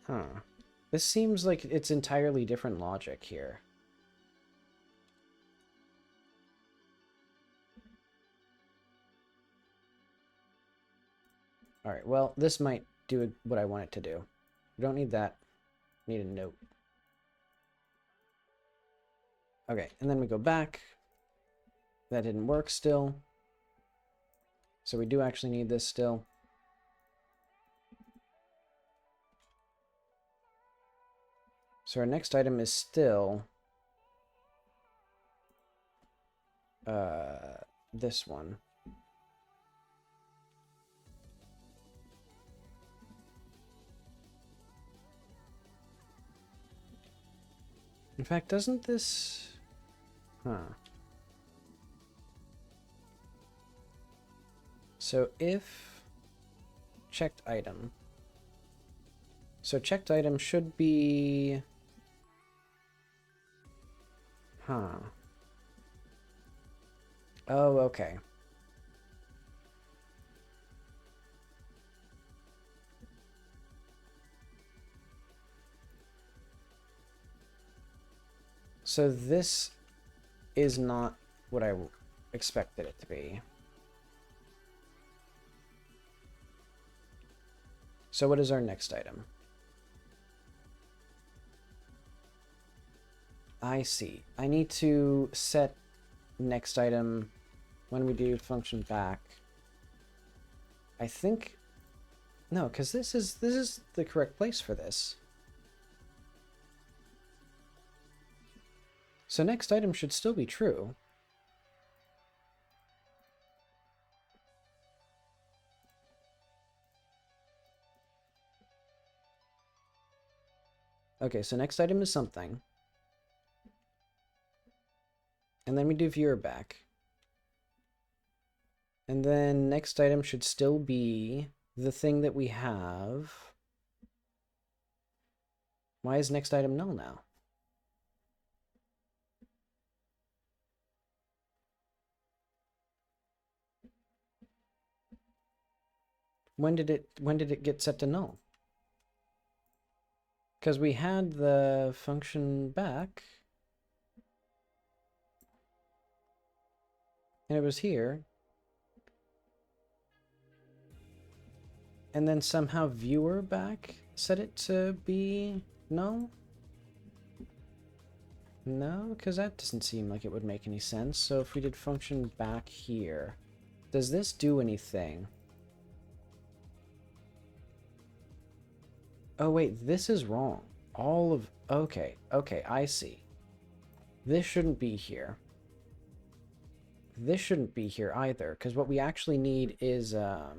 Huh. This seems like it's entirely different logic here. Alright, well, this might do what I want it to do. We don't need that. We need a note. Okay, and then we go back. That didn't work still. So we do actually need this still. So our next item is still this one. In fact, doesn't this... Huh. So if checked item... So checked item should be... Huh. Oh, okay. So this is not what I expected it to be. So what is our next item? I see. I need to set next item when we do function back. I think no, because this is the correct place for this. So next item should still be true. Okay, so next item is something. And then we do viewer back. And then next item should still be the thing that we have. Why is next item null now? When did it get set to null? Because we had the function back. And it was here. And then somehow viewer back set it to be null? No, because that doesn't seem like it would make any sense. So if we did function back here, does this do anything? Oh wait, this is wrong. All of... Okay, I see. This shouldn't be here. This shouldn't be here either, because what we actually need is... Yeah,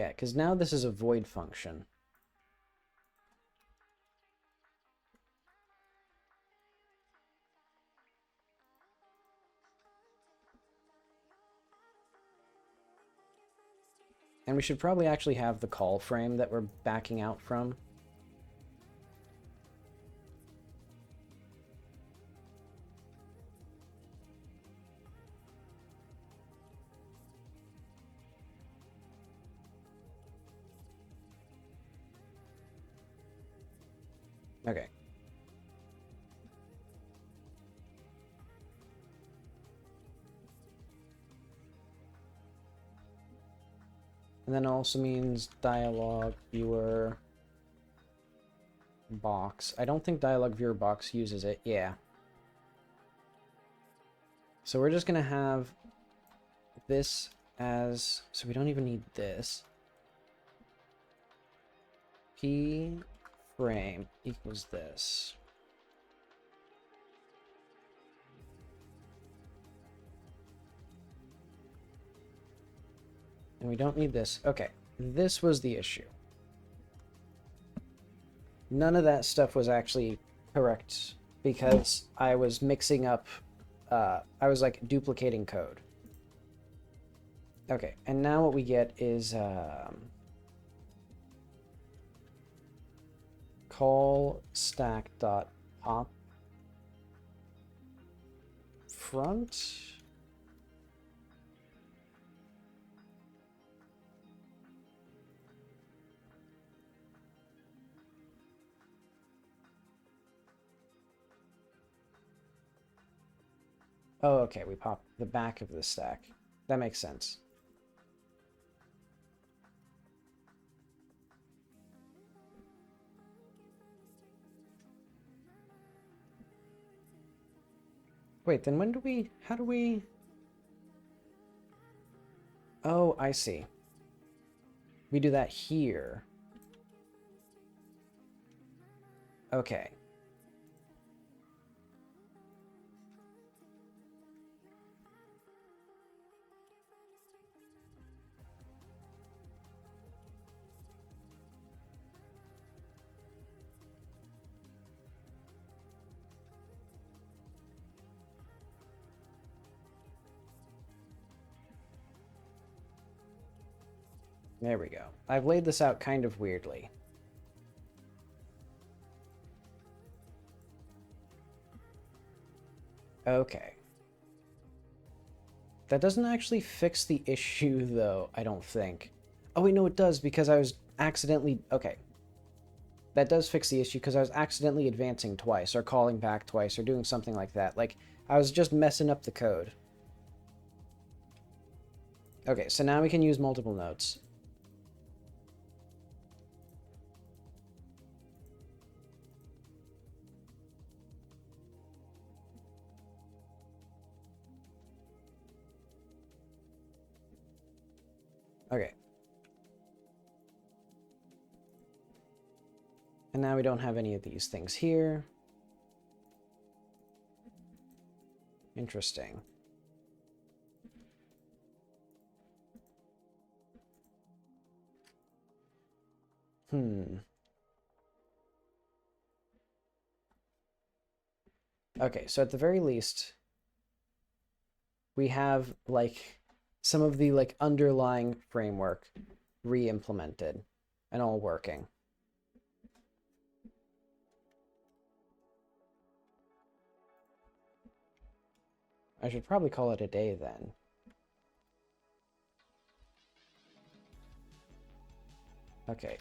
because now this is a void function. And we should probably actually have the call frame that we're backing out from. Okay. And then it also means dialogue viewer box. I don't think dialogue viewer box uses it. Yeah. So we're just going to have this as... So we don't even need this. P frame equals this. And we don't need this. Okay, this was the issue. None of that stuff was actually correct because I was mixing up, I was like duplicating code. Okay, and now what we get is call stack dot pop front. Oh, okay, we pop the back of the stack. That makes sense. Wait, then when do we... How do we... Oh, I see. We do that here. Okay. There we go. I've laid this out kind of weirdly. Okay. That doesn't actually fix the issue, though, I don't think. Oh, wait, no, it does, because I was accidentally... Okay. That does fix the issue, because I was accidentally advancing twice, or calling back twice, or doing something like that. Like, I was just messing up the code. Okay, so now we can use multiple notes. Okay. And now we don't have any of these things here. Interesting. Okay, so at the very least, we have, like, some of the, like, underlying framework re-implemented and all working. I should probably call it a day then. Okay.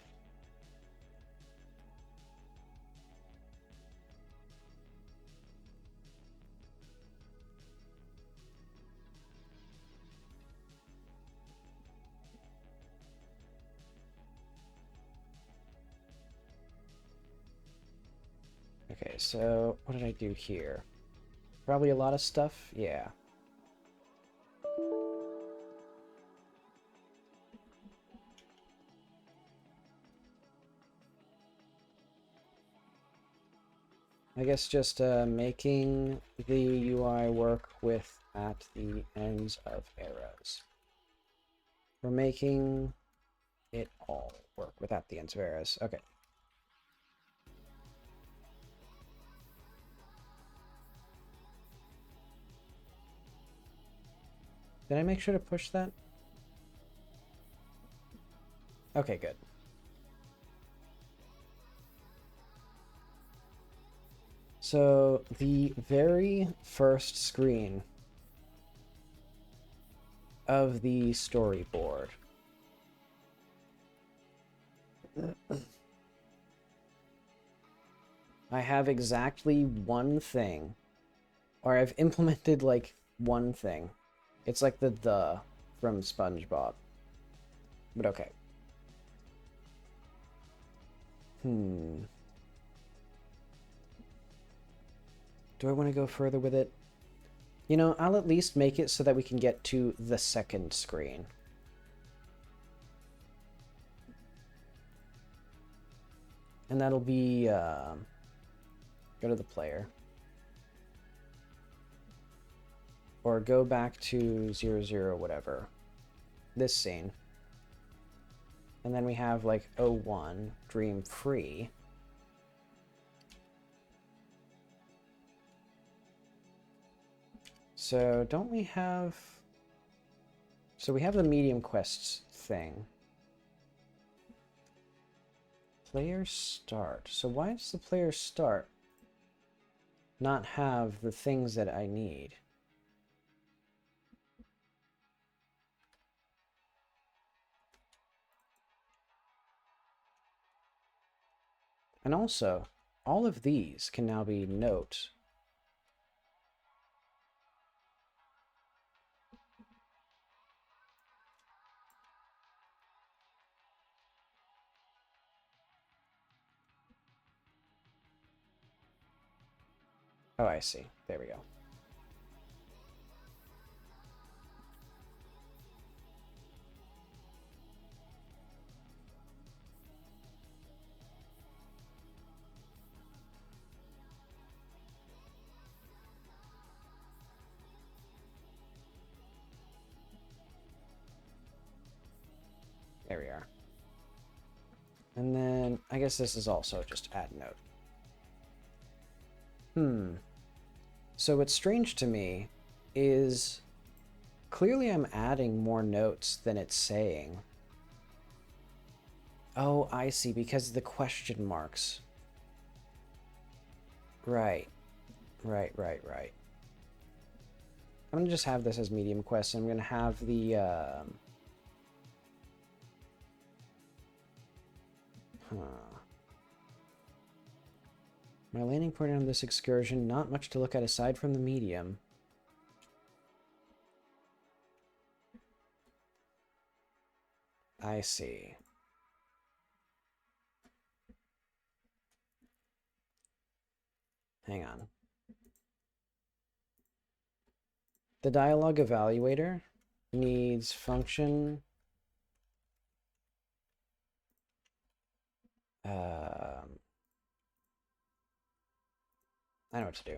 Okay, so what did I do here? Probably a lot of stuff? Yeah. I guess just making the UI work with at the ends of arrows. We're making it all work with at the ends of arrows. Okay. Did I make sure to push that? Okay, good. So the very first screen of the storyboard. I have exactly one thing, or I've implemented like one thing. It's like the from SpongeBob. But okay. Do I want to go further with it? You know, I'll at least make it so that we can get to the second screen. And that'll be, go to the player. Or go back to 00, whatever. This scene. And then we have, like, 01, Dream Free. So, don't we have... So we have the medium quests thing. Player start. So why does the player start not have the things that I need? And also, all of these can now be notes. Oh, I see. There we go. There we are. And then, I guess this is also just add note. So what's strange to me is clearly I'm adding more notes than it's saying. Oh, I see, because of the question marks. Right. Right. I'm gonna just have this as medium quest, and I'm gonna have the, My landing point on this excursion, not much to look at aside from the medium. I see. Hang on. The dialogue evaluator needs function. I know what to do.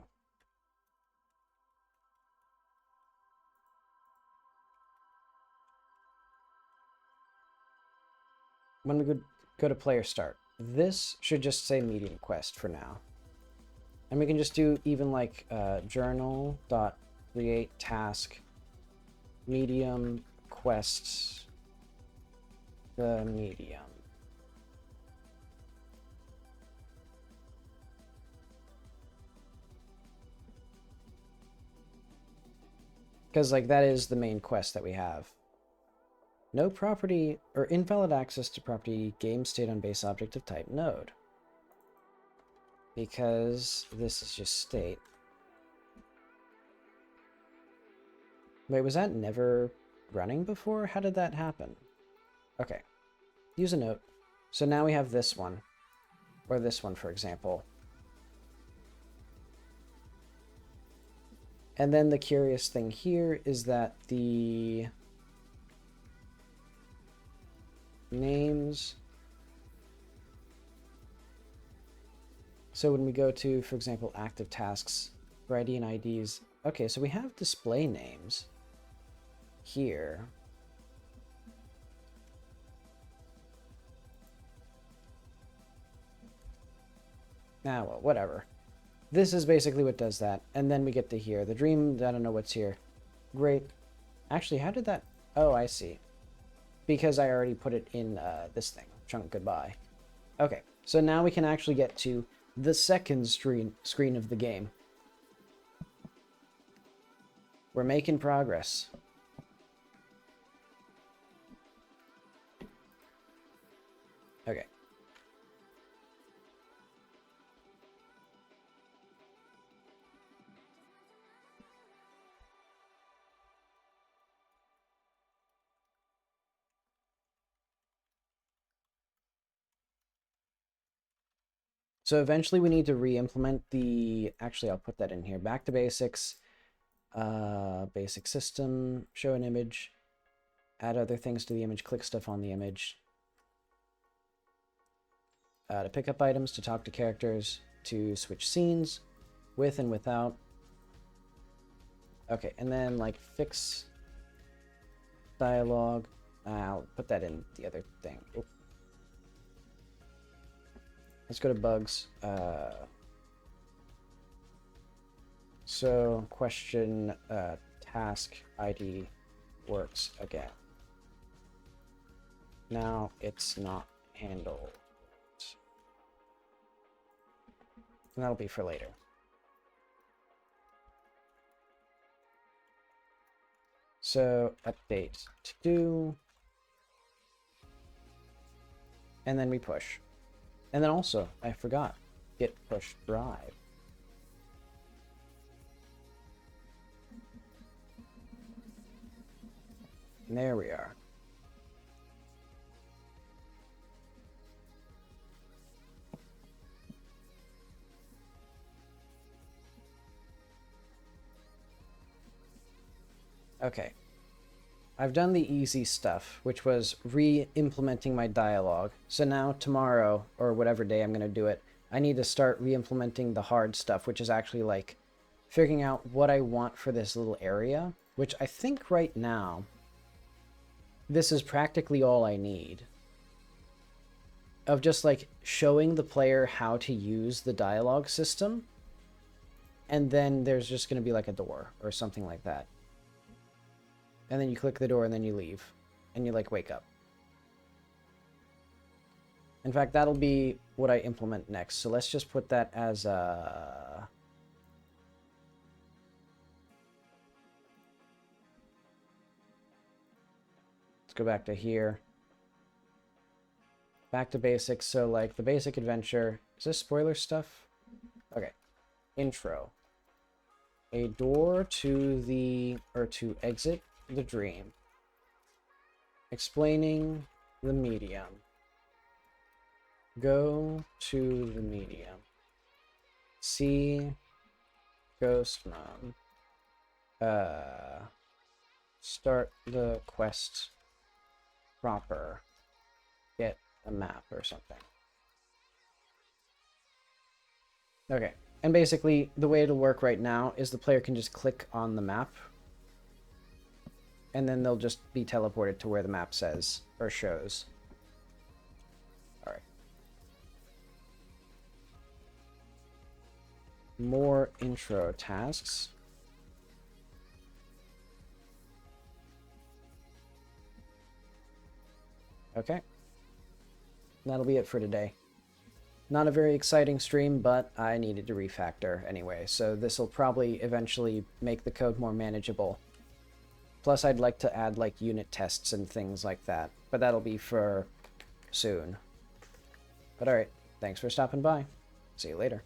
When we go to player start, this should just say medium quest for now. And we can just do even like journal.create task medium quests the medium. Because like that is the main quest that we have. No property or invalid access to property game state on base object of type node. Because this is just state. Wait, was that never running before? How did that happen? Okay. Use a note. So now we have this one. Or this one, for example. And then the curious thing here is that the names... So when we go to, for example, active tasks for ID and IDs, okay, so we have display names here. Ah, well, whatever. This is basically what does that. And then we get to here. The dream, I don't know what's here. Great. Actually, how did that... Oh, I see. Because I already put it in this thing. Chunk goodbye. Okay, so now we can actually get to the second screen of the game. We're making progress. Okay. So eventually we need to re-implement the, actually I'll put that in here, back to basics, basic system, show an image, add other things to the image, click stuff on the image, to pick up items, to talk to characters, to switch scenes, with and without. Okay, and then like fix dialogue. I'll put that in the other thing. Oop. Let's go to bugs. So question task ID works again. Now it's not handled. And that'll be for later. So update to do. And then we push. And then also, I forgot, git push drive. And there we are. Okay. I've done the easy stuff, which was re-implementing my dialogue. So now tomorrow, or whatever day I'm going to do it, I need to start re-implementing the hard stuff, which is actually like figuring out what I want for this little area, which I think right now, this is practically all I need. Of just like showing the player how to use the dialogue system, and then there's just going to be like a door or something like that. And then you click the door and then you leave. And you like wake up. In fact, that'll be what I implement next. So let's just put that as a... Let's go back to here. Back to basics. So like the basic adventure. Is this spoiler stuff? Okay. Intro. A door to the... or to exit the dream. Explaining the medium. Go to the medium. See Ghost Mom. Start the quest proper. Get a map or something. Okay. And basically, the way it'll work right now is the player can just click on the map, and then they'll just be teleported to where the map says or shows. All right. More intro tasks. Okay. That'll be it for today. Not a very exciting stream, but I needed to refactor anyway, so this will probably eventually make the code more manageable. Plus, I'd like to add, like, unit tests and things like that. But that'll be for soon. But alright, thanks for stopping by. See you later.